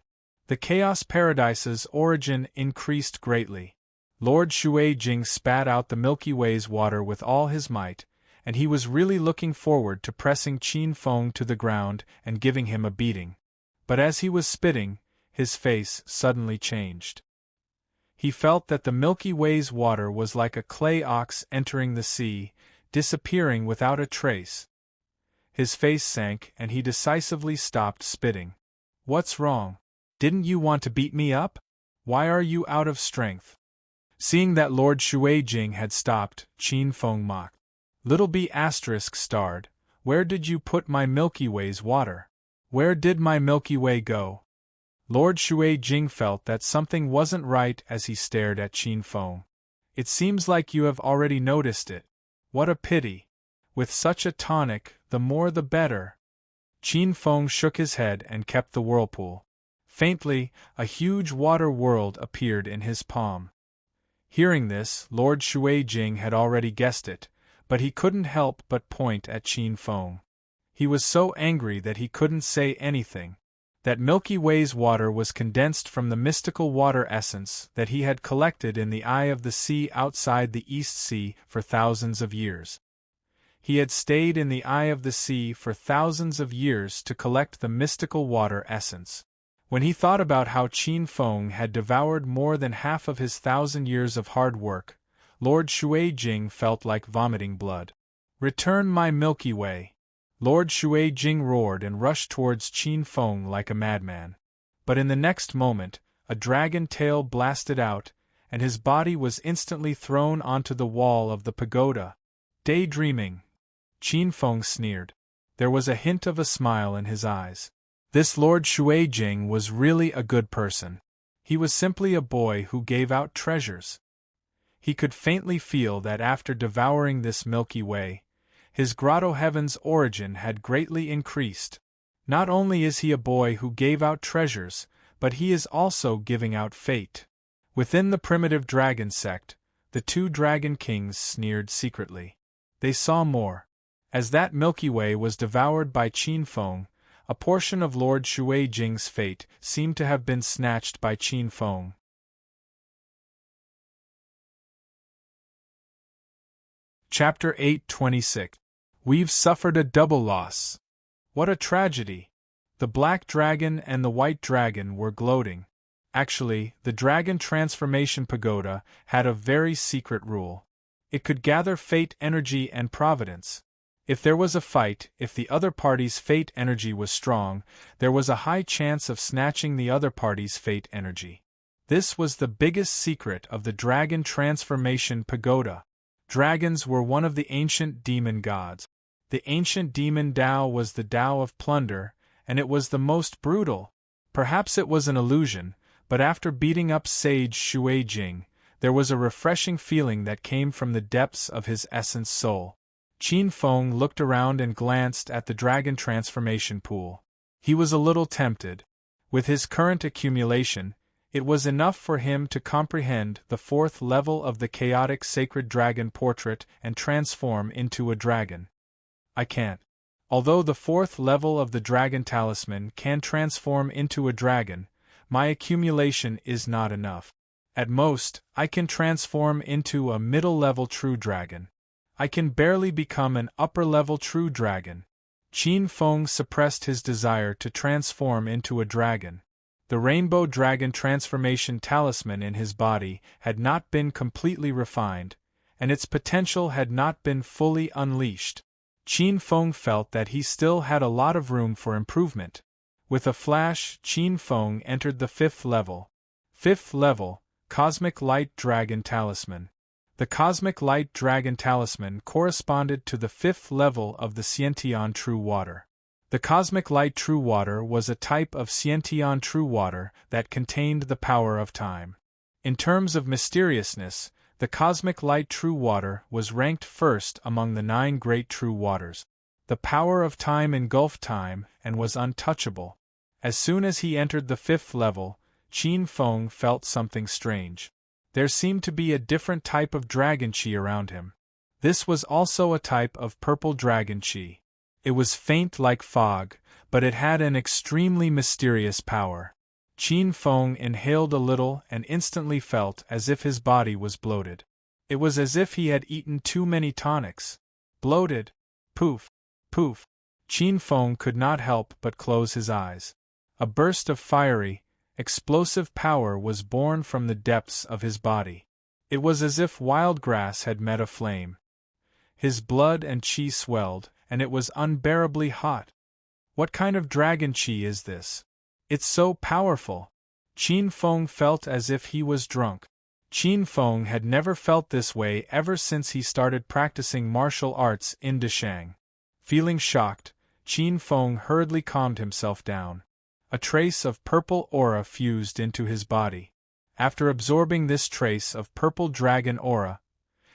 The Chaos Paradise's origin increased greatly. Lord Xuejing spat out the Milky Way's water with all his might, and he was really looking forward to pressing Qin Feng to the ground and giving him a beating. But as he was spitting, his face suddenly changed. He felt that the Milky Way's water was like a clay ox entering the sea, disappearing without a trace. His face sank and he decisively stopped spitting. "What's wrong? Didn't you want to beat me up?" Why are you out of strength? Seeing that Lord Shui Jing had stopped, Qin Feng mocked. Little B** starred, where did you put my Milky Way's water? Where did my Milky Way go? Lord Shui Jing felt that something wasn't right as he stared at Qin Feng. It seems like you have already noticed it. What a pity. With such a tonic, the more the better. Qin Feng shook his head and kept the whirlpool. Faintly, a huge water world appeared in his palm. Hearing this, Lord Shui Jing had already guessed it, but he couldn't help but point at Qin Feng. He was so angry that he couldn't say anything. That Milky Way's water was condensed from the mystical water essence that he had collected in the eye of the sea outside the East Sea for thousands of years. He had stayed in the eye of the sea for thousands of years to collect the mystical water essence. When he thought about how Qin Feng had devoured more than half of his 1,000 years of hard work, Lord Shui Jing felt like vomiting blood. Return my Milky Way! Lord Shui Jing roared and rushed towards Qin Feng like a madman. But in the next moment, a dragon tail blasted out, and his body was instantly thrown onto the wall of the pagoda. Daydreaming! Qin Feng sneered. There was a hint of a smile in his eyes. This Lord Shui Jing was really a good person. He was simply a boy who gave out treasures. He could faintly feel that after devouring this Milky Way, his grotto heaven's origin had greatly increased. Not only is he a boy who gave out treasures, but he is also giving out fate. Within the primitive dragon sect, the two dragon kings sneered secretly. They saw more. As that Milky Way was devoured by Qin Feng, a portion of Lord Shui Jing's fate seemed to have been snatched by Qin Feng. Chapter 8:26. We've suffered a double loss. What a tragedy! The black dragon and the white dragon were gloating. Actually, the dragon transformation pagoda had a very secret rule. It could gather fate energy and providence. If there was a fight, if the other party's fate energy was strong, there was a high chance of snatching the other party's fate energy. This was the biggest secret of the dragon transformation pagoda. Dragons were one of the ancient demon gods. The ancient demon Tao was the Tao of plunder, and it was the most brutal. Perhaps it was an illusion, but after beating up Sage Shui Jing, there was a refreshing feeling that came from the depths of his essence soul. Qin Feng looked around and glanced at the dragon transformation pool. He was a little tempted. With his current accumulation, it was enough for him to comprehend the 4th level of the chaotic sacred dragon portrait and transform into a dragon. I can't. Although the 4th level of the dragon talisman can transform into a dragon, my accumulation is not enough. At most, I can transform into a middle-level true dragon. I can barely become an upper-level true dragon. Qin Feng suppressed his desire to transform into a dragon. The rainbow dragon transformation talisman in his body had not been completely refined, and its potential had not been fully unleashed. Qin Feng felt that he still had a lot of room for improvement. With a flash, Qin Feng entered the 5th level. 5th level, Cosmic Light Dragon Talisman. The Cosmic Light Dragon Talisman corresponded to the 5th level of the Xiantian True Water. The Cosmic Light True Water was a type of Xiantian True Water that contained the power of time. In terms of mysteriousness, the Cosmic Light True Water was ranked first among the 9 great true waters. The power of time engulfed time and was untouchable. As soon as he entered the 5th level, Qin Feng felt something strange. There seemed to be a different type of dragon qi around him. This was also a type of purple dragon qi. It was faint like fog, but it had an extremely mysterious power. Qin Feng inhaled a little and instantly felt as if his body was bloated. It was as if he had eaten too many tonics. Bloated. Poof. Poof. Qin Feng could not help but close his eyes. A burst of fiery, explosive power was born from the depths of his body. It was as if wild grass had met a flame. His blood and qi swelled, and it was unbearably hot. What kind of dragon qi is this? It's so powerful. Qin Feng felt as if he was drunk. Qin Feng had never felt this way ever since he started practicing martial arts in Dashang. Feeling shocked, Qin Feng hurriedly calmed himself down. A trace of purple aura fused into his body. After absorbing this trace of purple dragon aura,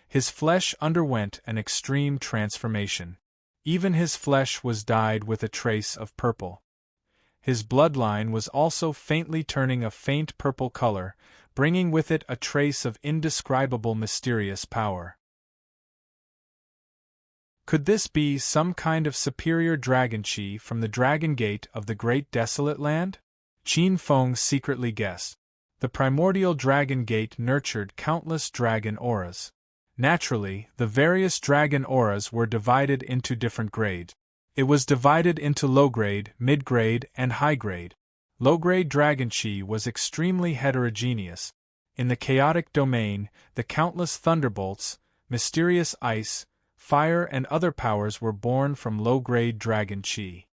his flesh underwent an extreme transformation. Even his flesh was dyed with a trace of purple. His bloodline was also faintly turning a faint purple color, bringing with it a trace of indescribable mysterious power. Could this be some kind of superior dragon chi from the Dragon Gate of the Great Desolate Land? Qin Feng secretly guessed. The primordial Dragon Gate nurtured countless dragon auras. Naturally, the various dragon auras were divided into different grades. It was divided into low-grade, mid-grade, and high-grade. Low-grade dragon chi was extremely heterogeneous. In the chaotic domain, the countless thunderbolts, mysterious ice, fire and other powers were born from low-grade dragon chi.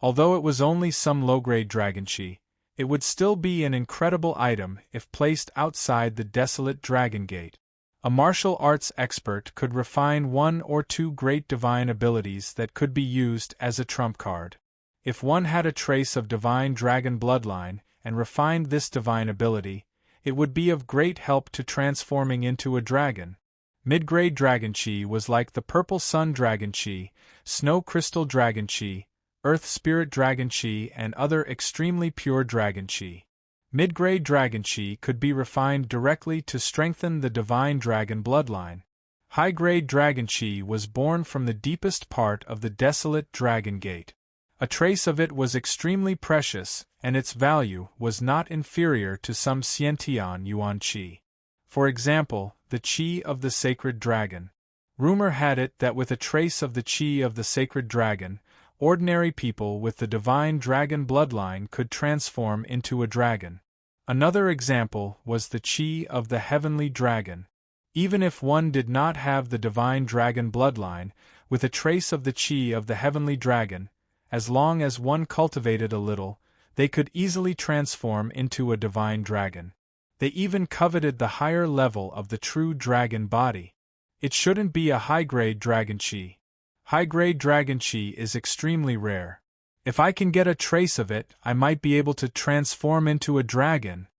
Although it was only some low-grade dragon chi, it would still be an incredible item if placed outside the desolate Dragon Gate. A martial arts expert could refine one or two great divine abilities that could be used as a trump card. If one had a trace of divine dragon bloodline and refined this divine ability, it would be of great help to transforming into a dragon. Mid-grade dragon chi was like the purple sun dragon chi, snow crystal dragon chi, earth spirit dragon chi, and other extremely pure dragon chi. Mid-grade dragon chi could be refined directly to strengthen the divine dragon bloodline. High-grade dragon chi was born from the deepest part of the desolate Dragon Gate. A trace of it was extremely precious, and its value was not inferior to some Xiantian Yuan chi. For example, the chi of the sacred dragon. Rumor had it that with a trace of the chi of the sacred dragon, ordinary people with the divine dragon bloodline could transform into a dragon. Another example was the chi of the heavenly dragon. Even if one did not have the divine dragon bloodline, with a trace of the chi of the heavenly dragon, as long as one cultivated a little, they could easily transform into a divine dragon. They even coveted the higher level of the true dragon body. It shouldn't be a high-grade dragon chi. High-grade dragon chi is extremely rare. If I can get a trace of it, I might be able to transform into a dragon.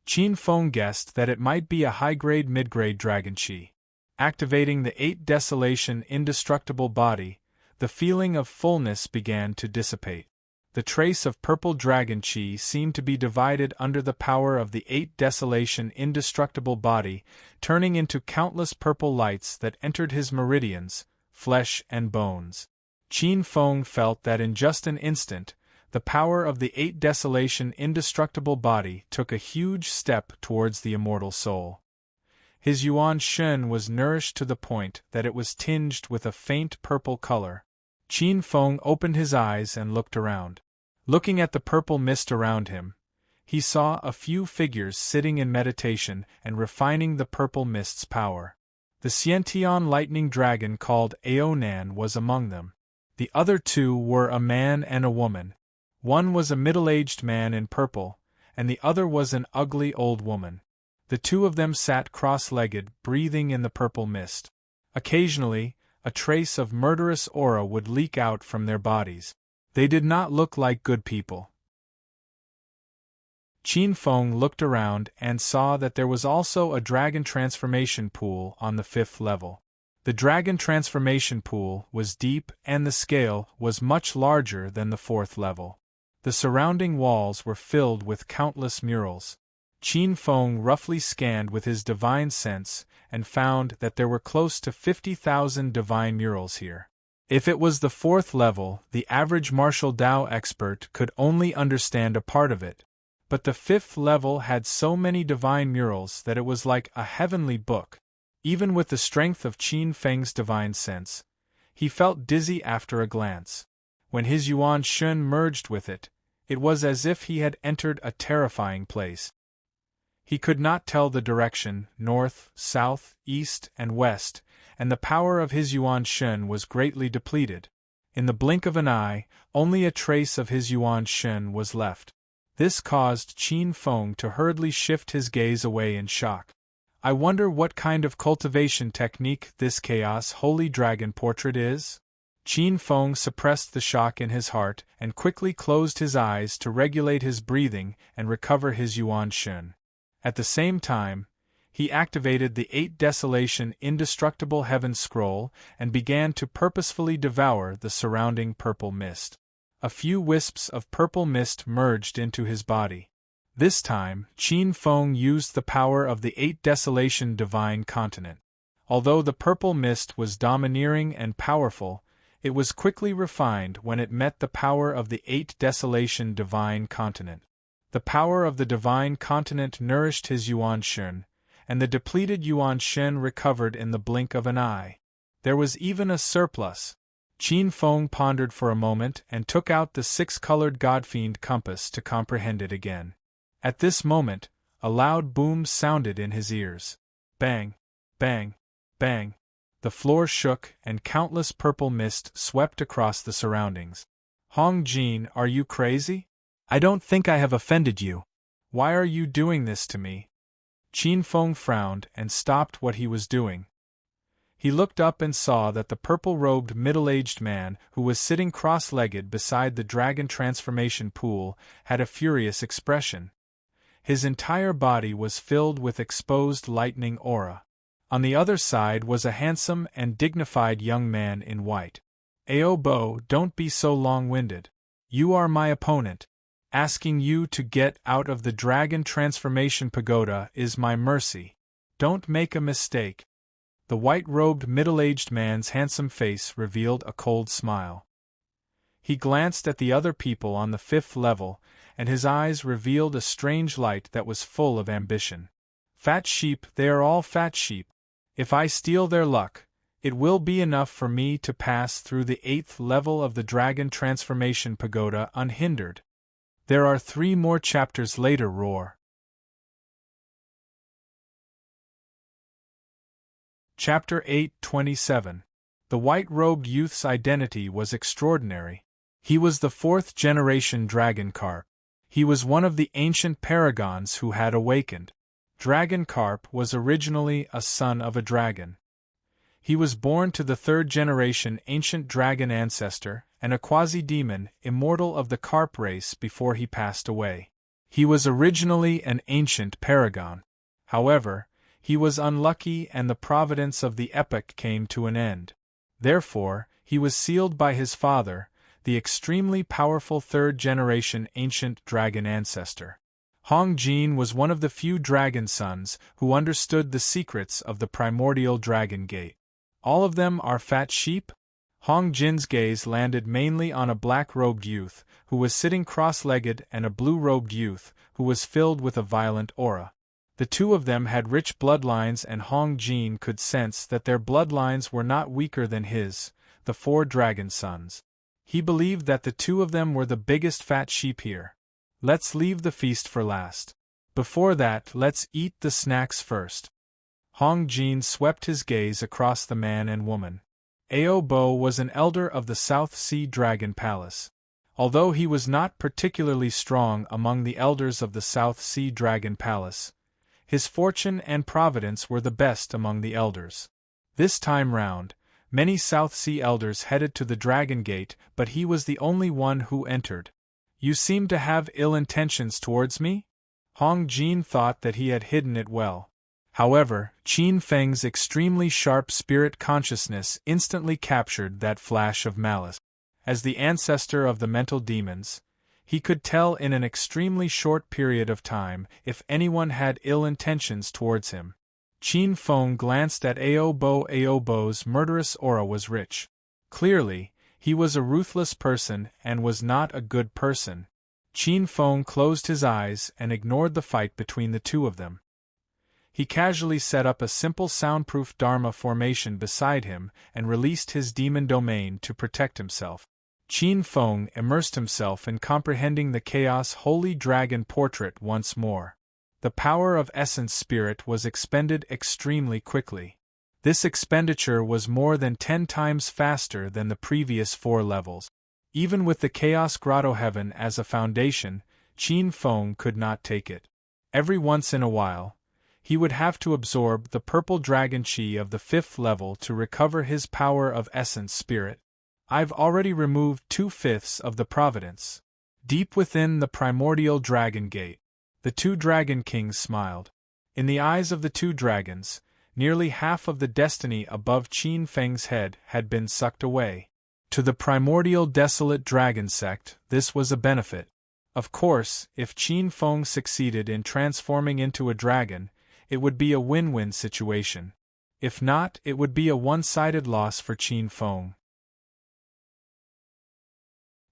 Qin Feng guessed that it might be a high-grade mid-grade dragon chi. Activating the 8 desolation indestructible body, the feeling of fullness began to dissipate. The trace of purple dragon chi seemed to be divided under the power of the 8 desolation indestructible body, turning into countless purple lights that entered his meridians, flesh and bones. Qin Feng felt that in just an instant, the power of the 8 desolation indestructible body took a huge step towards the immortal soul. His Yuan Shen was nourished to the point that it was tinged with a faint purple color. Qin Feng opened his eyes and looked around. Looking at the purple mist around him, he saw a few figures sitting in meditation and refining the purple mist's power. The Xiantian lightning dragon called Aonan was among them. The other two were a man and a woman. One was a middle-aged man in purple, and the other was an ugly old woman. The two of them sat cross-legged, breathing in the purple mist. Occasionally, a trace of murderous aura would leak out from their bodies. They did not look like good people. Qin Feng looked around and saw that there was also a dragon transformation pool on the 5th level. The dragon transformation pool was deep and the scale was much larger than the 4th level. The surrounding walls were filled with countless murals. Qin Feng roughly scanned with his divine sense and found that there were close to 50,000 divine murals here. If it was the 4th level, the average martial Dao expert could only understand a part of it. But the 5th level had so many divine murals that it was like a heavenly book. Even with the strength of Qin Feng's divine sense, he felt dizzy after a glance. When his Yuan Shen merged with it, it was as if he had entered a terrifying place. He could not tell the direction, north, south, east, and west, and the power of his Yuan Shen was greatly depleted. In the blink of an eye, only a trace of his Yuan Shen was left. This caused Qin Feng to hurriedly shift his gaze away in shock. I wonder what kind of cultivation technique this Chaos Holy Dragon portrait is? Qin Feng suppressed the shock in his heart and quickly closed his eyes to regulate his breathing and recover his Yuan Shun. At the same time, he activated the 8 Desolation Indestructible Heaven Scroll and began to purposefully devour the surrounding purple mist. A few wisps of purple mist merged into his body. This time, Qin Feng used the power of the 8 Desolation Divine Continent. Although the purple mist was domineering and powerful, it was quickly refined when it met the power of the 8 Desolation Divine Continent. The power of the Divine Continent nourished his Yuan Shun, and the depleted Yuan Shun recovered in the blink of an eye. There was even a surplus. Qin Feng pondered for a moment and took out the 6-colored Godfiend compass to comprehend it again. At this moment, a loud boom sounded in his ears. Bang! Bang! Bang! The floor shook and countless purple mist swept across the surroundings. Hong Jin, are you crazy? I don't think I have offended you. Why are you doing this to me? Qin Feng frowned and stopped what he was doing. He looked up and saw that the purple-robed middle-aged man who was sitting cross-legged beside the dragon transformation pool had a furious expression. His entire body was filled with exposed lightning aura. On the other side was a handsome and dignified young man in white. Ao Bo, don't be so long-winded. You are my opponent. Asking you to get out of the dragon transformation pagoda is my mercy. Don't make a mistake. The white-robed middle-aged man's handsome face revealed a cold smile. He glanced at the other people on the 5th level, and his eyes revealed a strange light that was full of ambition. Fat sheep, they are all fat sheep. If I steal their luck, it will be enough for me to pass through the 8th level of the Dragon Transformation Pagoda unhindered. There are 3 more chapters later. Roar. Chapter 8:27. The white-robed youth's identity was extraordinary. He was the 4th-generation Dragon Carp. He was one of the ancient paragons who had awakened. Dragon Carp was originally a son of a dragon. He was born to the 3rd-generation ancient dragon ancestor and a quasi-demon immortal of the carp race before he passed away. He was originally an ancient paragon. However, he was unlucky and the providence of the epoch came to an end. Therefore, he was sealed by his father, the extremely powerful 3rd-generation ancient dragon ancestor. Hong Jin was one of the few dragon sons who understood the secrets of the primordial dragon gate. All of them are fat sheep? Hong Jin's gaze landed mainly on a black-robed youth who was sitting cross-legged and a blue-robed youth who was filled with a violent aura. The 2 of them had rich bloodlines and Hong Jin could sense that their bloodlines were not weaker than his, the 4 dragon sons. He believed that the 2 of them were the biggest fat sheep here. Let's leave the feast for last. Before that, let's eat the snacks first. Hong Jin swept his gaze across the man and woman. Ao Bo was an elder of the South Sea Dragon Palace. Although he was not particularly strong among the elders of the South Sea Dragon Palace, his fortune and providence were the best among the elders. This time round, many South Sea elders headed to the Dragon Gate, but he was the only one who entered. You seem to have ill intentions towards me? Hong Jin thought that he had hidden it well. However, Qin Feng's extremely sharp spirit consciousness instantly captured that flash of malice. As the ancestor of the mental demons, he could tell in an extremely short period of time if anyone had ill intentions towards him. Qin Feng glanced at Ao Bo. Ao Bo's murderous aura was rich. Clearly, he was a ruthless person and was not a good person. Qin Feng closed his eyes and ignored the fight between the 2 of them. He casually set up a simple soundproof Dharma formation beside him and released his demon domain to protect himself. Qin Feng immersed himself in comprehending the Chaos Holy Dragon portrait once more. The power of Essence Spirit was expended extremely quickly. This expenditure was more than 10 times faster than the previous 4 levels. Even with the Chaos Grotto Heaven as a foundation, Qin Feng could not take it. Every once in a while, he would have to absorb the purple dragon chi of the 5th level to recover his power of essence spirit. I've already removed 2/5 of the providence. Deep within the primordial dragon gate, the 2 dragon kings smiled. In the eyes of the 2 dragons, nearly half of the destiny above Qin Feng's head had been sucked away. To the primordial desolate dragon sect, this was a benefit. Of course, if Qin Feng succeeded in transforming into a dragon, it would be a win-win situation. If not, it would be a one-sided loss for Qin Feng.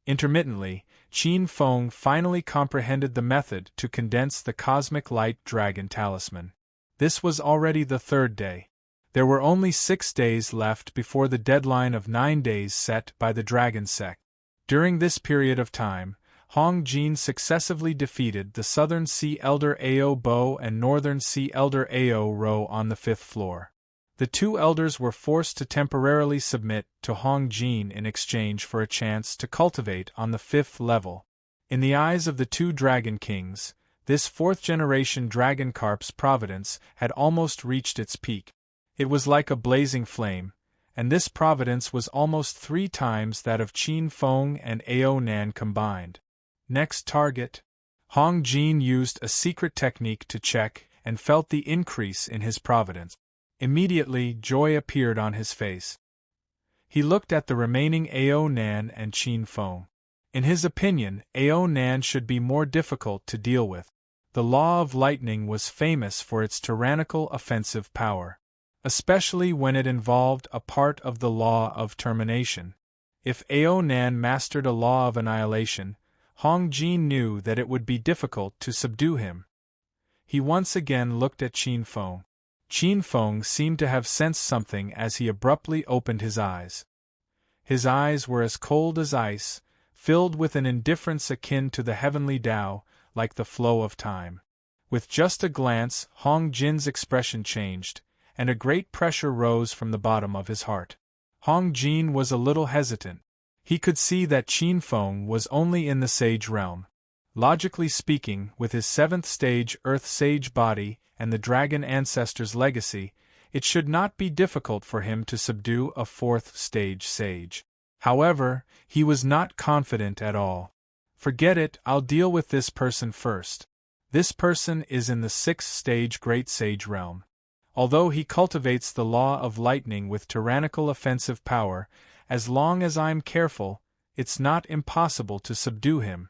Intermittently, Qin Feng finally comprehended the method to condense the cosmic light dragon talisman. This was already the 3rd day. There were only 6 days left before the deadline of 9 days set by the dragon sect. During this period of time, Hong Jin successively defeated the Southern Sea Elder Ao Bo and Northern Sea Elder Ao Ro on the 5th floor. The 2 elders were forced to temporarily submit to Hong Jin in exchange for a chance to cultivate on the 5th level. In the eyes of the 2 dragon kings, this 4th-generation dragon carp's providence had almost reached its peak. It was like a blazing flame, and this providence was almost 3 times that of Qin Feng and Ao Nan combined. Next target. Hong Jin used a secret technique to check and felt the increase in his providence. Immediately, joy appeared on his face. He looked at the remaining Ao Nan and Qin Feng. In his opinion, Ao Nan should be more difficult to deal with. The law of lightning was famous for its tyrannical offensive power, especially when it involved a part of the law of termination. If Ao Nan mastered a law of annihilation, Hong Jin knew that it would be difficult to subdue him. He once again looked at Qin Feng. Qin Feng seemed to have sensed something as he abruptly opened his eyes. His eyes were as cold as ice, filled with an indifference akin to the heavenly Tao, like the flow of time. With just a glance, Hong Jin's expression changed, and a great pressure rose from the bottom of his heart. Hong Jin was a little hesitant. He could see that Qin Feng was only in the sage realm. Logically speaking, with his 7th stage Earth Sage body and the Dragon Ancestor's legacy, it should not be difficult for him to subdue a 4th stage sage. However, he was not confident at all. Forget it, I'll deal with this person first. This person is in the 6th stage Great Sage realm. Although he cultivates the law of lightning with tyrannical offensive power, as long as I'm careful, it's not impossible to subdue him.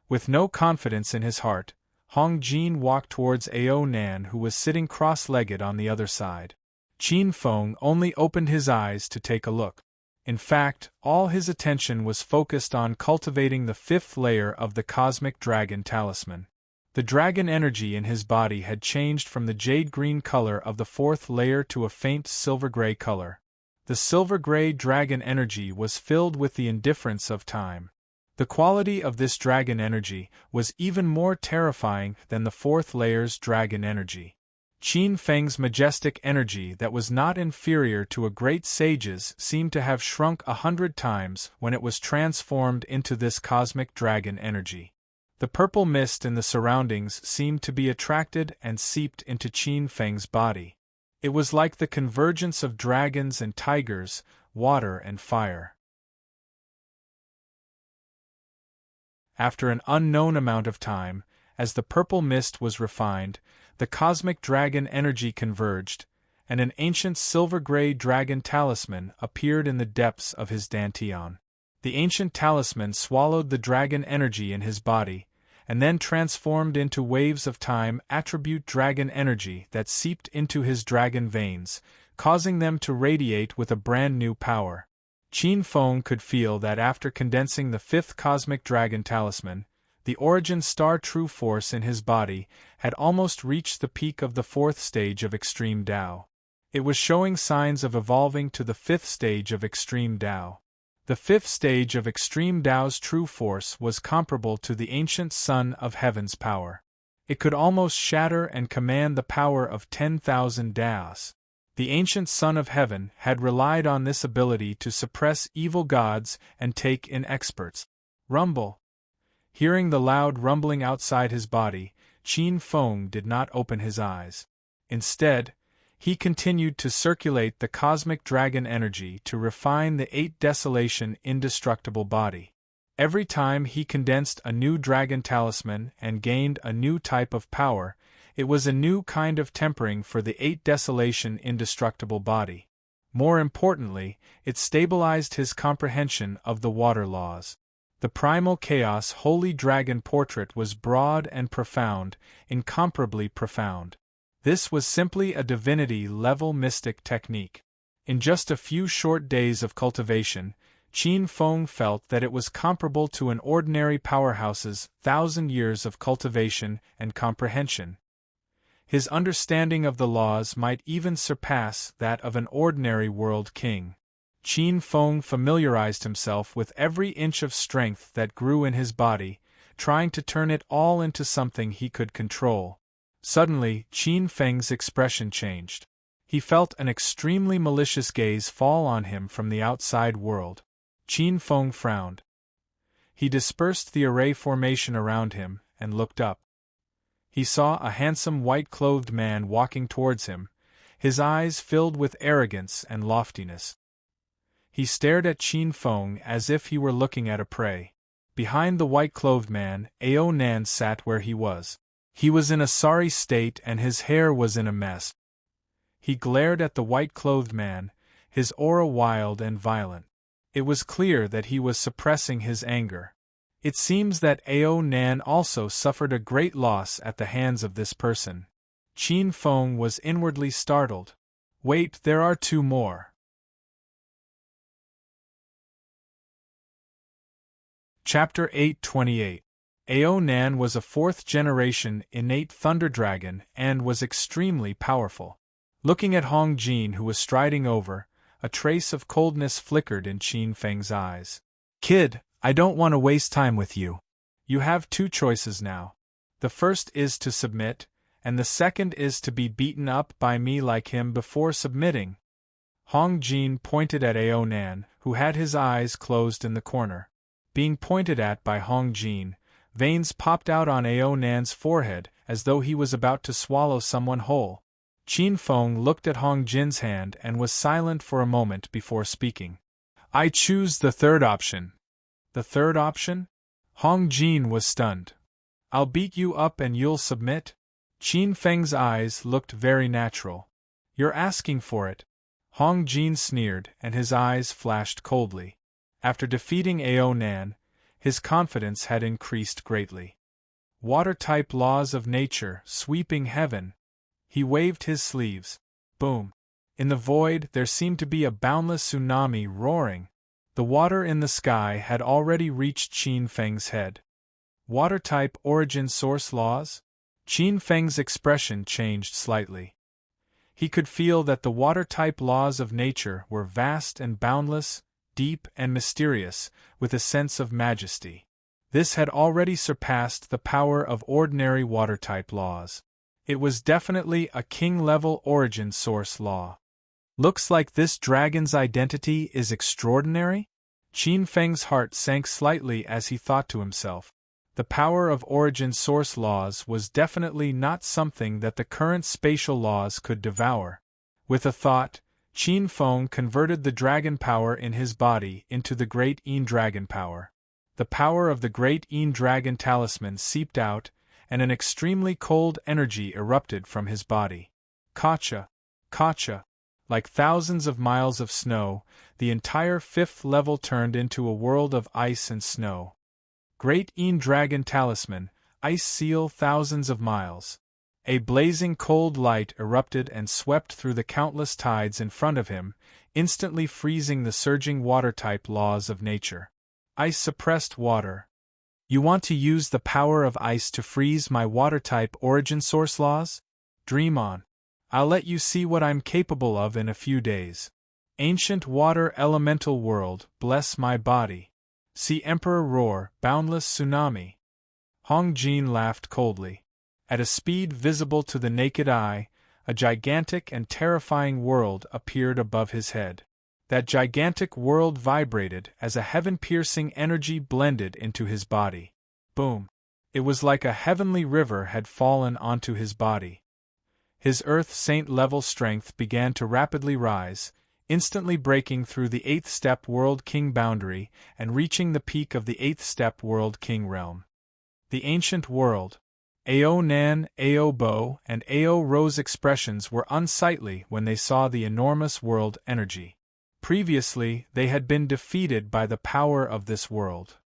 With no confidence in his heart, Hong Jin walked towards Ao Nan, who was sitting cross-legged on the other side. Qin Feng only opened his eyes to take a look. In fact, all his attention was focused on cultivating the 5th layer of the cosmic dragon talisman. The dragon energy in his body had changed from the jade-green color of the 4th layer to a faint silver-gray color. The silver-gray dragon energy was filled with the indifference of time. The quality of this dragon energy was even more terrifying than the 4th layer's dragon energy. Qin Feng's majestic energy that was not inferior to a great sage's seemed to have shrunk 100 times when it was transformed into this cosmic dragon energy. The purple mist in the surroundings seemed to be attracted and seeped into Qin Feng's body. It was like the convergence of dragons and tigers, water and fire. After an unknown amount of time, as the purple mist was refined, the cosmic dragon energy converged, and an ancient silver-gray dragon talisman appeared in the depths of his dantian. The ancient talisman swallowed the dragon energy in his body, and then transformed into waves of time attribute dragon energy that seeped into his dragon veins, causing them to radiate with a brand new power. Qin Feng could feel that after condensing the 5th cosmic dragon talisman, the origin star true force in his body had almost reached the peak of the 4th stage of extreme Tao. It was showing signs of evolving to the 5th stage of extreme Tao. The 5th stage of extreme Tao's true force was comparable to the ancient Son of Heaven's power. It could almost shatter and command the power of 10,000 Taos. The ancient Son of Heaven had relied on this ability to suppress evil gods and take in experts. Rumble. Hearing the loud rumbling outside his body, Qin Feng did not open his eyes. Instead, he continued to circulate the cosmic dragon energy to refine the 8 desolation indestructible body. Every time he condensed a new dragon talisman and gained a new type of power, it was a new kind of tempering for the 8 desolation indestructible body. More importantly, it stabilized his comprehension of the water laws. The primal chaos holy dragon portrait was broad and profound, incomparably profound. This was simply a divinity-level mystic technique. In just a few short days of cultivation, Qin Feng felt that it was comparable to an ordinary powerhouse's 1,000 years of cultivation and comprehension. His understanding of the laws might even surpass that of an ordinary world king. Qin Feng familiarized himself with every inch of strength that grew in his body, trying to turn it all into something he could control. Suddenly, Qin Feng's expression changed. He felt an extremely malicious gaze fall on him from the outside world. Qin Feng frowned. He dispersed the array formation around him and looked up. He saw a handsome white-clothed man walking towards him, his eyes filled with arrogance and loftiness. He stared at Qin Feng as if he were looking at a prey. Behind the white-clothed man, Ao Nan sat where he was. He was in a sorry state and his hair was in a mess. He glared at the white-clothed man, his aura wild and violent. It was clear that he was suppressing his anger. It seems that Ao Nan also suffered a great loss at the hands of this person. Qin Feng was inwardly startled. Wait, there are 2 more. Chapter 828. Ao Nan was a 4th-generation innate thunder dragon and was extremely powerful. Looking at Hong Jin who was striding over, a trace of coldness flickered in Qin Feng's eyes. Kid, I don't want to waste time with you. You have 2 choices now. The first is to submit, and the second is to be beaten up by me like him before submitting. Hong Jin pointed at Ao Nan, who had his eyes closed in the corner. Being pointed at by Hong Jin, veins popped out on Ao Nan's forehead as though he was about to swallow someone whole. Qin Feng looked at Hong Jin's hand and was silent for a moment before speaking. I choose the 3rd option. The 3rd option? Hong Jin was stunned. I'll beat you up and you'll submit? Qin Feng's eyes looked very natural. You're asking for it. Hong Jin sneered and his eyes flashed coldly. After defeating Ao Nan, his confidence had increased greatly. Water-type laws of nature sweeping heaven. He waved his sleeves. Boom. In the void there seemed to be a boundless tsunami roaring. The water in the sky had already reached Qin Feng's head. Water-type origin source laws? Qin Feng's expression changed slightly. He could feel that the water-type laws of nature were vast and boundless, deep and mysterious, with a sense of majesty. This had already surpassed the power of ordinary water-type laws. It was definitely a king-level origin source law. Looks like this dragon's identity is extraordinary? Qin Feng's heart sank slightly as he thought to himself. The power of origin source laws was definitely not something that the current spatial laws could devour. With a thought, Qin Feng converted the dragon power in his body into the Great Een Dragon power. The power of the Great Een Dragon talisman seeped out, and an extremely cold energy erupted from his body. Kacha! Kacha! Like thousands of miles of snow, the entire 5th level turned into a world of ice and snow. Great Een Dragon talisman, ice seal thousands of miles. A blazing cold light erupted and swept through the countless tides in front of him, instantly freezing the surging water-type laws of nature. Ice suppressed water. You want to use the power of ice to freeze my water-type origin source laws? Dream on. I'll let you see what I'm capable of in a few days. Ancient water elemental world, bless my body. See Emperor roar, boundless tsunami. Hong Jin laughed coldly. At a speed visible to the naked eye, a gigantic and terrifying world appeared above his head. That gigantic world vibrated as a heaven-piercing energy blended into his body. Boom. It was like a heavenly river had fallen onto his body. His Earth Saint level strength began to rapidly rise, instantly breaking through the 8th step World King boundary and reaching the peak of the 8th step World King realm. The ancient world. Ao Nan, Ao Bo, and Ao Ro's expressions were unsightly when they saw the enormous world energy. Previously, they had been defeated by the power of this world.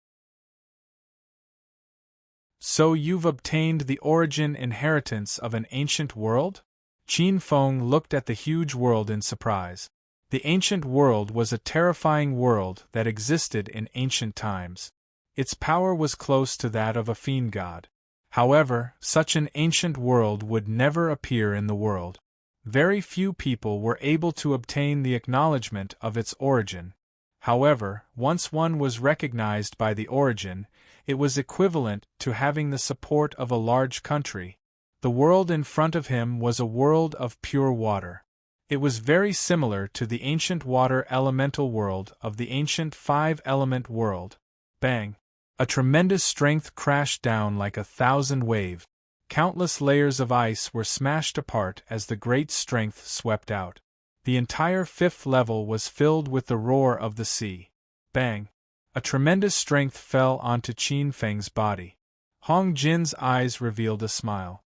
So you've obtained the origin inheritance of an ancient world? Qin Feng looked at the huge world in surprise. The ancient world was a terrifying world that existed in ancient times. Its power was close to that of a fiend god. However, such an ancient world would never appear in the world. Very few people were able to obtain the acknowledgement of its origin. However, once one was recognized by the origin, it was equivalent to having the support of a large country. The world in front of him was a world of pure water. It was very similar to the ancient water elemental world of the ancient five-element world. Bang! A tremendous strength crashed down like 1,000 waves. Countless layers of ice were smashed apart as the great strength swept out. The entire 5th level was filled with the roar of the sea. Bang! A tremendous strength fell onto Qin Feng's body. Hong Jin's eyes revealed a smile.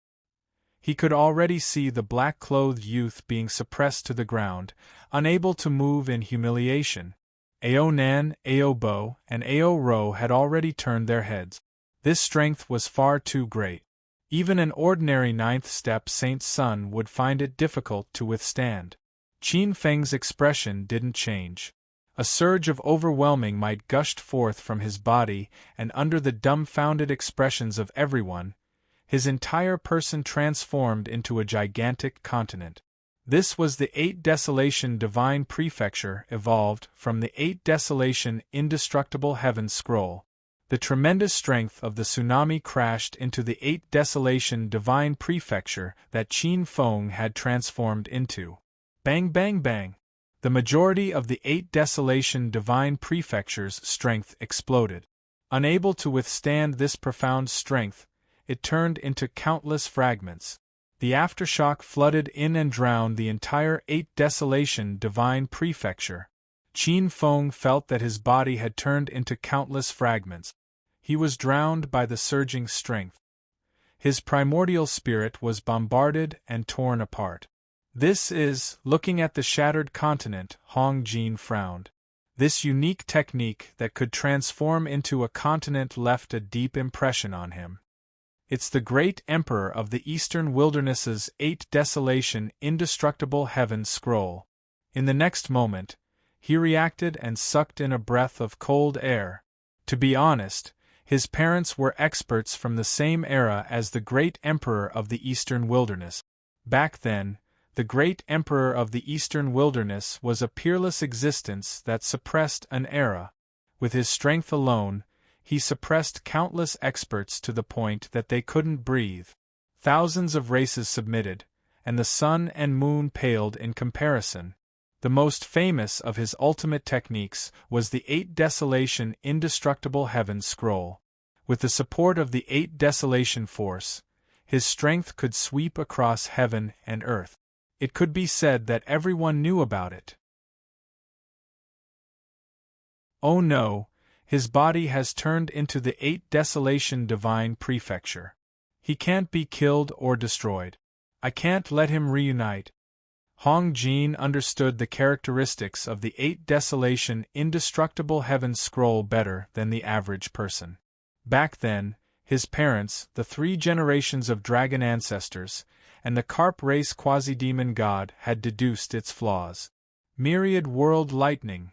He could already see the black-clothed youth being suppressed to the ground, unable to move in humiliation. Ao Nan, Ao Bo, and Ao Ro had already turned their heads. This strength was far too great. Even an ordinary 9th step Saint's son would find it difficult to withstand. Qin Feng's expression didn't change. A surge of overwhelming might gushed forth from his body, and under the dumbfounded expressions of everyone, his entire person transformed into a gigantic continent. This was the 8 Desolation Divine Prefecture evolved from the 8 Desolation Indestructible Heaven Scroll. The tremendous strength of the tsunami crashed into the 8 Desolation Divine Prefecture that Qin Feng had transformed into. Bang bang bang! The majority of the 8 Desolation Divine Prefecture's strength exploded. Unable to withstand this profound strength, it turned into countless fragments. The aftershock flooded in and drowned the entire 8 Desolation Divine Prefecture. Qin Feng felt that his body had turned into countless fragments. He was drowned by the surging strength. His primordial spirit was bombarded and torn apart. This is, looking at the shattered continent, Hong Jin frowned. This unique technique that could transform into a continent left a deep impression on him. It's the great Emperor of the Eastern Wilderness's 8 Desolation Indestructible Heaven Scroll. In the next moment, he reacted and sucked in a breath of cold air. To be honest, his parents were experts from the same era as the great Emperor of the Eastern Wilderness. Back then, the great Emperor of the Eastern Wilderness was a peerless existence that suppressed an era. With his strength alone, he suppressed countless experts to the point that they couldn't breathe. Thousands of races submitted, and the sun and moon paled in comparison. The most famous of his ultimate techniques was the 8 Desolation Indestructible Heaven Scroll. With the support of the 8 Desolation Force, his strength could sweep across heaven and earth. It could be said that everyone knew about it. Oh no, his body has turned into the 8 Desolation Divine Prefecture. He can't be killed or destroyed. I can't let him reunite. Hong Jin understood the characteristics of the 8 Desolation Indestructible Heaven Scroll better than the average person. Back then, his parents, the 3 generations of dragon ancestors, and the carp race quasi-demon god had deduced its flaws. Myriad world lightning.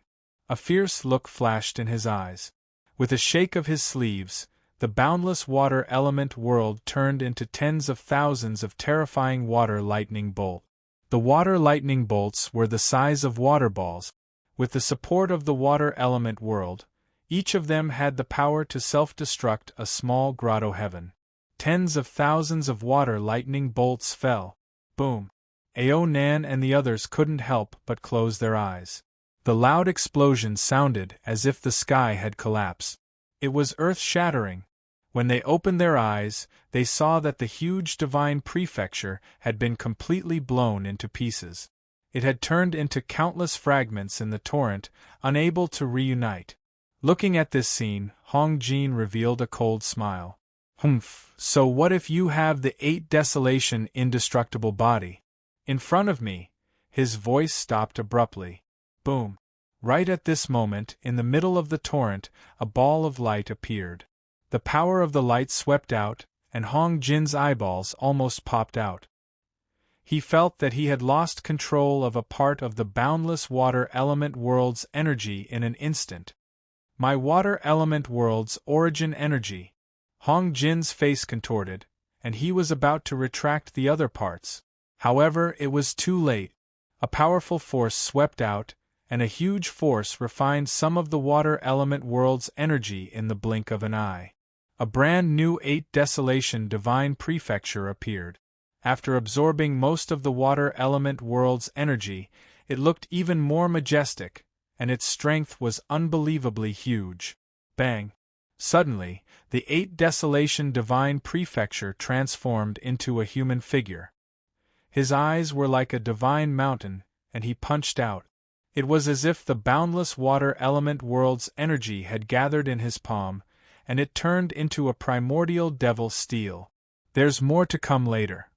A fierce look flashed in his eyes. With a shake of his sleeves, the boundless water element world turned into tens of thousands of terrifying water lightning bolts. The water lightning bolts were the size of water balls. With the support of the water element world, each of them had the power to self-destruct a small grotto heaven. Tens of thousands of water lightning bolts fell. Boom! Ao Nan and the others couldn't help but close their eyes. The loud explosion sounded as if the sky had collapsed. It was earth-shattering. When they opened their eyes, they saw that the huge divine prefecture had been completely blown into pieces. It had turned into countless fragments in the torrent, unable to reunite. Looking at this scene, Hong Jin revealed a cold smile. Humph, so what if you have the 8 desolation indestructible body? In front of me. His voice stopped abruptly. Boom. Right at this moment, in the middle of the torrent, a ball of light appeared. The power of the light swept out, and Hong Jin's eyeballs almost popped out. He felt that he had lost control of a part of the boundless water element world's energy in an instant. My water element world's origin energy. Hong Jin's face contorted, and he was about to retract the other parts. However, it was too late. A powerful force swept out, and a huge force refined some of the water element world's energy in the blink of an eye. A brand new 8 desolation divine prefecture appeared. After absorbing most of the water element world's energy, it looked even more majestic, and its strength was unbelievably huge. Bang! Suddenly, the 8 desolation divine prefecture transformed into a human figure. His eyes were like a divine mountain, and he punched out. It was as if the boundless water element world's energy had gathered in his palm, and it turned into a primordial devil steel. There's more to come later.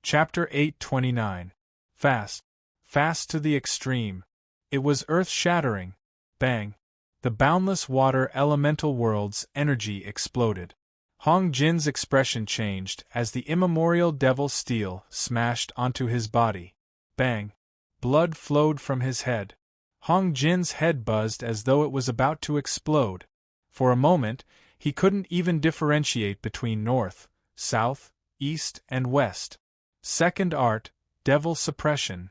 Chapter 829. Fast. Fast to the extreme. It was earth-shattering. Bang. The boundless water elemental world's energy exploded. Hong Jin's expression changed as the immemorial devil steel smashed onto his body. Bang. Blood flowed from his head. Hong Jin's head buzzed as though it was about to explode. For a moment, he couldn't even differentiate between north, south, east, and west. Second art, devil suppression.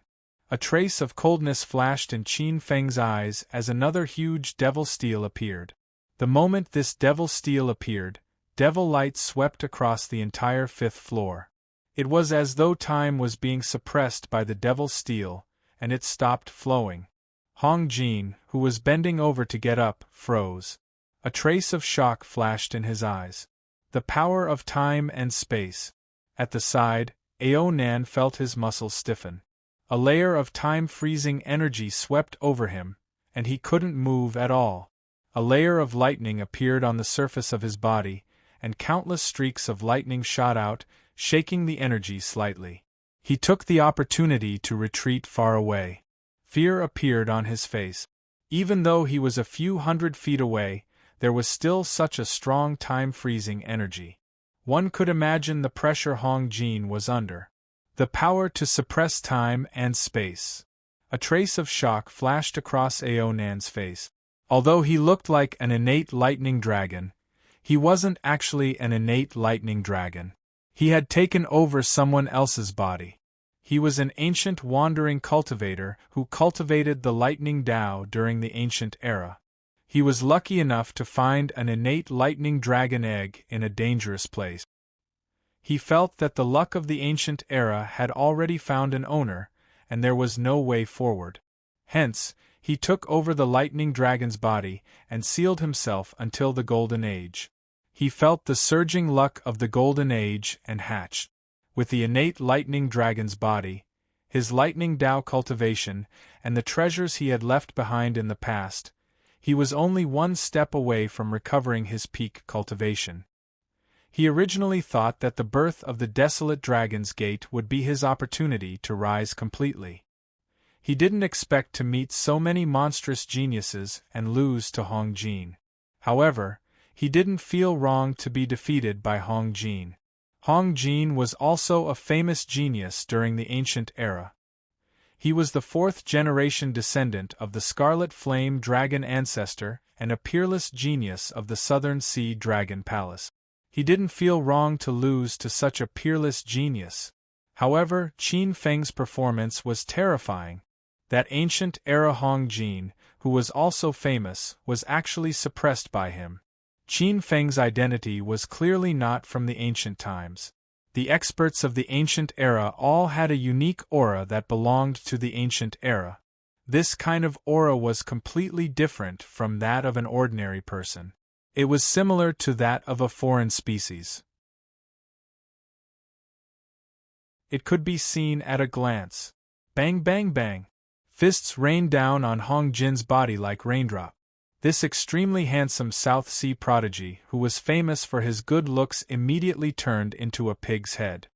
A trace of coldness flashed in Qin Feng's eyes as another huge devil steel appeared. The moment this devil steel appeared, devil light swept across the entire 5th floor. It was as though time was being suppressed by the devil steel, and it stopped flowing. Hong Jin, who was bending over to get up, froze. A trace of shock flashed in his eyes. The power of time and space. At the side, Ao Nan felt his muscles stiffen. A layer of time-freezing energy swept over him, and he couldn't move at all. A layer of lightning appeared on the surface of his body, and countless streaks of lightning shot out, shaking the energy slightly. He took the opportunity to retreat far away. Fear appeared on his face. Even though he was a few hundred feet away, there was still such a strong time-freezing energy. One could imagine the pressure Hong Jin was under. The power to suppress time and space. A trace of shock flashed across Ao Nan's face. Although he looked like an innate lightning dragon, he wasn't actually an innate lightning dragon. He had taken over someone else's body. He was an ancient wandering cultivator who cultivated the lightning Tao during the ancient era. He was lucky enough to find an innate lightning dragon egg in a dangerous place. He felt that the luck of the ancient era had already found an owner, and there was no way forward. Hence, he took over the lightning dragon's body and sealed himself until the Golden Age. He felt the surging luck of the Golden Age and hatched. With the innate lightning dragon's body, his lightning Tao cultivation, and the treasures he had left behind in the past, he was only one step away from recovering his peak cultivation. He originally thought that the birth of the desolate Dragon's Gate would be his opportunity to rise completely. He didn't expect to meet so many monstrous geniuses and lose to Hong Jin. However, he didn't feel wrong to be defeated by Hong Jin. Hong Jin was also a famous genius during the ancient era. He was the 4th-generation descendant of the Scarlet Flame Dragon ancestor and a peerless genius of the Southern Sea Dragon Palace. He didn't feel wrong to lose to such a peerless genius. However, Qin Feng's performance was terrifying. That ancient era Hong Jin, who was also famous, was actually suppressed by him. Qin Feng's identity was clearly not from the ancient times. The experts of the ancient era all had a unique aura that belonged to the ancient era. This kind of aura was completely different from that of an ordinary person. It was similar to that of a foreign species. It could be seen at a glance. Bang bang bang! Fists rained down on Hong Jin's body like raindrop. This extremely handsome South Sea prodigy, who was famous for his good looks, immediately turned into a pig's head.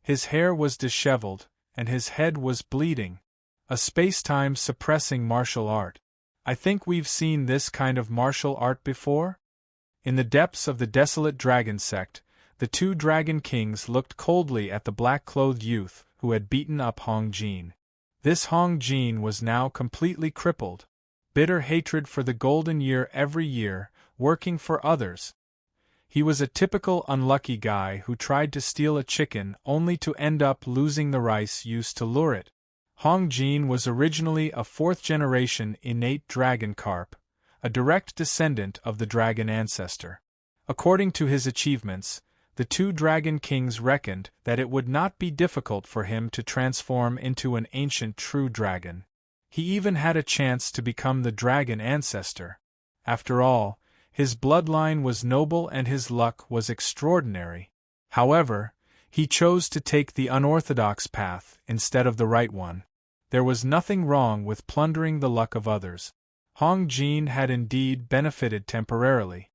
His hair was disheveled, and his head was bleeding. A space-time suppressing martial art. I think we've seen this kind of martial art before? In the depths of the desolate dragon sect, the two dragon kings looked coldly at the black-clothed youth who had beaten up Hong Jin. This Hong Jin was now completely crippled. Bitter hatred for the golden year every year, working for others. He was a typical unlucky guy who tried to steal a chicken only to end up losing the rice used to lure it. Hong Jin was originally a fourth-generation innate dragon carp, a direct descendant of the dragon ancestor. According to his achievements, the two dragon kings reckoned that it would not be difficult for him to transform into an ancient true dragon. He even had a chance to become the dragon ancestor. After all, his bloodline was noble and his luck was extraordinary. However, he chose to take the unorthodox path instead of the right one. There was nothing wrong with plundering the luck of others. Hong Jin had indeed benefited temporarily.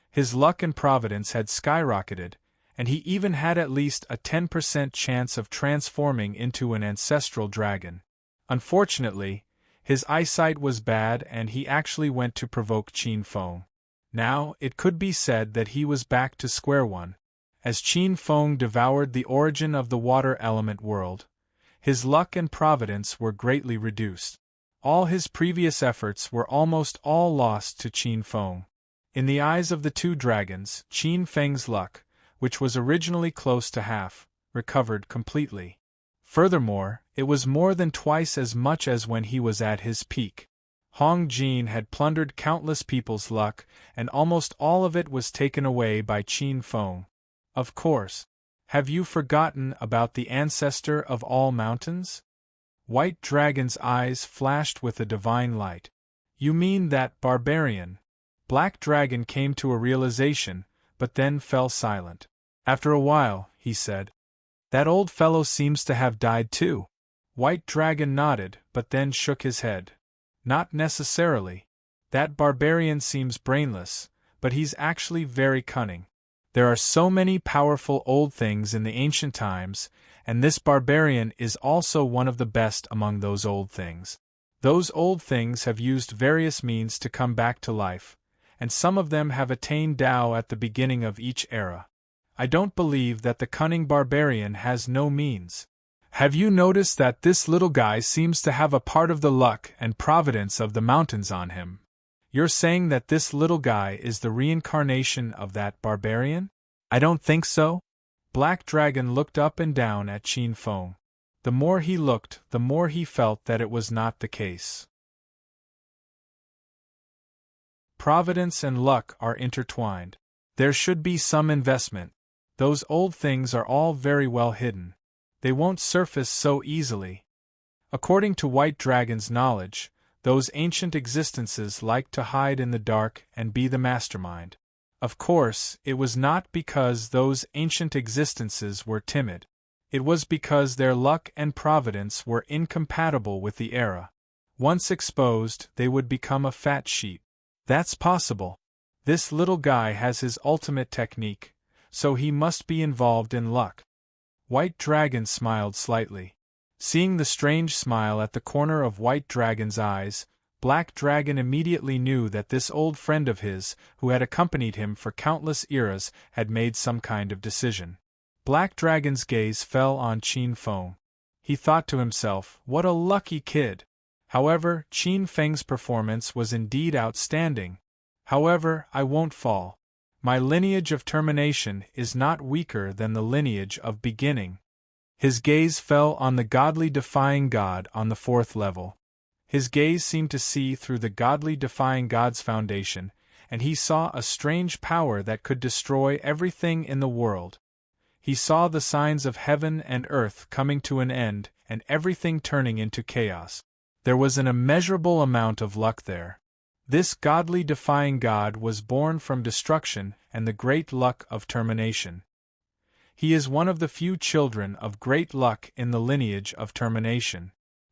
His luck and providence had skyrocketed, and he even had at least a 10% chance of transforming into an ancestral dragon. Unfortunately, his eyesight was bad and he actually went to provoke Qin Feng. Now, it could be said that he was back to square one. As Qin Feng devoured the origin of the water element world, his luck and providence were greatly reduced. All his previous efforts were almost all lost to Qin Feng. In the eyes of the two dragons, Qin Feng's luck, which was originally close to half, recovered completely. Furthermore, it was more than twice as much as when he was at his peak. Hong Jin had plundered countless people's luck, and almost all of it was taken away by Qin Feng. Of course. Have you forgotten about the ancestor of all mountains? White Dragon's eyes flashed with a divine light. You mean that barbarian? Black Dragon came to a realization, but then fell silent. After a while, he said, "That old fellow seems to have died too." White Dragon nodded, but then shook his head. "Not necessarily. That barbarian seems brainless, but he's actually very cunning. There are so many powerful old things in the ancient times, and this barbarian is also one of the best among those old things. Those old things have used various means to come back to life, and some of them have attained Tao at the beginning of each era. I don't believe that the cunning barbarian has no means. Have you noticed that this little guy seems to have a part of the luck and providence of the mountains on him? You're saying that this little guy is the reincarnation of that barbarian? I don't think so." Black Dragon looked up and down at Qin Feng. The more he looked, the more he felt that it was not the case. Providence and luck are intertwined. There should be some investment. Those old things are all very well hidden. They won't surface so easily. According to White Dragon's knowledge, those ancient existences like to hide in the dark and be the mastermind. Of course, it was not because those ancient existences were timid. It was because their luck and providence were incompatible with the era. Once exposed, they would become a fat sheep. That's possible. This little guy has his ultimate technique, so he must be involved in luck. White Dragon smiled slightly. Seeing the strange smile at the corner of White Dragon's eyes, Black Dragon immediately knew that this old friend of his, who had accompanied him for countless eras, had made some kind of decision. Black Dragon's gaze fell on Qin Feng. He thought to himself, what a lucky kid! However, Qin Feng's performance was indeed outstanding. However, I won't fall. My lineage of termination is not weaker than the lineage of beginning. His gaze fell on the godly defying god on the 4th level. His gaze seemed to see through the godly defying god's foundation, and he saw a strange power that could destroy everything in the world. He saw the signs of heaven and earth coming to an end and everything turning into chaos. There was an immeasurable amount of luck there. This godly defying god was born from destruction and the great luck of termination. He is one of the few children of great luck in the lineage of termination.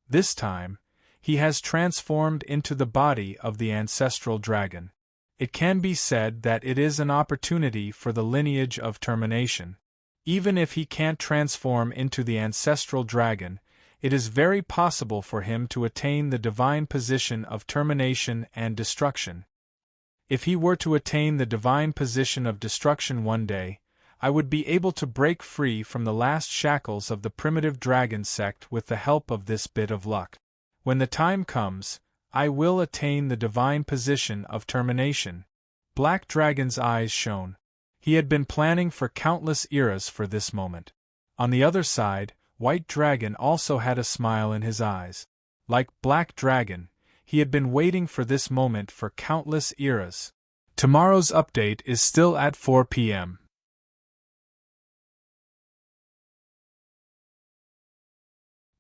This time, he has transformed into the body of the ancestral dragon. It can be said that it is an opportunity for the lineage of termination. Even if he can't transform into the ancestral dragon, it is very possible for him to attain the divine position of termination and destruction. If he were to attain the divine position of destruction one day, I would be able to break free from the last shackles of the primitive dragon sect with the help of this bit of luck. When the time comes, I will attain the divine position of termination. Black Dragon's eyes shone. He had been planning for countless eras for this moment. On the other side, White Dragon also had a smile in his eyes. Like Black Dragon, he had been waiting for this moment for countless eras. Tomorrow's update is still at 4 p.m.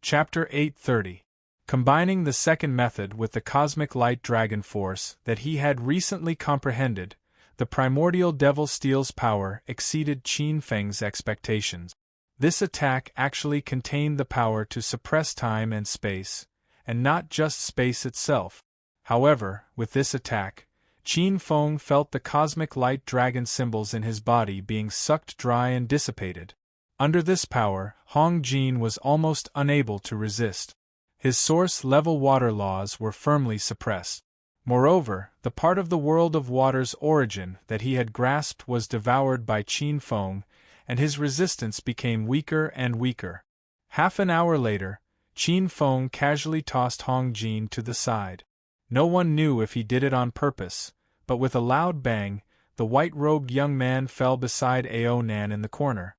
Chapter 830. Combining the second method with the cosmic light dragon force that he had recently comprehended, the primordial devil steel's power exceeded Qin Feng's expectations. This attack actually contained the power to suppress time and space, and not just space itself. However, with this attack, Qin Feng felt the cosmic light dragon symbols in his body being sucked dry and dissipated. Under this power, Hong Jin was almost unable to resist. His source-level water laws were firmly suppressed. Moreover, the part of the world of water's origin that he had grasped was devoured by Qin Feng, and his resistance became weaker and weaker. Half an hour later, Qin Feng casually tossed Hong Jin to the side. No one knew if he did it on purpose, but with a loud bang, the white-robed young man fell beside Ao Nan in the corner.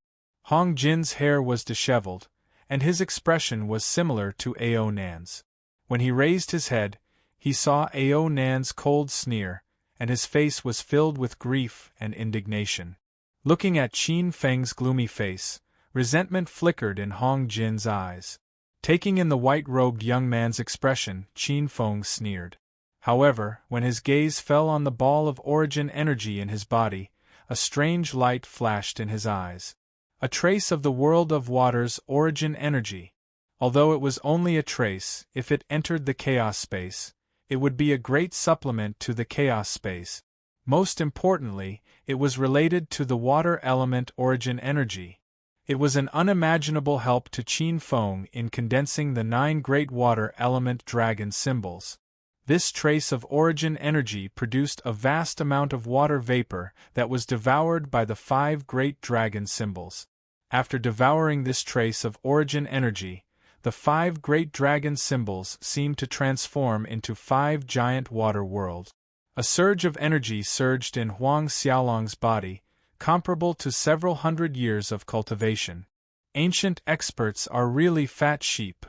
Hong Jin's hair was disheveled, and his expression was similar to Ao Nan's. When he raised his head, he saw Ao Nan's cold sneer, and his face was filled with grief and indignation. Looking at Qin Feng's gloomy face, resentment flickered in Hong Jin's eyes. Taking in the white-robed young man's expression, Qin Feng sneered. However, when his gaze fell on the ball of origin energy in his body, a strange light flashed in his eyes. A trace of the world of water's origin energy. Although it was only a trace, if it entered the chaos space, it would be a great supplement to the chaos space. Most importantly, it was related to the water element origin energy. It was an unimaginable help to Qin Feng in condensing the 9 great water element dragon symbols. This trace of origin energy produced a vast amount of water vapor that was devoured by the 5 great dragon symbols. After devouring this trace of origin energy, the 5 great dragon symbols seemed to transform into 5 giant water worlds. A surge of energy surged in Huang Xiaolong's body, comparable to several hundred years of cultivation. Ancient experts are really fat sheep.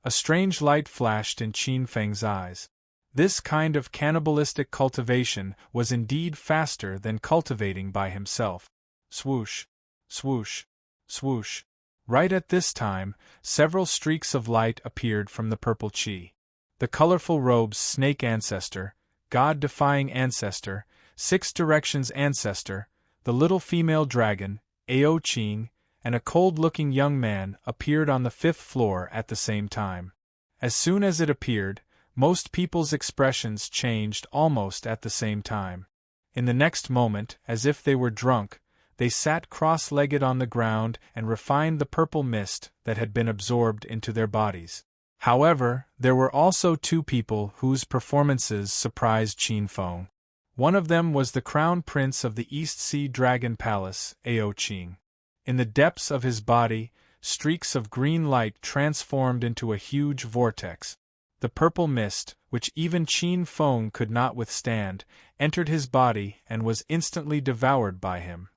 A strange light flashed in Qin Feng's eyes. This kind of cannibalistic cultivation was indeed faster than cultivating by himself. Swoosh, swoosh, swoosh. Right at this time, several streaks of light appeared from the purple qi. The colorful robes Snake Ancestor, God-defying Ancestor, 6 Directions Ancestor, the little female dragon, Ao Qing, and a cold-looking young man appeared on the 5th floor at the same time. As soon as it appeared, most people's expressions changed almost at the same time. In the next moment, as if they were drunk, they sat cross-legged on the ground and refined the purple mist that had been absorbed into their bodies. However, there were also 2 people whose performances surprised Qin Feng. One of them was the Crown Prince of the East Sea Dragon Palace, Ao Qing. In the depths of his body, streaks of green light transformed into a huge vortex. The purple mist, which even Qin Feng could not withstand, entered his body and was instantly devoured by him.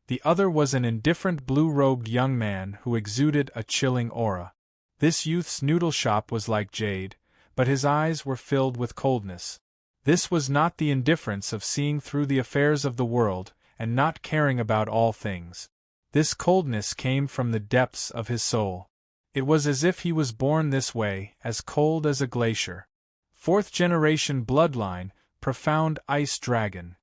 The other was an indifferent blue-robed young man who exuded a chilling aura. This youth's noodle shop was like jade, but his eyes were filled with coldness. This was not the indifference of seeing through the affairs of the world and not caring about all things. This coldness came from the depths of his soul. It was as if he was born this way, as cold as a glacier. Fourth generation bloodline, profound ice dragon.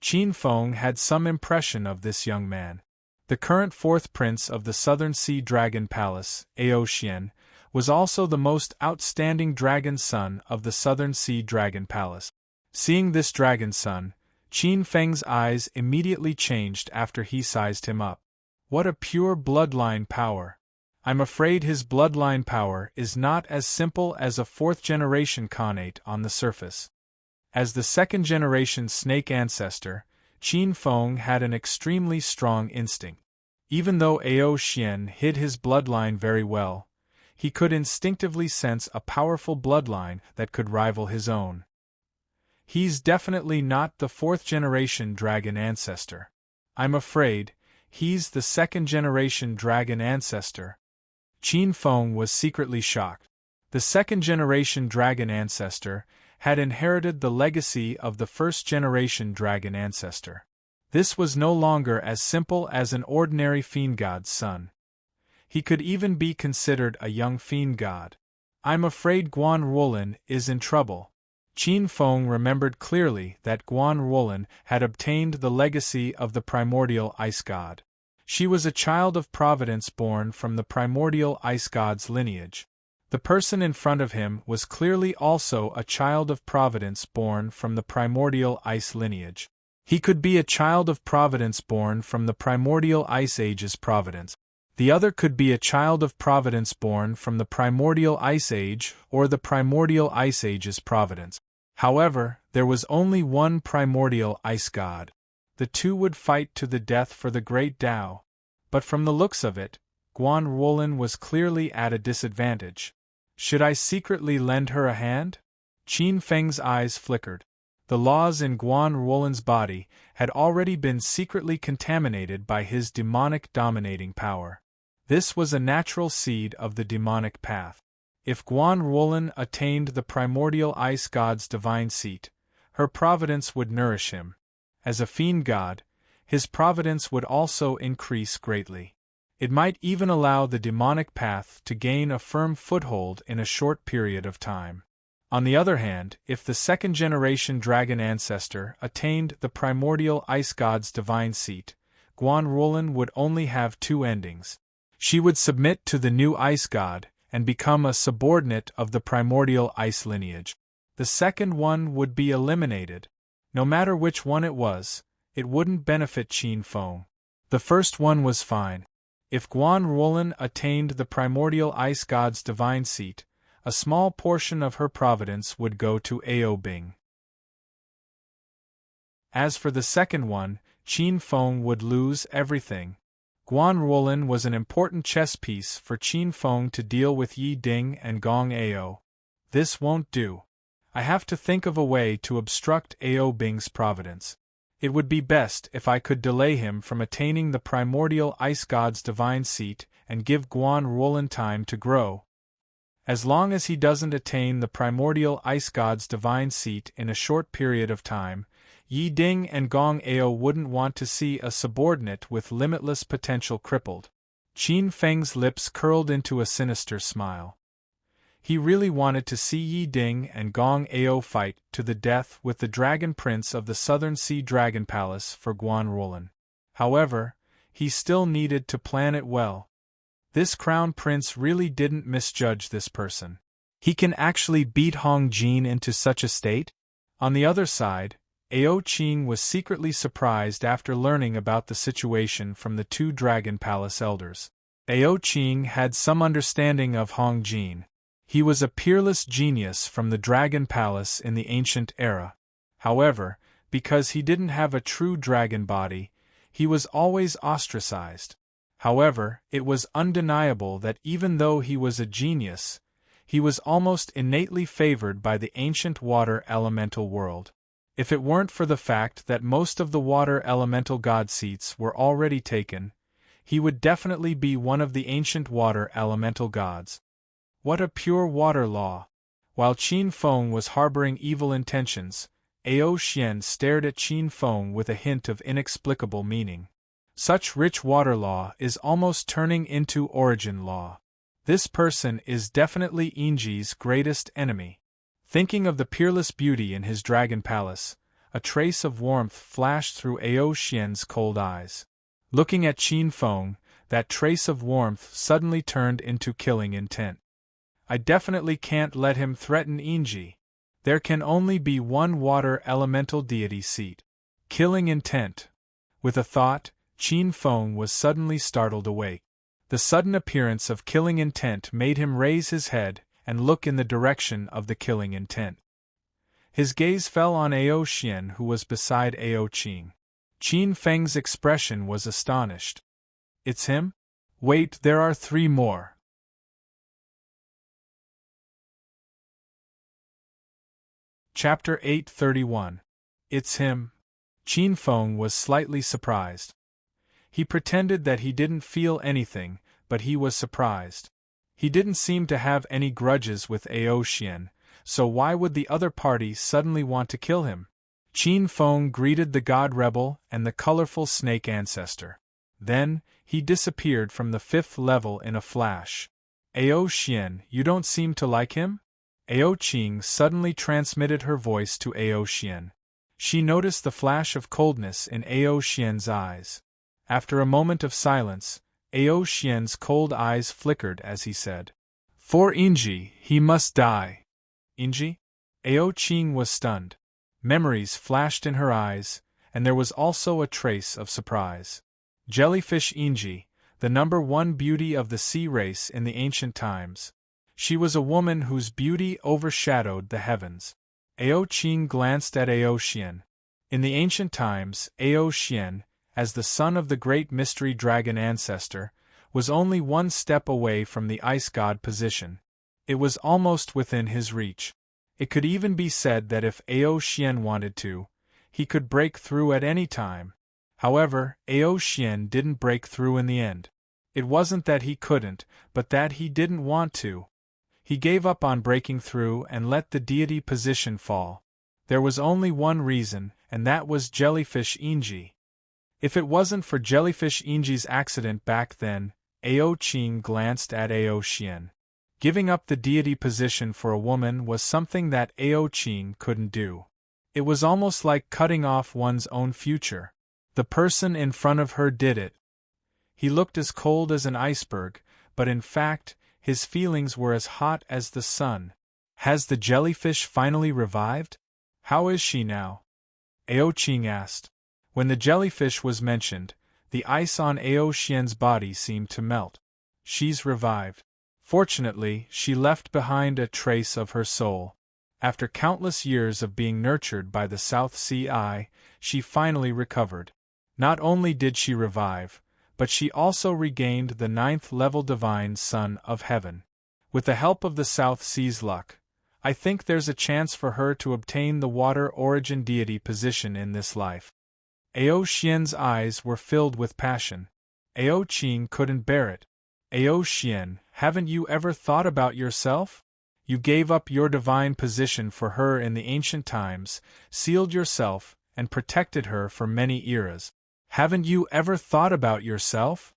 Qin Feng had some impression of this young man. The current fourth prince of the Southern Sea Dragon Palace, Ao Xian, was also the most outstanding dragon son of the Southern Sea Dragon Palace. Seeing this dragon son, Qin Feng's eyes immediately changed after he sized him up. What a pure bloodline power! I'm afraid his bloodline power is not as simple as a fourth-generation Khanate on the surface. As the second-generation snake ancestor, Qin Feng had an extremely strong instinct. Even though Ao Xian hid his bloodline very well, he could instinctively sense a powerful bloodline that could rival his own. He's definitely not the fourth-generation dragon ancestor. I'm afraid he's the second-generation dragon ancestor. Qin Feng was secretly shocked. The second-generation dragon ancestor had inherited the legacy of the first-generation dragon ancestor. This was no longer as simple as an ordinary fiend god's son. He could even be considered a young fiend god. I'm afraid Guan Ruolin is in trouble. Qin Feng remembered clearly that Guan Ruolin had obtained the legacy of the primordial ice god. She was a child of providence born from the primordial ice god's lineage. The person in front of him was clearly also a child of providence born from the primordial ice lineage. He could be a child of providence born from the primordial ice age's providence. The other could be a child of providence born from the primordial ice age or the primordial ice age's providence. However, there was only one primordial ice god. The two would fight to the death for the great Tao. But from the looks of it, Guan Ruolin was clearly at a disadvantage. Should I secretly lend her a hand? Qin Feng's eyes flickered. The laws in Guan Ruolin's body had already been secretly contaminated by his demonic dominating power. This was a natural seed of the demonic path. If Guan Ruolin attained the primordial ice god's divine seat, her providence would nourish him. As a fiend god, his providence would also increase greatly. It might even allow the demonic path to gain a firm foothold in a short period of time. On the other hand, if the second-generation dragon ancestor attained the primordial ice god's divine seat, Guan Ruolin would only have two endings. She would submit to the new ice god and become a subordinate of the primordial ice lineage. The second one would be eliminated. No matter which one it was, it wouldn't benefit Qin Feng. The first one was fine. If Guan Ruolin attained the primordial ice god's divine seat, a small portion of her providence would go to Ao Bing. As for the second one, Qin Feng would lose everything. Guan Ruolin was an important chess piece for Qin Feng to deal with Yi Ding and Gong Ao. This won't do. I have to think of a way to obstruct Ao Bing's providence. It would be best if I could delay him from attaining the primordial ice god's divine seat and give Guan Ruolin time to grow. As long as he doesn't attain the primordial ice god's divine seat in a short period of time, Yi Ding and Gong Ao wouldn't want to see a subordinate with limitless potential crippled. Qin Feng's lips curled into a sinister smile. He really wanted to see Yi Ding and Gong Ao fight to the death with the Dragon Prince of the Southern Sea Dragon Palace for Guan Ruolin. However, he still needed to plan it well. This Crown Prince really didn't misjudge this person. He can actually beat Hong Jin into such a state? On the other side, Ao Qing was secretly surprised after learning about the situation from the two Dragon Palace elders. Ao Qing had some understanding of Hong Jin. He was a peerless genius from the Dragon Palace in the ancient era. However, because he didn't have a true dragon body, he was always ostracized. However, it was undeniable that even though he was a genius, he was almost innately favored by the ancient water elemental world. If it weren't for the fact that most of the water elemental god seats were already taken, he would definitely be one of the ancient water elemental gods. What a pure water law! While Qin Feng was harboring evil intentions, Ao Xian stared at Qin Feng with a hint of inexplicable meaning. Such rich water law is almost turning into origin law. This person is definitely Inji's greatest enemy. Thinking of the peerless beauty in his dragon palace, a trace of warmth flashed through Ao Xian's cold eyes. Looking at Qin Feng, that trace of warmth suddenly turned into killing intent. I definitely can't let him threaten Inji. There can only be one water elemental deity seat. Killing intent. With a thought, Qin Feng was suddenly startled awake. The sudden appearance of killing intent made him raise his head and look in the direction of the killing intent. His gaze fell on Ao Xian, who was beside Ao Qing. Qin Feng's expression was astonished. It's him? Wait, there are 3 more. Chapter 831. It's him. Qin Feng was slightly surprised. He pretended that he didn't feel anything, but he was surprised. He didn't seem to have any grudges with Ao Xian, so why would the other party suddenly want to kill him? Qin Feng greeted the god rebel and the colorful snake ancestor. Then, he disappeared from the 5th level in a flash. Ao Xian, you don't seem to like him? Ao Qing suddenly transmitted her voice to Ao Xian. She noticed the flash of coldness in Ao Xian's eyes. After a moment of silence, Ao Xian's cold eyes flickered as he said, "For Inji, he must die." Inji? Ao Qing was stunned. Memories flashed in her eyes, and there was also a trace of surprise. Jellyfish Inji, the #1 beauty of the sea race in the ancient times. She was a woman whose beauty overshadowed the heavens. Ao Qing glanced at Ao Xian. In the ancient times, Ao Xian, as the son of the great mystery dragon ancestor, was only 1 step away from the ice god position. It was almost within his reach. It could even be said that if Ao Xian wanted to, he could break through at any time. However, Ao Xian didn't break through in the end. It wasn't that he couldn't, but that he didn't want to. He gave up on breaking through and let the deity position fall. There was only one reason, and that was Jellyfish Inji. If it wasn't for Jellyfish Inji's accident back then, Ao Qing glanced at Ao Xian. Giving up the deity position for a woman was something that Ao Qing couldn't do. It was almost like cutting off one's own future. The person in front of her did it. He looked as cold as an iceberg, but in fact, his feelings were as hot as the sun. Has the jellyfish finally revived? How is she now? Ao Qing asked. When the jellyfish was mentioned, the ice on Ao Xian's body seemed to melt. She's revived. Fortunately, she left behind a trace of her soul. After countless years of being nurtured by the South Sea Eye, she finally recovered. Not only did she revive, but she also regained the 9th level Divine Son of Heaven. With the help of the South Sea's luck, I think there's a chance for her to obtain the water origin deity position in this life. Ao Xian's eyes were filled with passion. Ao Qing couldn't bear it. Ao Xian, haven't you ever thought about yourself? You gave up your divine position for her in the ancient times, sealed yourself, and protected her for many eras. Haven't you ever thought about yourself?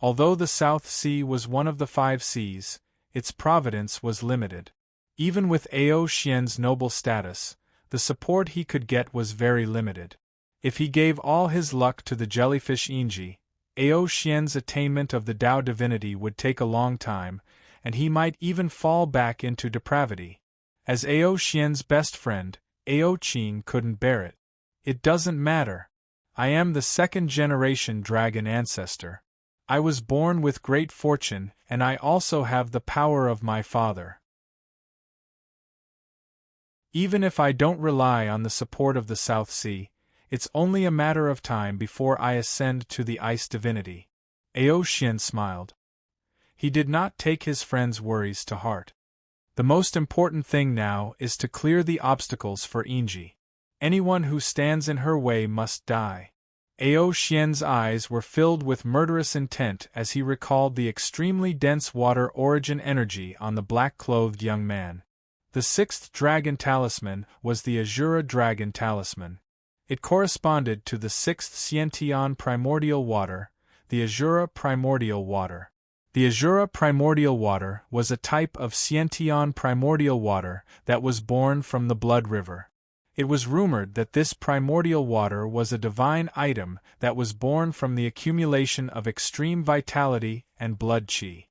Although the South Sea was one of the 5 seas, its providence was limited. Even with Ao Xian's noble status, the support he could get was very limited. If he gave all his luck to the jellyfish Inji, Ao Xian's attainment of the Tao divinity would take a long time, and he might even fall back into depravity. As Ao Xian's best friend, Ao Qing couldn't bear it. It doesn't matter. I am the 2nd-generation dragon ancestor. I was born with great fortune, and I also have the power of my father. Even if I don't rely on the support of the South Sea, it's only a matter of time before I ascend to the ice divinity. Ao Xian smiled. He did not take his friend's worries to heart. The most important thing now is to clear the obstacles for Inji. Anyone who stands in her way must die. Ao Xian's eyes were filled with murderous intent as he recalled the extremely dense water origin energy on the black-clothed young man. The 6th dragon talisman was the Azura dragon talisman. It corresponded to the 6th Xiantian primordial water, the Azura primordial water. The Azura primordial water was a type of Sciention primordial water that was born from the Blood River. It was rumored that this primordial water was a divine item that was born from the accumulation of extreme vitality and blood chi.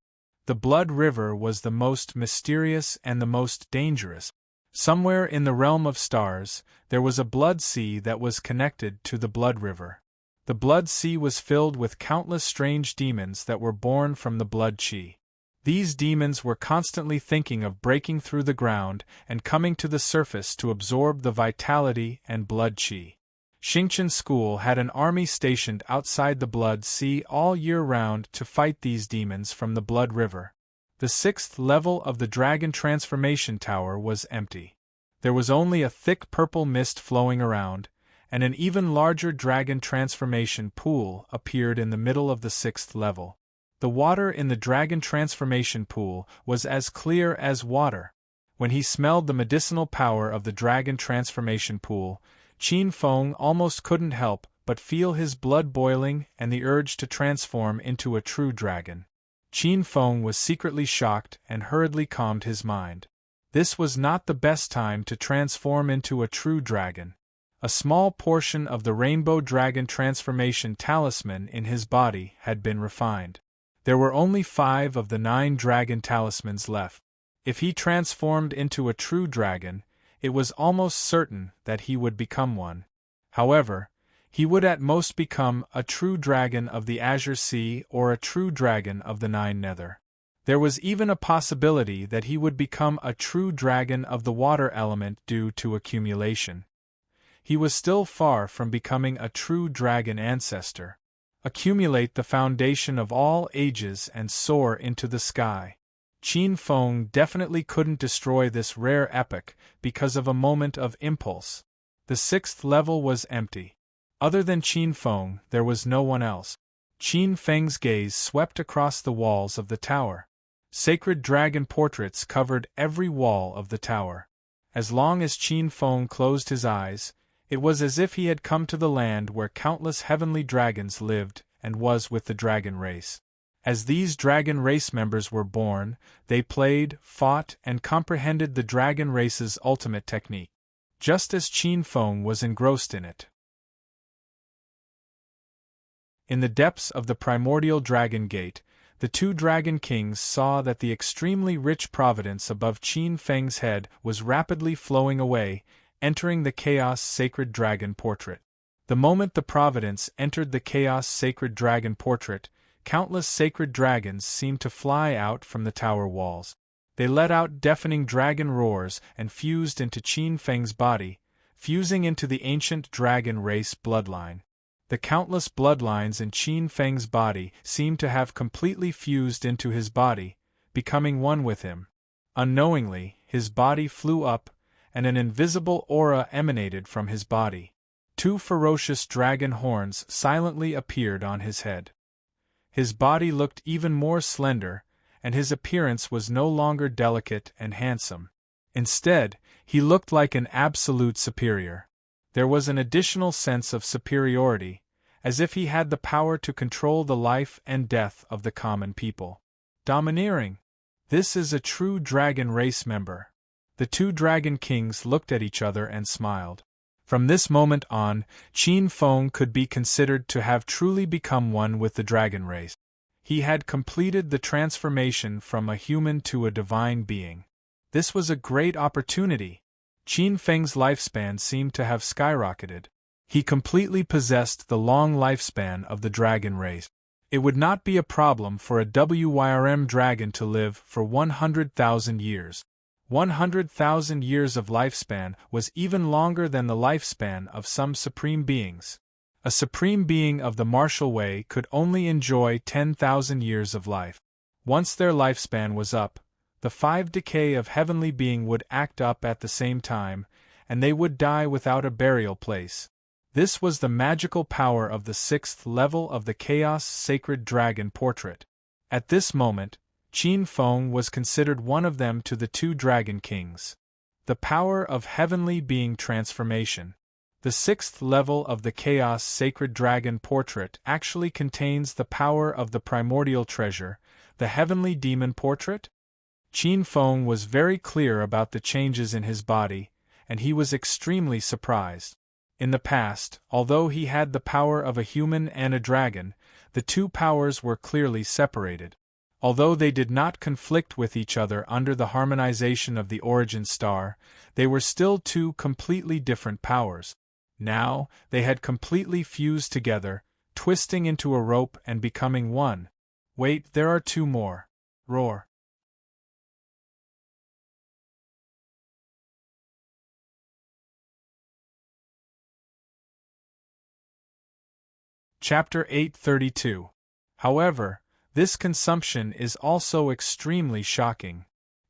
The Blood River was the most mysterious and the most dangerous. Somewhere in the realm of stars, there was a blood sea that was connected to the Blood River. The blood sea was filled with countless strange demons that were born from the blood chi. These demons were constantly thinking of breaking through the ground and coming to the surface to absorb the vitality and blood chi. Xingqian School had an army stationed outside the blood sea all year round to fight these demons from the Blood River. The 6th level of the Dragon Transformation Tower was empty. There was only a thick purple mist flowing around, and an even larger Dragon Transformation Pool appeared in the middle of the 6th level. The water in the Dragon Transformation Pool was as clear as water. When he smelled the medicinal power of the Dragon Transformation Pool, Qin Feng almost couldn't help but feel his blood boiling and the urge to transform into a true dragon. Qin Feng was secretly shocked and hurriedly calmed his mind. This was not the best time to transform into a true dragon. A small portion of the Rainbow Dragon Transformation Talisman in his body had been refined. There were only 5 of the 9 dragon talismans left. If he transformed into a true dragon, it was almost certain that he would become one. However, he would at most become a true dragon of the Azure Sea or a true dragon of the 9 Nether. There was even a possibility that he would become a true dragon of the water element due to accumulation. He was still far from becoming a true dragon ancestor. Accumulate the foundation of all ages and soar into the sky. Qin Feng definitely couldn't destroy this rare epic because of a moment of impulse. The 6th level was empty. Other than Qin Feng, there was no one else. Qin Feng's gaze swept across the walls of the tower. Sacred dragon portraits covered every wall of the tower. As long as Qin Feng closed his eyes, it was as if he had come to the land where countless heavenly dragons lived and was with the dragon race. As these dragon race members were born, they played, fought, and comprehended the dragon race's ultimate technique, just as Qin Feng was engrossed in it. In the depths of the primordial dragon gate, the 2 dragon kings saw that the extremely rich providence above Qin Feng's head was rapidly flowing away, entering the Chaos Sacred Dragon portrait. The moment the providence entered the Chaos Sacred Dragon portrait, countless sacred dragons seemed to fly out from the tower walls. They let out deafening dragon roars and fused into Qin Feng's body, fusing into the ancient dragon race bloodline. The countless bloodlines in Qin Feng's body seemed to have completely fused into his body, becoming one with him. Unknowingly, his body flew up, and an invisible aura emanated from his body. 2 ferocious dragon horns silently appeared on his head. His body looked even more slender, and his appearance was no longer delicate and handsome. Instead, he looked like an absolute superior. There was an additional sense of superiority, as if he had the power to control the life and death of the common people. Domineering! This is a true dragon race member. The 2 dragon kings looked at each other and smiled. From this moment on, Qin Feng could be considered to have truly become one with the dragon race. He had completed the transformation from a human to a divine being. This was a great opportunity. Qin Feng's lifespan seemed to have skyrocketed. He completely possessed the long lifespan of the dragon race. It would not be a problem for a WYRM dragon to live for 100,000 years. 100,000 years of lifespan was even longer than the lifespan of some supreme beings. A supreme being of the martial way could only enjoy 10,000 years of life. Once their lifespan was up, the 5 decay of heavenly being would act up at the same time, and they would die without a burial place. This was the magical power of the 6th level of the Chaos Sacred Dragon portrait. At this moment, Qin Feng was considered one of them to the 2 dragon kings. The power of heavenly being transformation. The 6th level of the Chaos Sacred Dragon portrait actually contains the power of the primordial treasure, the heavenly demon portrait? Qin Feng was very clear about the changes in his body, and he was extremely surprised. In the past, although he had the power of a human and a dragon, the two powers were clearly separated. Although they did not conflict with each other under the harmonization of the origin star, they were still two completely different powers. Now, they had completely fused together, twisting into a rope and becoming one. Wait, there are two more. Roar. Chapter 832. However, this consumption is also extremely shocking.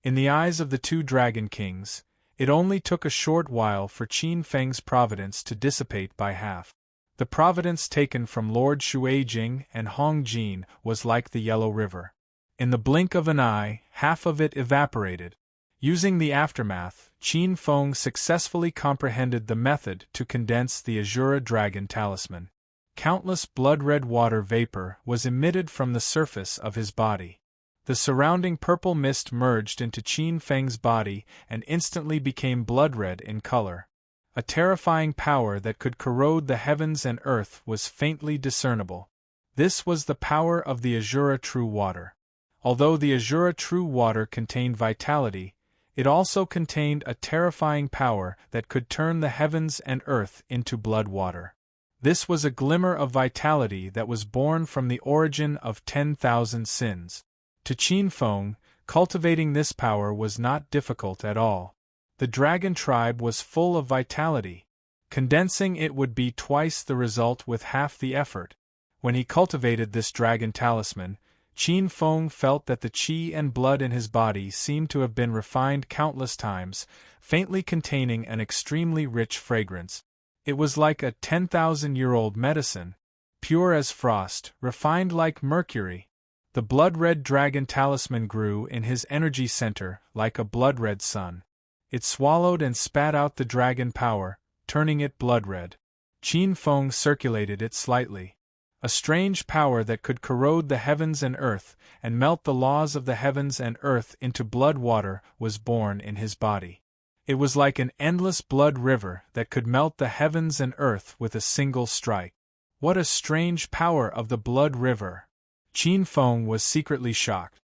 In the eyes of the two Dragon Kings, it only took a short while for Qin Feng's providence to dissipate by half. The providence taken from Lord Shuai-Jing and Hong Jin was like the Yellow River. In the blink of an eye, half of it evaporated. Using the aftermath, Qin Feng successfully comprehended the method to condense the Azura Dragon Talisman. Countless blood-red water vapor was emitted from the surface of his body. The surrounding purple mist merged into Qin Feng's body and instantly became blood-red in color. A terrifying power that could corrode the heavens and earth was faintly discernible. This was the power of the Azura True Water. Although the Azura True Water contained vitality, it also contained a terrifying power that could turn the heavens and earth into blood water. This was a glimmer of vitality that was born from the origin of 10,000 sins. To Qin Feng, cultivating this power was not difficult at all. The dragon tribe was full of vitality. Condensing it would be twice the result with half the effort. When he cultivated this dragon talisman, Qin Feng felt that the qi and blood in his body seemed to have been refined countless times, faintly containing an extremely rich fragrance. It was like a 10,000-year-old medicine, pure as frost, refined like mercury. The blood-red dragon talisman grew in his energy center like a blood-red sun. It swallowed and spat out the dragon power, turning it blood-red. Qin Feng circulated it slightly. A strange power that could corrode the heavens and earth and melt the laws of the heavens and earth into blood water was born in his body. It was like an endless blood river that could melt the heavens and earth with a single strike. What a strange power of the blood river! Qin Feng was secretly shocked.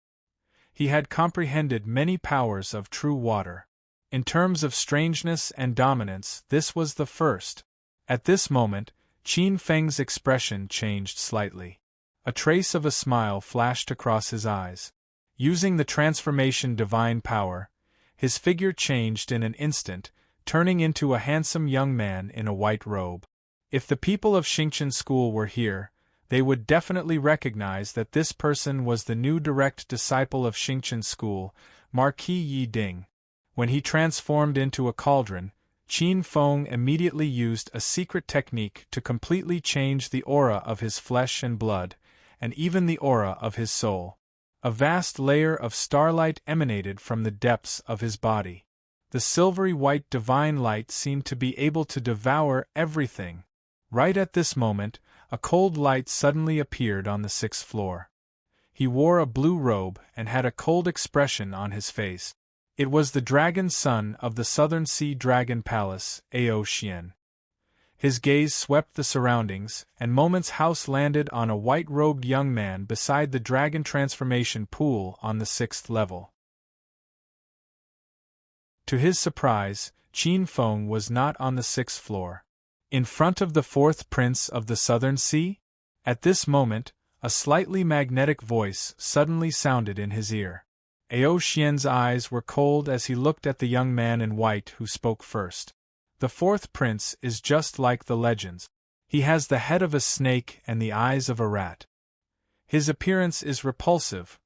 He had comprehended many powers of true water. In terms of strangeness and dominance, this was the first. At this moment, Qin Feng's expression changed slightly. A trace of a smile flashed across his eyes. Using the transformation divine power, his figure changed in an instant, turning into a handsome young man in a white robe. If the people of Xingqian School were here, they would definitely recognize that this person was the new direct disciple of Xingqian School, Marquis Yi Ding. When he transformed into a cauldron, Qin Feng immediately used a secret technique to completely change the aura of his flesh and blood, and even the aura of his soul. A vast layer of starlight emanated from the depths of his body. The silvery white divine light seemed to be able to devour everything. Right at this moment, a cold light suddenly appeared on the 6th floor. He wore a blue robe and had a cold expression on his face. It was the dragon son of the Southern Sea Dragon Palace, Ao Xian. His gaze swept the surroundings, and moments house landed on a white-robed young man beside the dragon transformation pool on the 6th level. To his surprise, Qin Feng was not on the 6th floor. In front of the 4th prince of the Southern Sea? At this moment, a slightly magnetic voice suddenly sounded in his ear. Ao Xian's eyes were cold as he looked at the young man in white who spoke first. The 4th prince is just like the legends. He has the head of a snake and the eyes of a rat. His appearance is repulsive.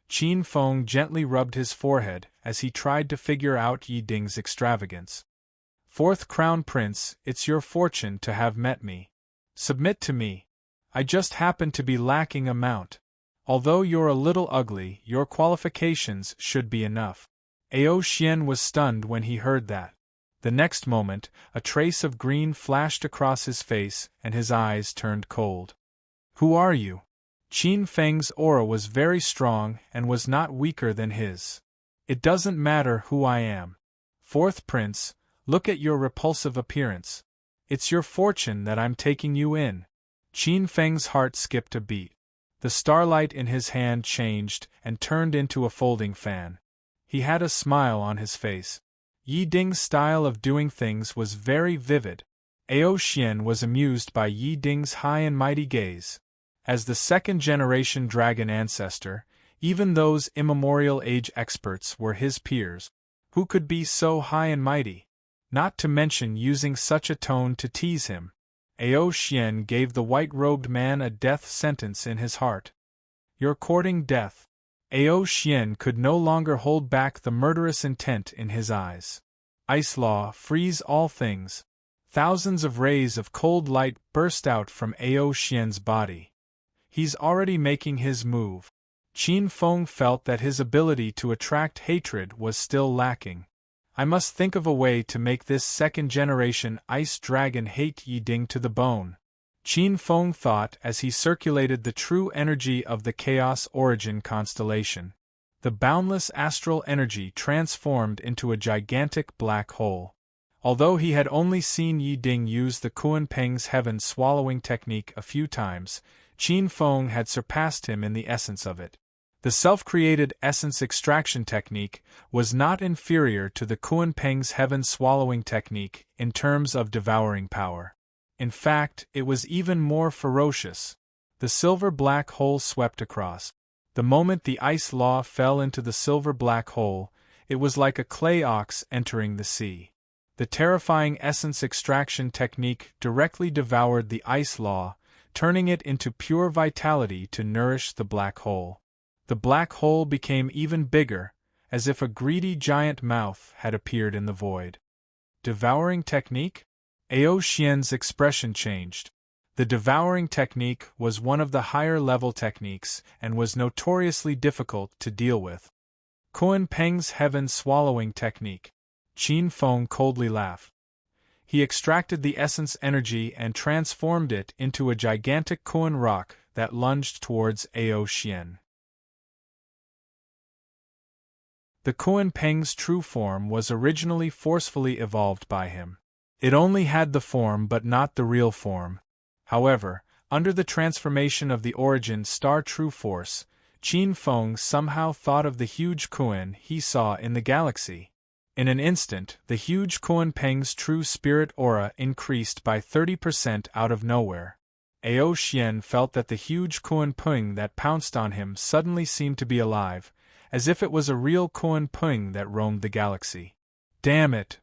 Qin Feng gently rubbed his forehead as he tried to figure out Yi Ding's extravagance. 4th Crown Prince, it's your fortune to have met me. Submit to me. I just happen to be lacking a mount. Although you're a little ugly, your qualifications should be enough. Ao Xian was stunned when he heard that. The next moment, a trace of green flashed across his face and his eyes turned cold. Who are you? Qin Feng's aura was very strong and was not weaker than his. It doesn't matter who I am. Fourth Prince, look at your repulsive appearance. It's your fortune that I'm taking you in. Qin Feng's heart skipped a beat. The starlight in his hand changed and turned into a folding fan. He had a smile on his face. Yi Ding's style of doing things was very vivid. Ao Xian was amused by Yi Ding's high and mighty gaze. As the second-generation dragon ancestor, even those immemorial age experts were his peers. Who could be so high and mighty? Not to mention using such a tone to tease him. Ao Xian gave the white-robed man a death sentence in his heart. You're courting death. Ao Xian could no longer hold back the murderous intent in his eyes. Ice Law, freeze all things. Thousands of rays of cold light burst out from Ao Xian's body. He's already making his move. Qin Feng felt that his ability to attract hatred was still lacking. I must think of a way to make this second-generation ice dragon hate Yi Ding to the bone. Qin Feng thought as he circulated the true energy of the Chaos Origin constellation. The boundless astral energy transformed into a gigantic black hole. Although he had only seen Yi Ding use the Kunpeng's heaven-swallowing technique a few times, Qin Feng had surpassed him in the essence of it. The self-created essence extraction technique was not inferior to the Kunpeng's heaven-swallowing technique in terms of devouring power. In fact, it was even more ferocious. The silver black hole swept across. The moment the ice law fell into the silver black hole, it was like a clay ox entering the sea. The terrifying essence extraction technique directly devoured the ice law, turning it into pure vitality to nourish the black hole. The black hole became even bigger, as if a greedy giant mouth had appeared in the void. Devouring technique? Ao Xian's expression changed. The devouring technique was one of the higher-level techniques and was notoriously difficult to deal with. Kunpeng's heaven-swallowing technique. Qin Feng coldly laughed. He extracted the essence energy and transformed it into a gigantic Kun rock that lunged towards Ao Xian. The Kunpeng's true form was originally forcefully evolved by him. It only had the form but not the real form. However, under the transformation of the origin star true force, Qin Feng somehow thought of the huge Kun he saw in the galaxy. In an instant, the huge Kunpeng's true spirit aura increased by 30% out of nowhere. Ao Xian felt that the huge Kunpeng that pounced on him suddenly seemed to be alive, as if it was a real Kunpeng that roamed the galaxy. Damn it!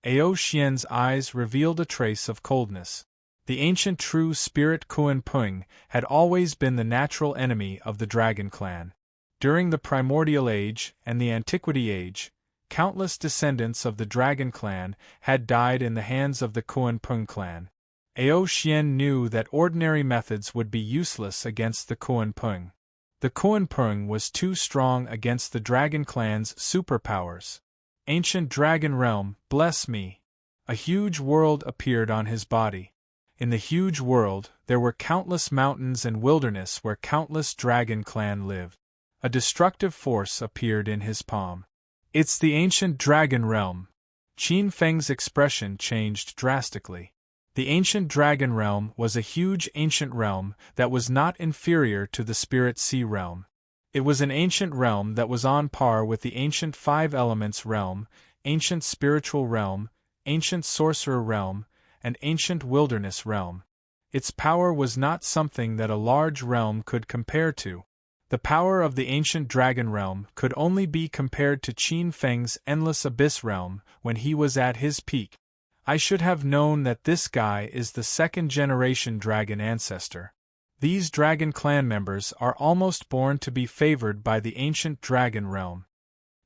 Ao Xian's eyes revealed a trace of coldness. The ancient true spirit Kunpeng had always been the natural enemy of the Dragon Clan. During the Primordial Age and the Antiquity Age, countless descendants of the Dragon Clan had died in the hands of the Kunpeng clan. Ao Xian knew that ordinary methods would be useless against the Kunpeng. The Kunpeng was too strong against the Dragon Clan's superpowers. Ancient Dragon Realm, bless me! A huge world appeared on his body. In the huge world, there were countless mountains and wilderness where countless Dragon Clan lived. A destructive force appeared in his palm. It's the ancient Dragon Realm. Qin Feng's expression changed drastically. The ancient Dragon Realm was a huge ancient realm that was not inferior to the Spirit Sea Realm. It was an ancient realm that was on par with the ancient Five Elements Realm, ancient Spiritual Realm, ancient Sorcerer Realm, and ancient Wilderness Realm. Its power was not something that a large realm could compare to. The power of the ancient Dragon Realm could only be compared to Qin Feng's endless Abyss Realm when he was at his peak. I should have known that this guy is the second-generation dragon ancestor. These Dragon Clan members are almost born to be favored by the ancient Dragon Realm.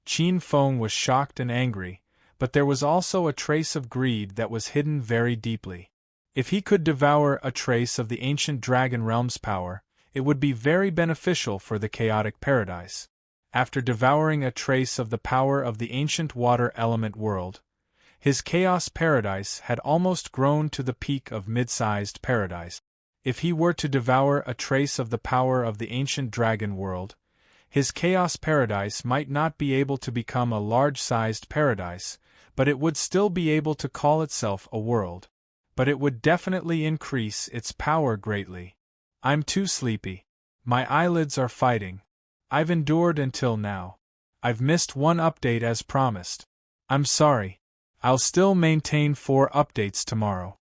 Qin Feng was shocked and angry, but there was also a trace of greed that was hidden very deeply. If he could devour a trace of the ancient Dragon Realm's power, it would be very beneficial for the chaotic paradise. After devouring a trace of the power of the ancient water element world, his chaos paradise had almost grown to the peak of mid-sized paradise. If he were to devour a trace of the power of the ancient dragon world, his chaos paradise might not be able to become a large-sized paradise, but it would still be able to call itself a world. But it would definitely increase its power greatly. I'm too sleepy. My eyelids are fighting. I've endured until now. I've missed one update as promised. I'm sorry. I'll still maintain 4 updates tomorrow.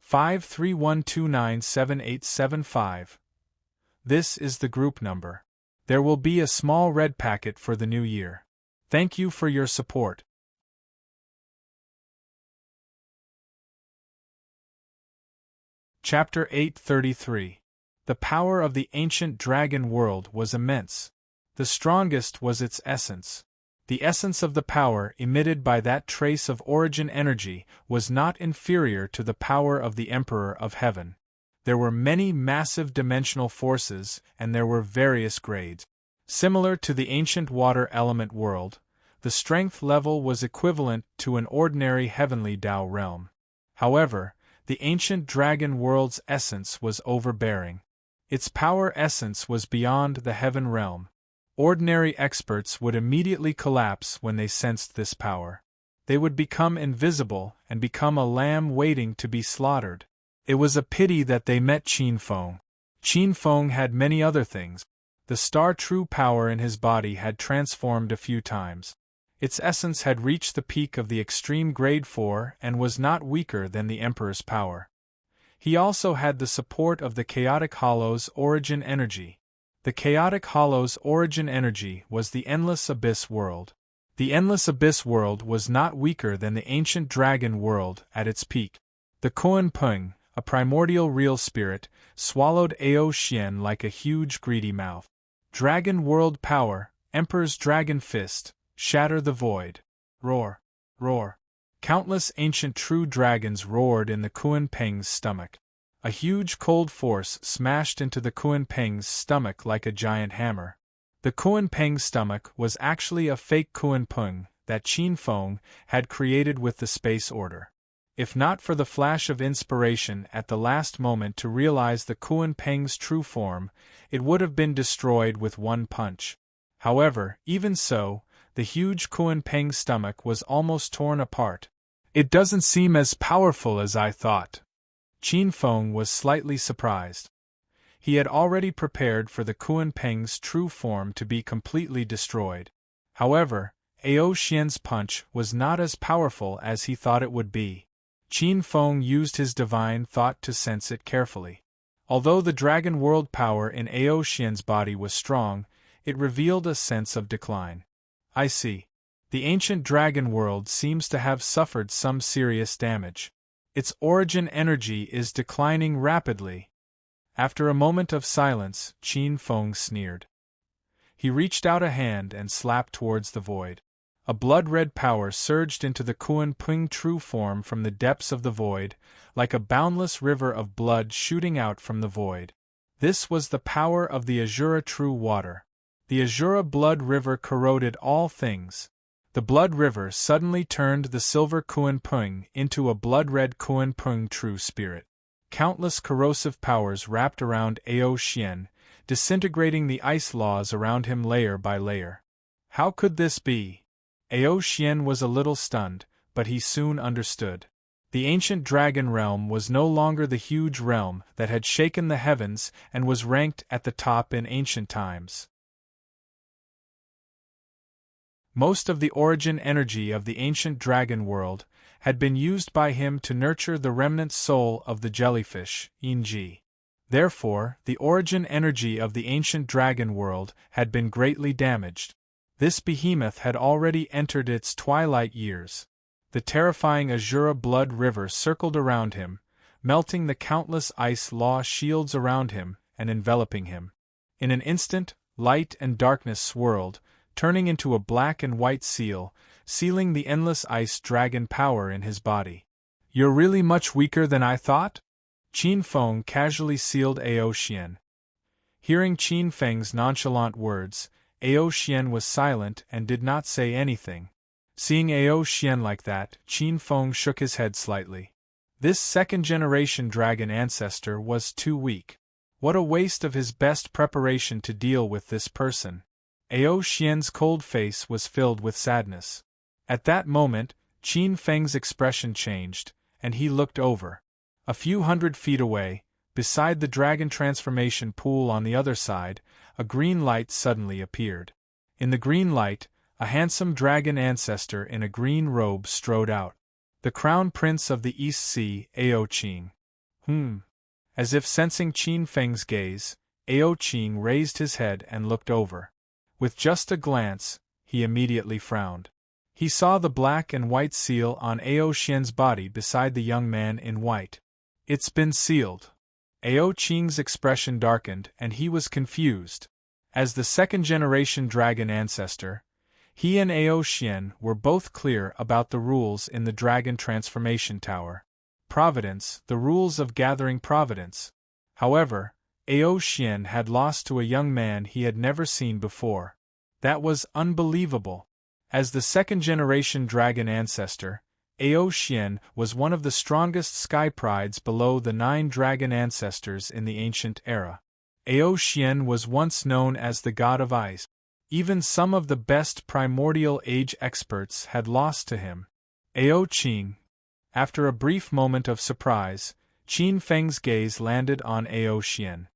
531297875. This is the group number. There will be a small red packet for the new year. Thank you for your support. Chapter 833. The power of the ancient dragon world was immense. The strongest was its essence. The essence of the power emitted by that trace of origin energy was not inferior to the power of the Emperor of Heaven. There were many massive dimensional forces, and there were various grades. Similar to the ancient water element world, the strength level was equivalent to an ordinary heavenly Tao realm. However, the ancient dragon world's essence was overbearing. Its power essence was beyond the heaven realm. Ordinary experts would immediately collapse when they sensed this power. They would become invisible and become a lamb waiting to be slaughtered. It was a pity that they met Qin Feng. Qin Feng had many other things. The star true power in his body had transformed a few times. Its essence had reached the peak of the extreme grade 4 and was not weaker than the Emperor's power. He also had the support of the Chaotic Hollow's origin energy. The Chaotic Hollow's origin energy was the Endless Abyss world. The Endless Abyss world was not weaker than the ancient dragon world at its peak. The Kuan Peng, a primordial real spirit, swallowed Ao Xian like a huge greedy mouth. Dragon world power, Emperor's dragon fist, shatter the void. Roar, roar. Countless ancient true dragons roared in the Kuan Peng's stomach. A huge cold force smashed into the Kuan Peng's stomach like a giant hammer. The Kuan Peng's stomach was actually a fake Kuan Peng that Qin Feng had created with the space order. If not for the flash of inspiration at the last moment to realize the Kuan Peng's true form, it would have been destroyed with one punch. However, even so, the huge Kuan Peng's stomach was almost torn apart. It doesn't seem as powerful as I thought. Qin Feng was slightly surprised. He had already prepared for the Kuan Peng's true form to be completely destroyed. However, Ao Xian's punch was not as powerful as he thought it would be. Qin Feng used his divine thought to sense it carefully. Although the dragon world power in Ao Xian's body was strong, it revealed a sense of decline. I see. The ancient dragon world seems to have suffered some serious damage. Its origin energy is declining rapidly. After a moment of silence, Qin Feng sneered. He reached out a hand and slapped towards the void. A blood-red power surged into the Kuan Peng true form from the depths of the void, like a boundless river of blood shooting out from the void. This was the power of the Azura true water. The Azura blood river corroded all things. The blood river suddenly turned the silver Kuan Peng into a blood-red Kuan Peng true spirit. Countless corrosive powers wrapped around Ao Xian, disintegrating the ice laws around him layer by layer. How could this be? Ao Xian was a little stunned, but he soon understood. The ancient dragon realm was no longer the huge realm that had shaken the heavens and was ranked at the top in ancient times. Most of the origin energy of the ancient dragon world had been used by him to nurture the remnant soul of the jellyfish, Yinji. Therefore, the origin energy of the ancient dragon world had been greatly damaged. This behemoth had already entered its twilight years. The terrifying Azura blood river circled around him, melting the countless ice law shields around him and enveloping him. In an instant, light and darkness swirled, turning into a black and white seal, sealing the endless ice dragon power in his body. You're really much weaker than I thought? Qin Feng casually sealed Ao Xian. Hearing Qin Feng's nonchalant words, Ao Xian was silent and did not say anything. Seeing Ao Xian like that, Qin Feng shook his head slightly. This second-generation dragon ancestor was too weak. What a waste of his best preparation to deal with this person. Ao Xian's cold face was filled with sadness. At that moment, Qin Feng's expression changed, and he looked over. A few hundred feet away, beside the dragon transformation pool on the other side, a green light suddenly appeared. In the green light, a handsome dragon ancestor in a green robe strode out. The crown prince of the East Sea, Ao Qing. As if sensing Qin Feng's gaze, Ao Qing raised his head and looked over. With just a glance, he immediately frowned. He saw the black and white seal on Ao Xian's body beside the young man in white. It's been sealed. Ao Qing's expression darkened and he was confused. As the second-generation dragon ancestor, he and Ao Xian were both clear about the rules in the dragon transformation tower. Providence, the rules of gathering providence. However, Ao Xian had lost to a young man he had never seen before. That was unbelievable. As the second-generation dragon ancestor, Ao Xian was one of the strongest sky prides below the 9 dragon ancestors in the ancient era. Ao Xian was once known as the god of ice. Even some of the best primordial age experts had lost to him. Ao Qing. After a brief moment of surprise, Qin Feng's gaze landed on Ao Xian.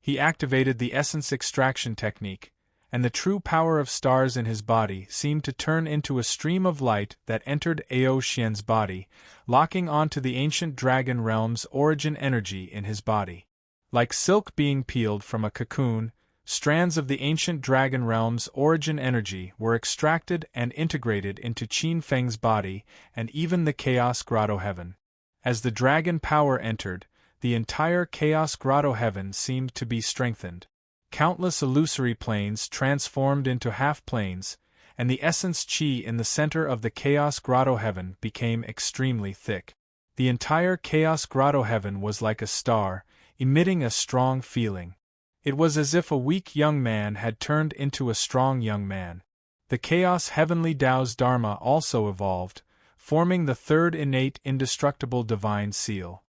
He activated the essence extraction technique, and the true power of stars in his body seemed to turn into a stream of light that entered Ao Xian's body, locking onto the ancient dragon realm's origin energy in his body. Like silk being peeled from a cocoon, strands of the ancient dragon realm's origin energy were extracted and integrated into Qin Feng's body and even the Chaos Grotto Heaven. As the dragon power entered, the entire Chaos Grotto Heaven seemed to be strengthened. Countless illusory planes transformed into half-planes, and the essence Qi in the center of the Chaos Grotto Heaven became extremely thick. The entire Chaos Grotto Heaven was like a star, emitting a strong feeling. It was as if a weak young man had turned into a strong young man. The Chaos Heavenly Tao's Dharma also evolved, forming the third innate indestructible divine seal.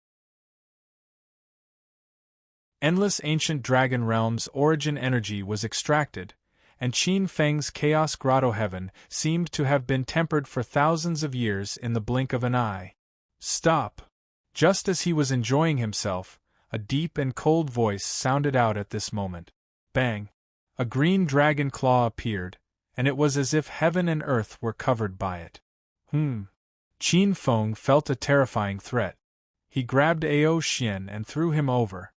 Endless ancient dragon realm's origin energy was extracted, and Qin Feng's Chaos Grotto Heaven seemed to have been tempered for thousands of years in the blink of an eye. Stop! Just as he was enjoying himself, a deep and cold voice sounded out at this moment. Bang! A green dragon claw appeared, and it was as if heaven and earth were covered by it. Qin Feng felt a terrifying threat. He grabbed Ao Xian and threw him over.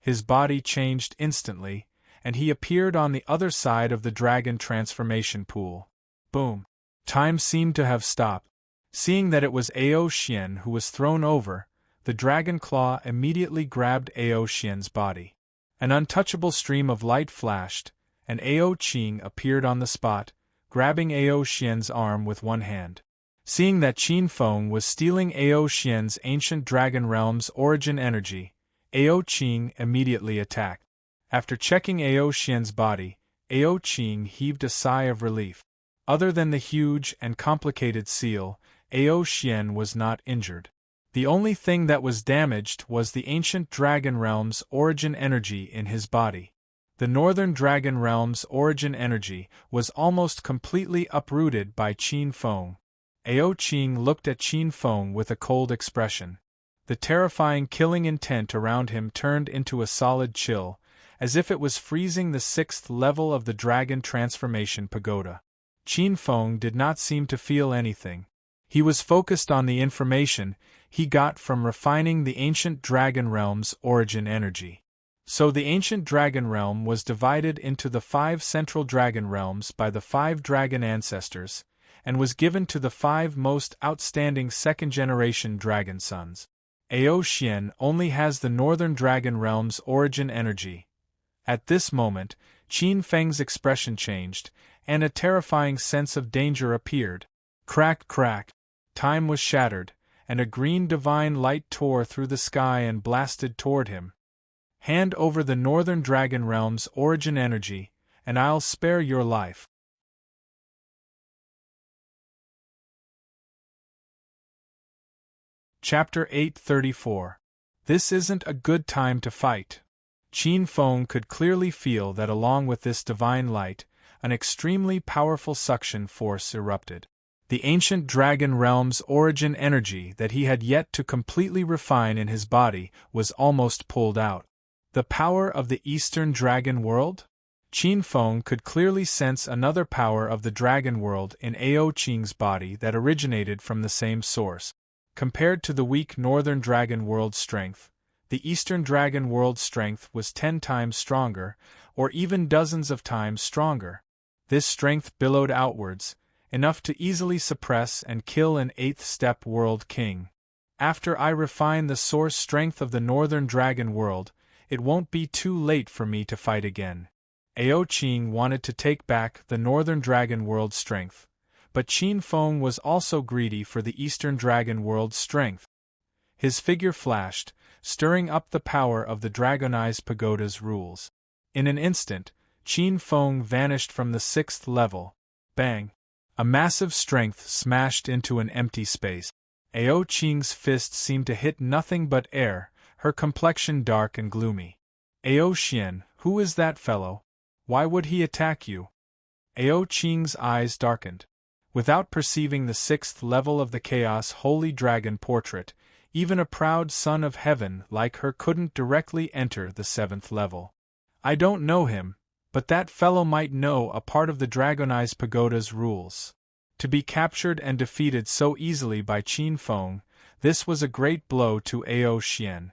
His body changed instantly, and he appeared on the other side of the dragon transformation pool. Boom! Time seemed to have stopped. Seeing that it was Ao Xian who was thrown over, the dragon claw immediately grabbed Ao Xian's body. An untouchable stream of light flashed, and Ao Qing appeared on the spot, grabbing Ao Xian's arm with one hand. Seeing that Qin Feng was stealing Ao Xian's ancient dragon realm's origin energy, Ao Qing immediately attacked. After checking Ao Xian's body, Ao Qing heaved a sigh of relief. Other than the huge and complicated seal, Ao Xian was not injured. The only thing that was damaged was the ancient dragon realm's origin energy in his body. The northern dragon realm's origin energy was almost completely uprooted by Qin Feng. Ao Qing looked at Qin Feng with a cold expression. The terrifying killing intent around him turned into a solid chill, as if it was freezing the 6th level of the dragon transformation pagoda. Qin Feng did not seem to feel anything. He was focused on the information he got from refining the ancient dragon realm's origin energy. So the ancient dragon realm was divided into the 5 central dragon realms by the 5 dragon ancestors, and was given to the 5 most outstanding second-generation dragon sons. Ao Xian only has the northern dragon realm's origin energy. At this moment, Qin Feng's expression changed, and a terrifying sense of danger appeared. Crack, crack. Time was shattered, and a green divine light tore through the sky and blasted toward him. Hand over the northern dragon realm's origin energy, and I'll spare your life. Chapter 834. This isn't a good time to fight. Qin Feng could clearly feel that along with this divine light, an extremely powerful suction force erupted. The ancient dragon realm's origin energy that he had yet to completely refine in his body was almost pulled out. The power of the Eastern Dragon World? Qin Feng could clearly sense another power of the Dragon World in Ao Qing's body that originated from the same source. Compared to the weak Northern Dragon World strength, the Eastern Dragon World strength was 10 times stronger, or even dozens of times stronger. This strength billowed outwards, enough to easily suppress and kill an 8th step World King. After I refine the source strength of the Northern Dragon World, it won't be too late for me to fight again. Ao Qing wanted to take back the Northern Dragon World strength, but Qin Feng was also greedy for the Eastern Dragon World strength. His figure flashed, stirring up the power of the Dragonized Pagoda's rules. In an instant, Qin Feng vanished from the 6th level. Bang! A massive strength smashed into an empty space. Ao Qing's fist seemed to hit nothing but air, her complexion dark and gloomy. Ao Xian, who is that fellow? Why would he attack you? Ao Qing's eyes darkened. Without perceiving the 6th level of the Chaos Holy Dragon portrait, even a proud son of heaven like her couldn't directly enter the 7th level. I don't know him, but that fellow might know a part of the Dragonized Pagoda's rules. To be captured and defeated so easily by Qin Feng, this was a great blow to Ao Xian.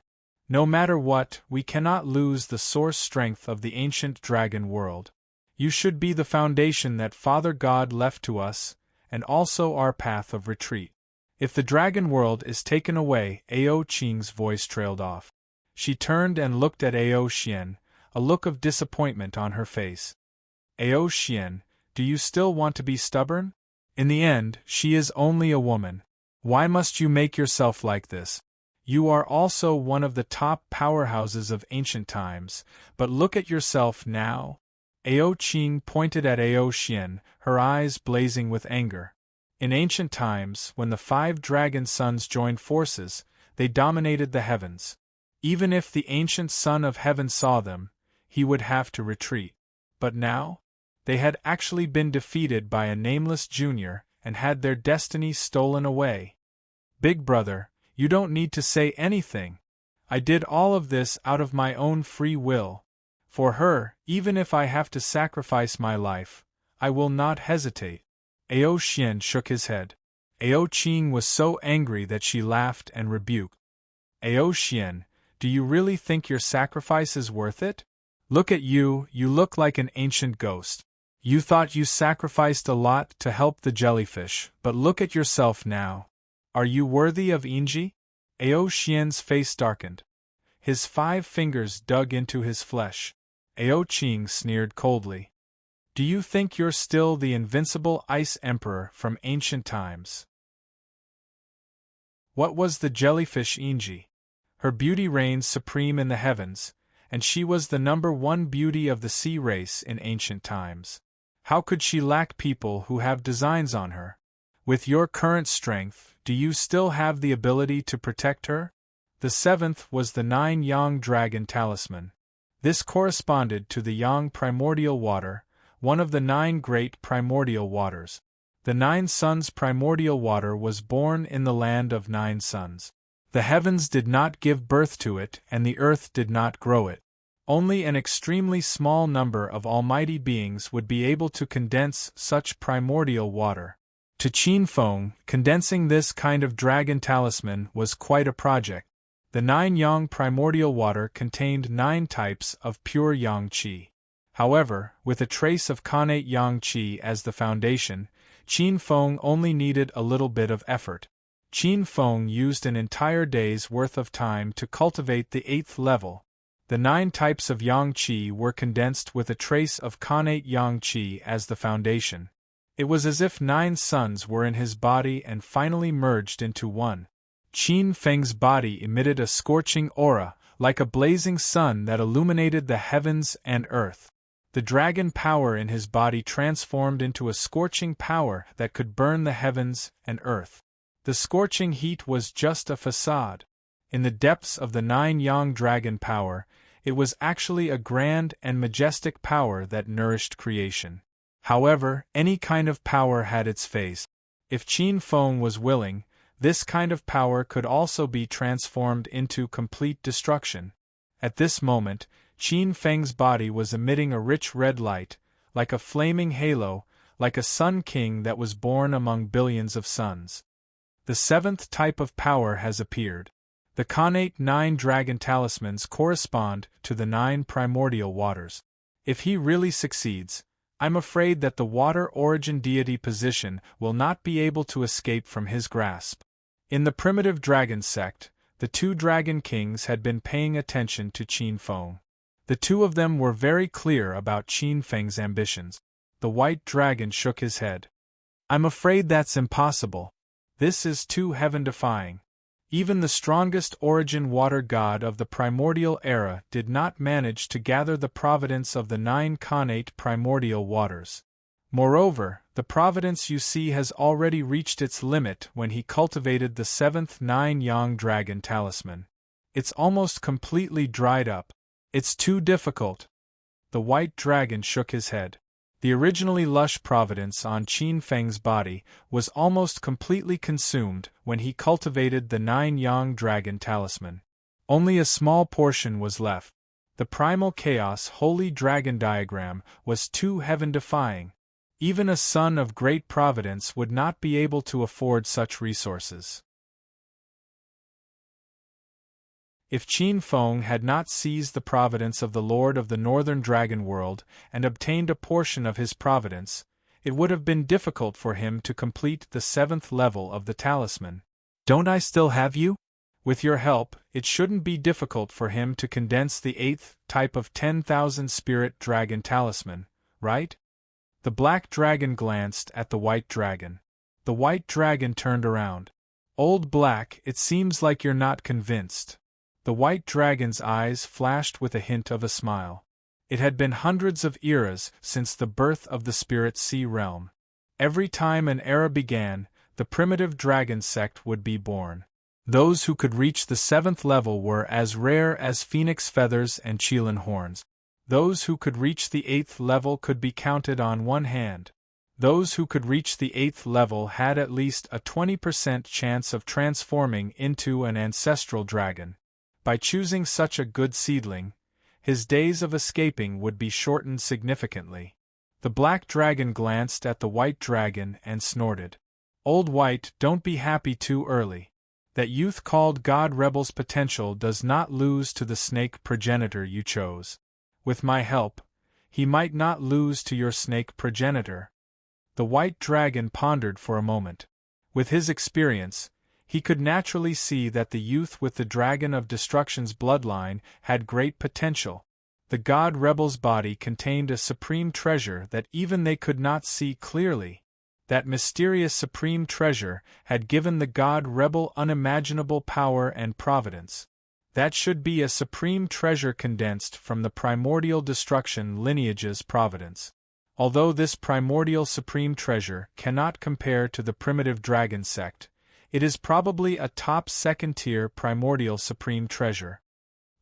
No matter what, we cannot lose the source strength of the ancient dragon world. You should be the foundation that Father God left to us, and also our path of retreat. If the dragon world is taken away, Ao Qing's voice trailed off. She turned and looked at Ao Xian, a look of disappointment on her face. Ao Xian, do you still want to be stubborn? In the end, she is only a woman. Why must you make yourself like this? You are also one of the top powerhouses of ancient times, but look at yourself now. Ao Qing pointed at Ao Xian, her eyes blazing with anger. In ancient times, when the 5 dragon sons joined forces, they dominated the heavens. Even if the ancient Son of Heaven saw them, he would have to retreat. But now? They had actually been defeated by a nameless junior and had their destiny stolen away. Big brother, you don't need to say anything. I did all of this out of my own free will. For her, even if I have to sacrifice my life, I will not hesitate. Ao Xian shook his head. Ao Qing was so angry that she laughed and rebuked. Ao Xian, do you really think your sacrifice is worth it? Look at you, you look like an ancient ghost. You thought you sacrificed a lot to help the jellyfish, but look at yourself now. Are you worthy of Inji? Ao Xian's face darkened. His 5 fingers dug into his flesh. Ao Qing sneered coldly. Do you think you're still the invincible Ice Emperor from ancient times? What was the jellyfish Inji? Her beauty reigned supreme in the heavens, and she was the #1 beauty of the sea race in ancient times. How could she lack people who have designs on her? With your current strength, do you still have the ability to protect her? The 7th was the 9 Yang Dragon Talisman. This corresponded to the Yang Primordial Water, one of the 9 great primordial waters. The 9 Suns Primordial Water was born in the land of 9 suns. The heavens did not give birth to it, and the earth did not grow it. Only an extremely small number of almighty beings would be able to condense such primordial water. To Qin Feng, condensing this kind of dragon talisman was quite a project. The 9 Yang primordial water contained 9 types of pure Yang Qi. However, with a trace of Khanate Yang Qi as the foundation, Qin Feng only needed a little bit of effort. Qin Feng used an entire day's worth of time to cultivate the 8th level. The 9 types of Yang Qi were condensed with a trace of Khanate Yang Qi as the foundation. It was as if 9 suns were in his body and finally merged into one. Qin Feng's body emitted a scorching aura, like a blazing sun that illuminated the heavens and earth. The dragon power in his body transformed into a scorching power that could burn the heavens and earth. The scorching heat was just a facade. In the depths of the 9-yang dragon power, it was actually a grand and majestic power that nourished creation. However, any kind of power had its face. If Qin Feng was willing, this kind of power could also be transformed into complete destruction. At this moment, Qin Feng's body was emitting a rich red light, like a flaming halo, like a sun king that was born among billions of suns. The 7th type of power has appeared. The connate 9 dragon talismans correspond to the 9 primordial waters. If he really succeeds, I'm afraid that the water origin deity position will not be able to escape from his grasp. In the primitive dragon sect, the 2 dragon kings had been paying attention to Qin Feng. The 2 of them were very clear about Qin Feng's ambitions. The white dragon shook his head. I'm afraid that's impossible. This is too heaven-defying. Even the strongest origin water god of the primordial era did not manage to gather the providence of the 9 connate primordial waters. Moreover, the providence you see has already reached its limit when he cultivated the 7th 9-yang dragon talisman. It's almost completely dried up. It's too difficult. The white dragon shook his head. The originally lush providence on Qin Feng's body was almost completely consumed when he cultivated the 9-yang dragon talisman. Only a small portion was left. The primal chaos holy dragon diagram was too heaven-defying. Even a son of great providence would not be able to afford such resources. If Qin Feng had not seized the providence of the Lord of the Northern Dragon World and obtained a portion of his providence, it would have been difficult for him to complete the 7th level of the talisman. Don't I still have you? With your help, it shouldn't be difficult for him to condense the 8th type of 10,000 spirit dragon talisman, right? The black dragon glanced at the white dragon. The white dragon turned around. Old Black, it seems like you're not convinced. The white dragon's eyes flashed with a hint of a smile. It had been hundreds of eras since the birth of the spirit sea realm. Every time an era began, the primitive dragon sect would be born. Those who could reach the 7th level were as rare as phoenix feathers and Qilin horns. Those who could reach the 8th level could be counted on one hand. Those who could reach the 8th level had at least a 20% chance of transforming into an ancestral dragon. By choosing such a good seedling, his days of escaping would be shortened significantly. The black dragon glanced at the white dragon and snorted. Old White, don't be happy too early. That youth called God Rebel's potential does not lose to the snake progenitor you chose. With my help, he might not lose to your snake progenitor. The white dragon pondered for a moment. With his experience, he could naturally see that the youth with the Dragon of Destruction's bloodline had great potential. The God Rebel's body contained a supreme treasure that even they could not see clearly. That mysterious supreme treasure had given the God Rebel unimaginable power and providence. That should be a supreme treasure condensed from the primordial destruction lineage's providence. Although this primordial supreme treasure cannot compare to the primitive dragon sect, it is probably a top second-tier primordial supreme treasure.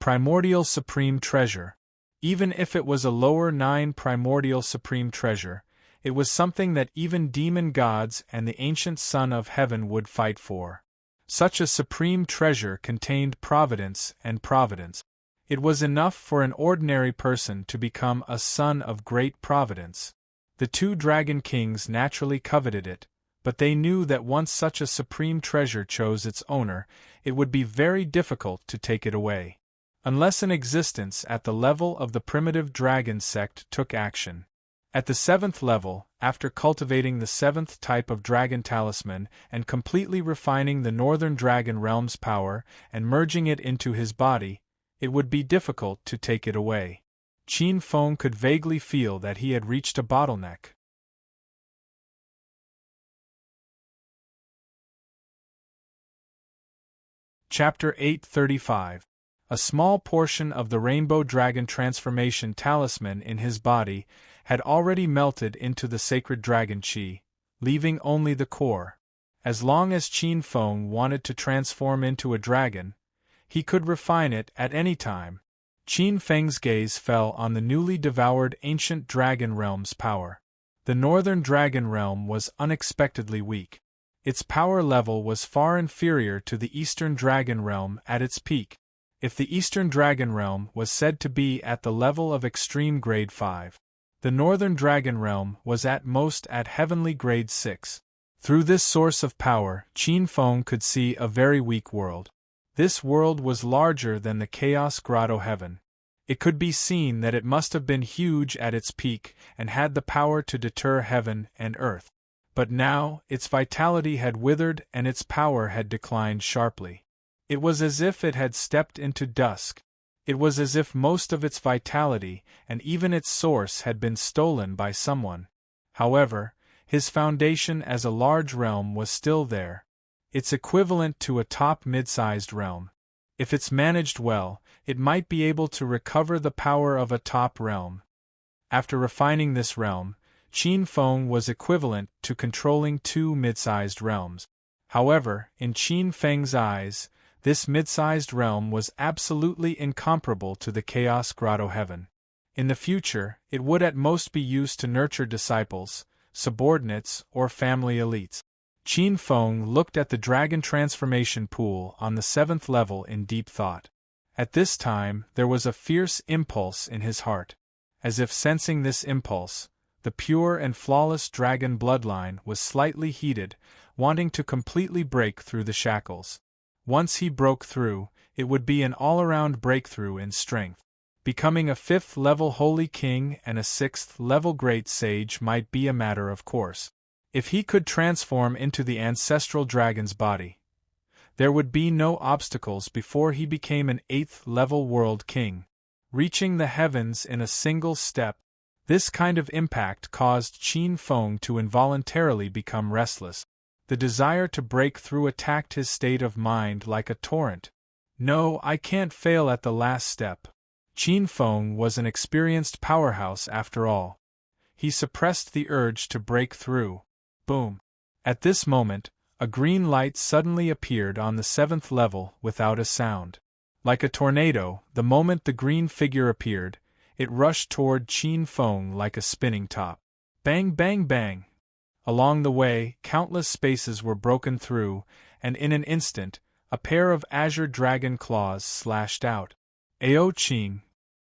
Primordial supreme treasure. Even if it was a lower 9 primordial supreme treasure, it was something that even demon gods and the ancient Son of Heaven would fight for. Such a supreme treasure contained providence and providence. It was enough for an ordinary person to become a son of great providence. The 2 dragon kings naturally coveted it, but they knew that once such a supreme treasure chose its owner, it would be very difficult to take it away. Unless an existence at the level of the primitive dragon sect took action. At the 7th level, after cultivating the 7th type of dragon talisman and completely refining the northern dragon realm's power and merging it into his body, it would be difficult to take it away. Qin Feng could vaguely feel that he had reached a bottleneck. Chapter 835. A small portion of the rainbow dragon transformation talisman in his body had already melted into the sacred dragon chi, leaving only the core. As long as Qin Feng wanted to transform into a dragon, he could refine it at any time. Qin Feng's gaze fell on the newly devoured ancient dragon realm's power. The northern dragon realm was unexpectedly weak. Its power level was far inferior to the eastern dragon realm at its peak. If the eastern dragon realm was said to be at the level of extreme grade 5, the northern dragon realm was at most at heavenly grade 6. Through this source of power, Qin Feng could see a very weak world. This world was larger than the Chaos Grotto heaven. It could be seen that it must have been huge at its peak and had the power to deter heaven and earth. But now, its vitality had withered and its power had declined sharply. It was as if it had stepped into dusk. It was as if most of its vitality and even its source had been stolen by someone. However, his foundation as a large realm was still there. It's equivalent to a top mid-sized realm. If it's managed well, it might be able to recover the power of a top realm. After refining this realm, Qin Feng was equivalent to controlling 2 mid-sized realms. However, in Qin Feng's eyes, this mid-sized realm was absolutely incomparable to the Chaos Grotto heaven. In the future, it would at most be used to nurture disciples, subordinates, or family elites. Qin Feng looked at the dragon transformation pool on the 7th level in deep thought. At this time, there was a fierce impulse in his heart. As if sensing this impulse, the pure and flawless dragon bloodline was slightly heated, wanting to completely break through the shackles. Once he broke through, it would be an all-around breakthrough in strength. Becoming a 5th-level Holy King and a 6th-level Great Sage might be a matter of course. If he could transform into the ancestral dragon's body, there would be no obstacles before he became an 8th-level World King. Reaching the heavens in a single step, this kind of impact caused Qin Feng to involuntarily become restless. The desire to break through attacked his state of mind like a torrent. No, I can't fail at the last step. Qin Feng was an experienced powerhouse after all. He suppressed the urge to break through. Boom. At this moment, a green light suddenly appeared on the 7th level without a sound. Like a tornado, the moment the green figure appeared, it rushed toward Qin Feng like a spinning top. Bang bang bang! Along the way, countless spaces were broken through, and in an instant, a pair of azure dragon claws slashed out. Ao Qing.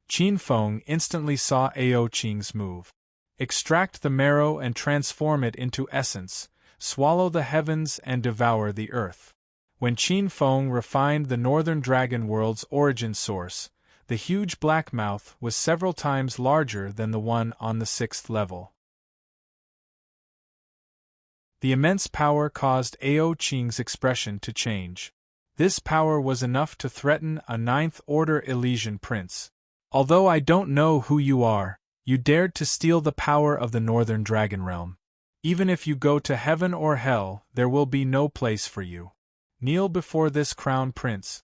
Qin Feng instantly saw Ao Qing's move. Extract the marrow and transform it into essence, swallow the heavens and devour the earth. When Qin Feng refined the northern dragon world's origin source, the huge black mouth was several times larger than the one on the 6th level. The immense power caused Ao Qing's expression to change. This power was enough to threaten a 9th-order Elysian prince. Although I don't know who you are, you dared to steal the power of the northern dragon realm. Even if you go to heaven or hell, there will be no place for you. Kneel before this crown prince.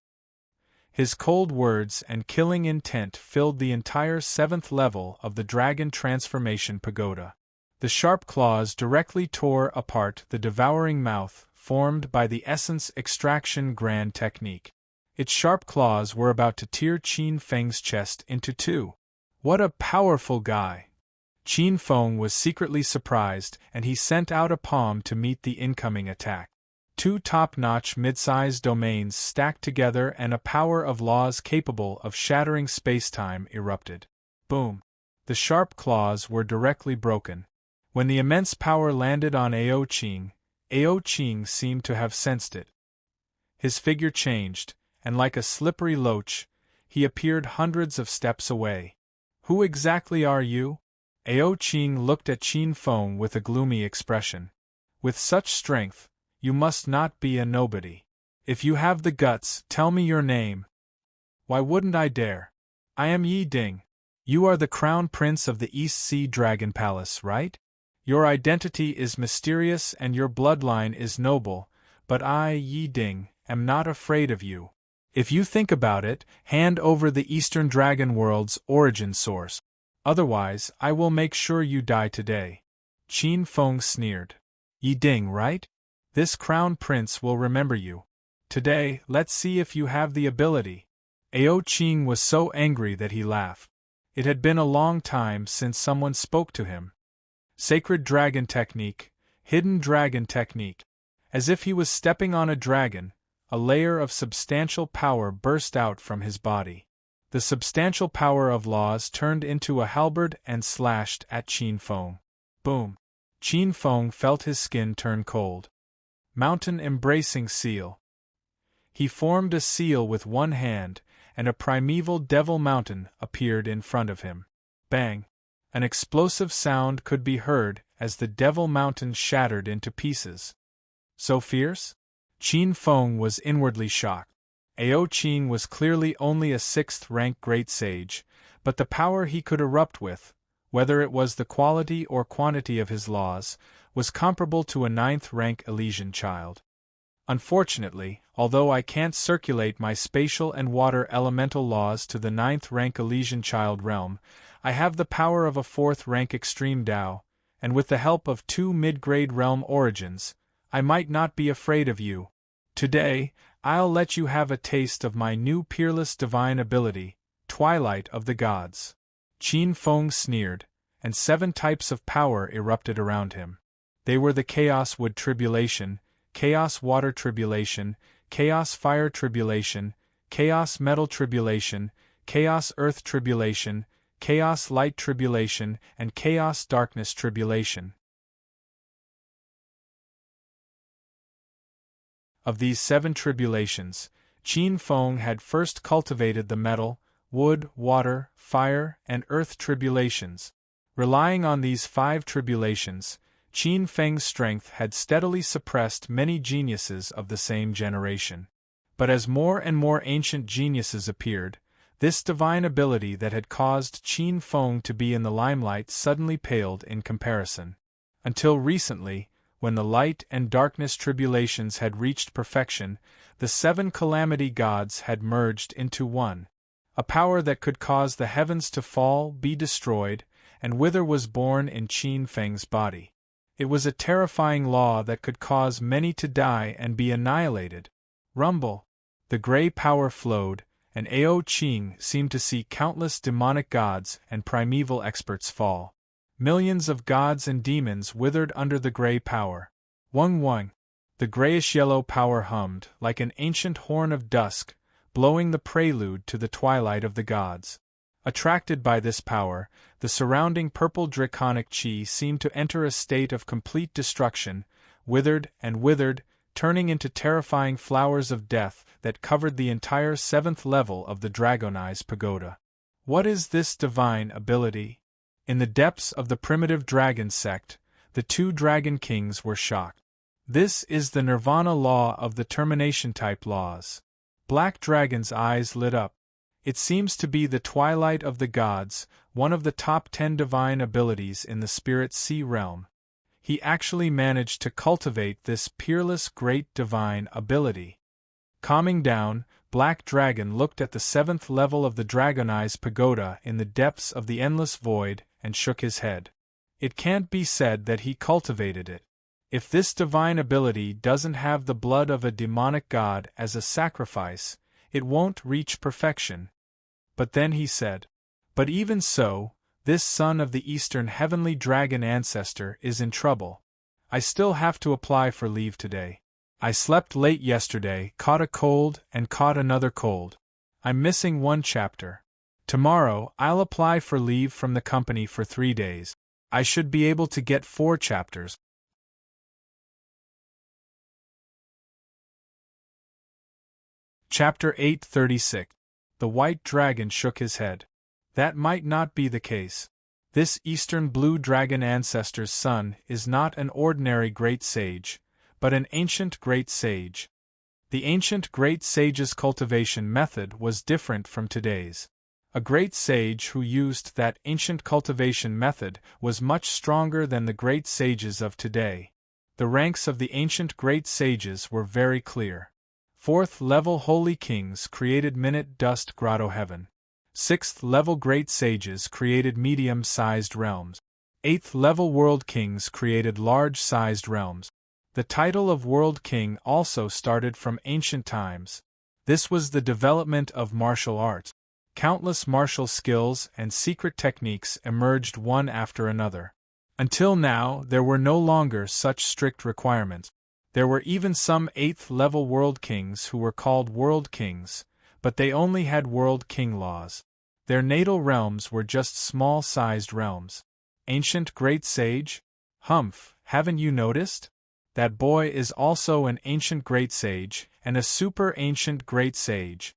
His cold words and killing intent filled the entire 7th level of the dragon transformation pagoda. The sharp claws directly tore apart the devouring mouth formed by the essence extraction grand technique. Its sharp claws were about to tear Qin Feng's chest into 2. What a powerful guy! Qin Feng was secretly surprised, and he sent out a palm to meet the incoming attack. 2 top-notch mid-sized domains stacked together and a power of laws capable of shattering space-time erupted. Boom! The sharp claws were directly broken. When the immense power landed on Ao Qing seemed to have sensed it. His figure changed, and like a slippery loach, he appeared hundreds of steps away. Who exactly are you? Ao Qing looked at Qin Feng with a gloomy expression. With such strength, you must not be a nobody. If you have the guts, tell me your name. Why wouldn't I dare? I am Yi Ding. You are the crown prince of the East Sea Dragon Palace, right? Your identity is mysterious and your bloodline is noble, but I, Yi Ding, am not afraid of you. If you think about it, hand over the Eastern Dragon World's origin source. Otherwise, I will make sure you die today. Qin Feng sneered. Yi Ding, right? This crown prince will remember you. Today, let's see if you have the ability. Ao Qing was so angry that he laughed. It had been a long time since someone spoke to him. Sacred dragon technique, hidden dragon technique. As if he was stepping on a dragon, a layer of substantial power burst out from his body. The substantial power of laws turned into a halberd and slashed at Qin Feng. Boom! Qin Feng felt his skin turn cold. Mountain embracing seal. He formed a seal with one hand, and a primeval devil mountain appeared in front of him. Bang! An explosive sound could be heard as the devil mountain shattered into pieces. So fierce? Qin Feng was inwardly shocked. Ao Qing was clearly only a 6th-rank great sage, but the power he could erupt with, whether it was the quality or quantity of his laws, was comparable to a 9th-rank Elysian child. Unfortunately, although I can't circulate my spatial and water elemental laws to the 9th-rank Elysian child realm, I have the power of a 4th-rank extreme Dao, and with the help of 2 mid-grade realm origins, I might not be afraid of you. Today, I'll let you have a taste of my new peerless divine ability, Twilight of the Gods. Qin Feng sneered, and 7 types of power erupted around him. They were the Chaos Wood Tribulation, Chaos Water Tribulation, Chaos Fire Tribulation, Chaos Metal Tribulation, Chaos Earth Tribulation, Chaos Light Tribulation, and Chaos Darkness Tribulation. Of these 7 tribulations, Qin Feng had first cultivated the metal, wood, water, fire, and earth tribulations. Relying on these 5 tribulations, Qin Feng's strength had steadily suppressed many geniuses of the same generation. But as more and more ancient geniuses appeared, this divine ability that had caused Qin Feng to be in the limelight suddenly paled in comparison. Until recently, when the light and darkness tribulations had reached perfection, the 7 calamity gods had merged into one. A power that could cause the heavens to fall, be destroyed, and wither was born in Qin Feng's body. It was a terrifying law that could cause many to die and be annihilated. Rumble! The gray power flowed, and Ao Qing seemed to see countless demonic gods and primeval experts fall. Millions of gods and demons withered under the gray power. Wung wung! The grayish-yellow power hummed like an ancient horn of dusk, blowing the prelude to the twilight of the gods. Attracted by this power, the surrounding purple draconic chi seemed to enter a state of complete destruction, withered, turning into terrifying flowers of death that covered the entire 7th level of the Dragonized Pagoda. What is this divine ability? In the depths of the primitive dragon sect, the 2 dragon kings were shocked. This is the nirvana law of the termination-type laws. Black Dragon's eyes lit up. It seems to be the twilight of the gods, one of the top 10 divine abilities in the Spirit Sea realm. He actually managed to cultivate this peerless great divine ability. Calming down, Black Dragon looked at the 7th level of the Dragonized Pagoda in the depths of the endless void and shook his head. It can't be said that he cultivated it. If this divine ability doesn't have the blood of a demonic god as a sacrifice, it won't reach perfection. But then he said, "But even so, this son of the Eastern Heavenly Dragon ancestor is in trouble. I still have to apply for leave today. I slept late yesterday, caught a cold, and caught another cold. I'm missing 1 chapter. Tomorrow, I'll apply for leave from the company for 3 days. I should be able to get 4 chapters. Chapter 836. The White Dragon shook his head. That might not be the case. This Eastern Blue Dragon ancestor's son is not an ordinary great sage, but an ancient great sage. The ancient great sage's cultivation method was different from today's. A great sage who used that ancient cultivation method was much stronger than the great sages of today. The ranks of the ancient great sages were very clear. 4th level Holy Kings created Minute Dust Grotto Heaven. 6th level Great Sages created medium-sized realms. 8th level World Kings created large-sized realms. The title of World King also started from ancient times. This was the development of martial arts. Countless martial skills and secret techniques emerged one after another. Until now, there were no longer such strict requirements. There were even some 8th-level World Kings who were called World Kings, but they only had World King laws. Their natal realms were just small-sized realms. Ancient Great Sage? Humph, haven't you noticed? That boy is also an ancient Great Sage, and a super-ancient Great Sage.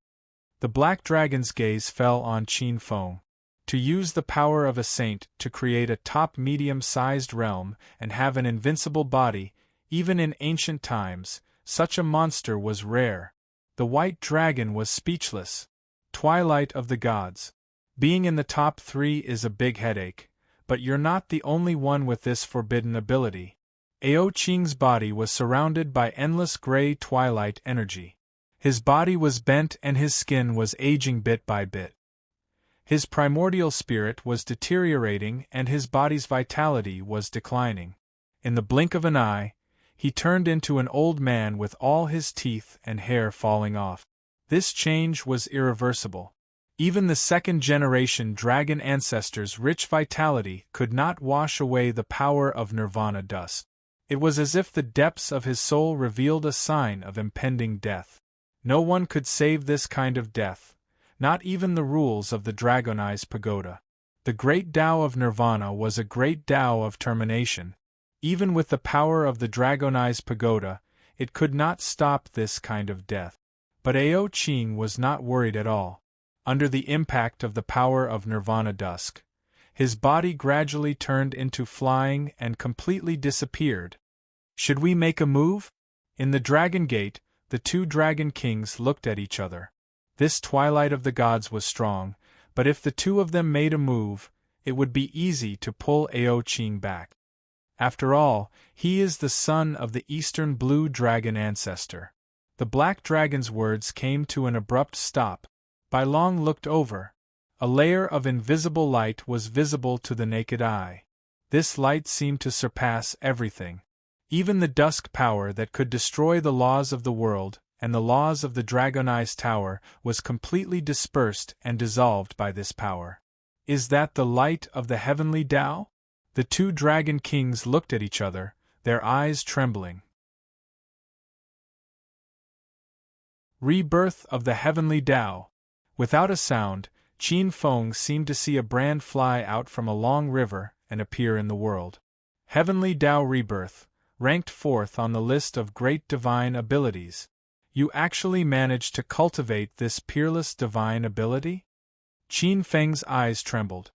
The Black Dragon's gaze fell on Qin Feng. To use the power of a saint to create a top medium-sized realm and have an invincible body, even in ancient times, such a monster was rare. The White Dragon was speechless. Twilight of the Gods. Being in the top 3 is a big headache, but you're not the only one with this forbidden ability. Ao Qing's body was surrounded by endless gray twilight energy. His body was bent and his skin was aging bit by bit. His primordial spirit was deteriorating and his body's vitality was declining. In the blink of an eye, he turned into an old man with all his teeth and hair falling off. This change was irreversible. Even the second-generation dragon ancestors' rich vitality could not wash away the power of nirvana dust. It was as if the depths of his soul revealed a sign of impending death. No one could save this kind of death, not even the rules of the Dragonized Pagoda. The great Tao of Nirvana was a great Tao of termination. Even with the power of the Dragonized Pagoda, it could not stop this kind of death. But Ao Qing was not worried at all. Under the impact of the power of Nirvana Dusk, his body gradually turned into flying and completely disappeared. Should we make a move? In the Dragon Gate, the 2 Dragon Kings looked at each other. This Twilight of the Gods was strong, but if the 2 of them made a move, it would be easy to pull Ao Qing back. After all, he is the son of the Eastern Blue Dragon ancestor. The Black Dragon's words came to an abrupt stop. Bai Long looked over. A layer of invisible light was visible to the naked eye. This light seemed to surpass everything. Even the dusk power that could destroy the laws of the world and the laws of the Dragonized Tower was completely dispersed and dissolved by this power. Is that the light of the heavenly Tao? The 2 Dragon Kings looked at each other, their eyes trembling. Rebirth of the heavenly Tao. Without a sound, Qin Feng seemed to see a brand fly out from a long river and appear in the world. Heavenly Tao Rebirth, ranked 4th on the list of great divine abilities. You actually managed to cultivate this peerless divine ability? Qin Feng's eyes trembled.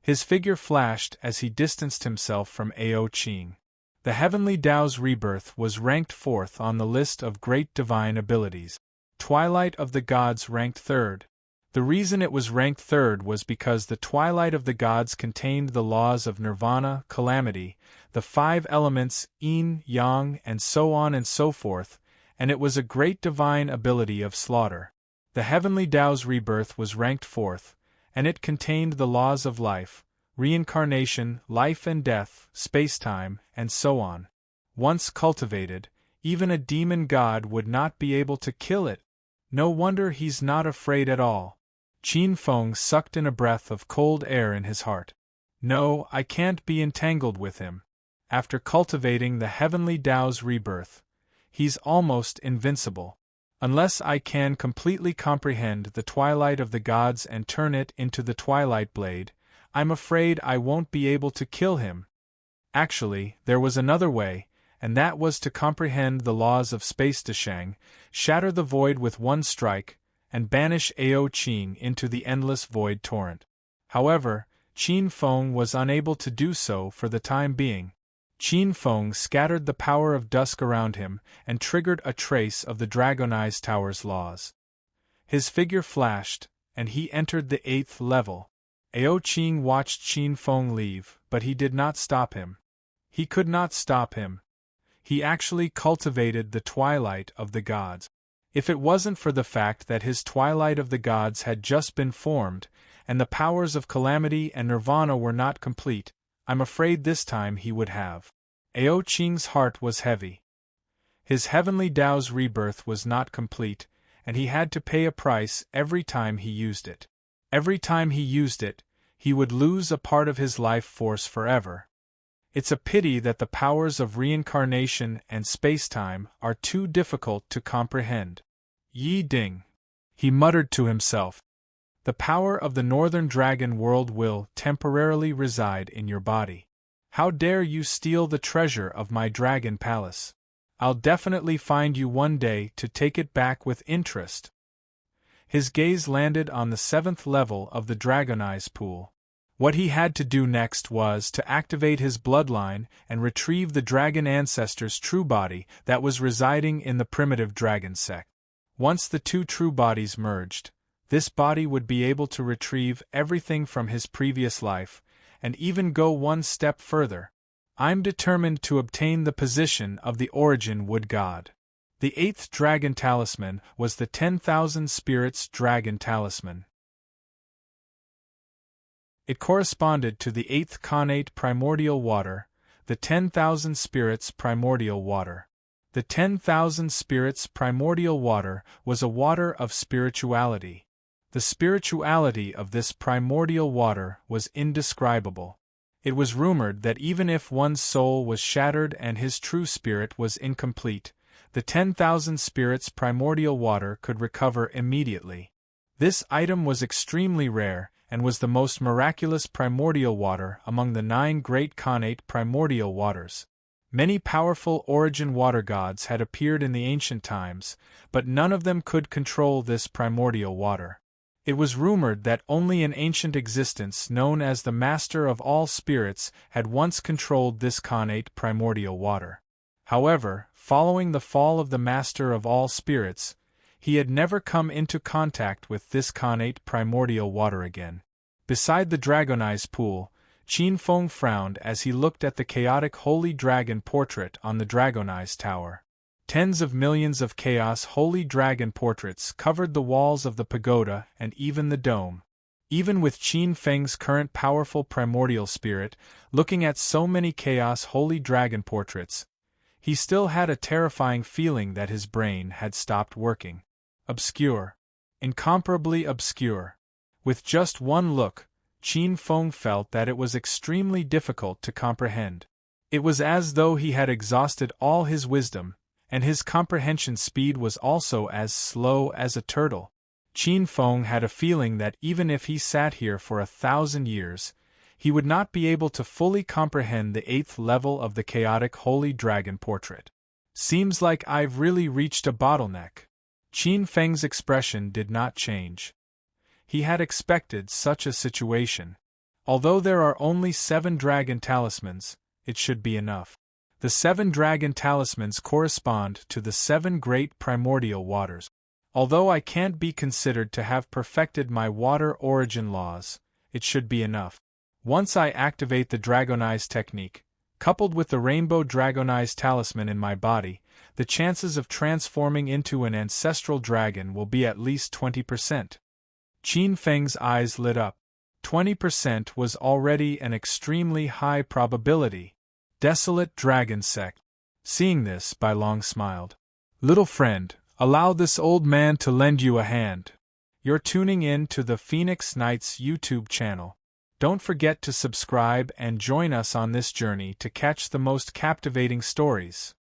His figure flashed as he distanced himself from Ao Qing. The Heavenly Tao's Rebirth was ranked 4th on the list of great divine abilities. Twilight of the Gods ranked 3rd. The reason it was ranked 3rd was because the Twilight of the Gods contained the laws of nirvana, calamity, the 5 elements, yin, yang, and so on and so forth, and it was a great divine ability of slaughter. The Heavenly Tao's Rebirth was ranked 4th, and it contained the laws of life, reincarnation, life and death, space-time, and so on. Once cultivated, even a demon god would not be able to kill it. No wonder he's not afraid at all. Qin Feng sucked in a breath of cold air in his heart. No, I can't be entangled with him. After cultivating the Heavenly Tao's Rebirth, he's almost invincible. Unless I can completely comprehend the Twilight of the Gods and turn it into the Twilight Blade, I'm afraid I won't be able to kill him. Actually, there was another way, and that was to comprehend the laws of Space Deshang, shatter the void with one strike, and banish Ao Qing into the endless void torrent. However, Qin Feng was unable to do so for the time being. Qin Feng scattered the power of dusk around him and triggered a trace of the Dragonized Tower's laws. His figure flashed, and he entered the 8th level. Ao Qing watched Qin Feng leave, but he did not stop him. He could not stop him. He actually cultivated the Twilight of the Gods. If it wasn't for the fact that his Twilight of the Gods had just been formed, and the powers of Calamity and Nirvana were not complete, I'm afraid this time he would have. Ao Qing's heart was heavy. His heavenly Tao's rebirth was not complete, and he had to pay a price every time he used it. Every time he used it, he would lose a part of his life force forever. It's a pity that the powers of reincarnation and spacetime are too difficult to comprehend. Yi Ding, he muttered to himself. The power of the Northern Dragon World will temporarily reside in your body. How dare you steal the treasure of my Dragon Palace? I'll definitely find you one day to take it back with interest. His gaze landed on the 7th level of the Dragonized pool. What he had to do next was to activate his bloodline and retrieve the dragon ancestor's true body that was residing in the primitive dragon sect. Once the two true bodies merged, this body would be able to retrieve everything from his previous life, and even go one step further. I'm determined to obtain the position of the Origin Wood God. The 8th Dragon Talisman was the 10,000 Spirits Dragon Talisman. It corresponded to the 8th Khanate Primordial Water, the 10,000 Spirits Primordial Water. The 10,000 Spirits Primordial Water was a water of spirituality. The spirituality of this primordial water was indescribable. It was rumored that even if one's soul was shattered and his true spirit was incomplete, the 10,000 Spirits Primordial Water could recover immediately. This item was extremely rare, and was the most miraculous primordial water among the 9 great Khanate primordial waters. Many powerful origin water gods had appeared in the ancient times, but none of them could control this primordial water. It was rumored that only an ancient existence known as the Master of All Spirits had once controlled this Khanate primordial water. However, following the fall of the Master of All Spirits, he had never come into contact with this Khanate primordial water again. Beside the Dragonized pool, Qin Feng frowned as he looked at the chaotic Holy Dragon portrait on the Dragonized tower. Tens of millions of Chaos Holy Dragon portraits covered the walls of the pagoda and even the dome. Even with Qin Feng's current powerful primordial spirit, looking at so many Chaos Holy Dragon portraits, he still had a terrifying feeling that his brain had stopped working. Obscure. Incomparably obscure. With just one look, Qin Feng felt that it was extremely difficult to comprehend. It was as though he had exhausted all his wisdom, and his comprehension speed was also as slow as a turtle. Qin Feng had a feeling that even if he sat here for 1,000 years, he would not be able to fully comprehend the 8th level of the chaotic Holy Dragon portrait. Seems like I've really reached a bottleneck. Qin Feng's expression did not change. He had expected such a situation. Although there are only 7 dragon talismans, it should be enough. The 7 dragon talismans correspond to the 7 great primordial waters. Although I can't be considered to have perfected my water origin laws, it should be enough. Once I activate the Dragonized technique, coupled with the Rainbow Dragonized talisman in my body, the chances of transforming into an ancestral dragon will be at least 20%. Qin Feng's eyes lit up. 20% was already an extremely high probability. Desolate Dragon Sect. Seeing this, Bai Long smiled. Little friend, allow this old man to lend you a hand. You're tuning in to the Phoenix Knights YouTube channel. Don't forget to subscribe and join us on this journey to catch the most captivating stories.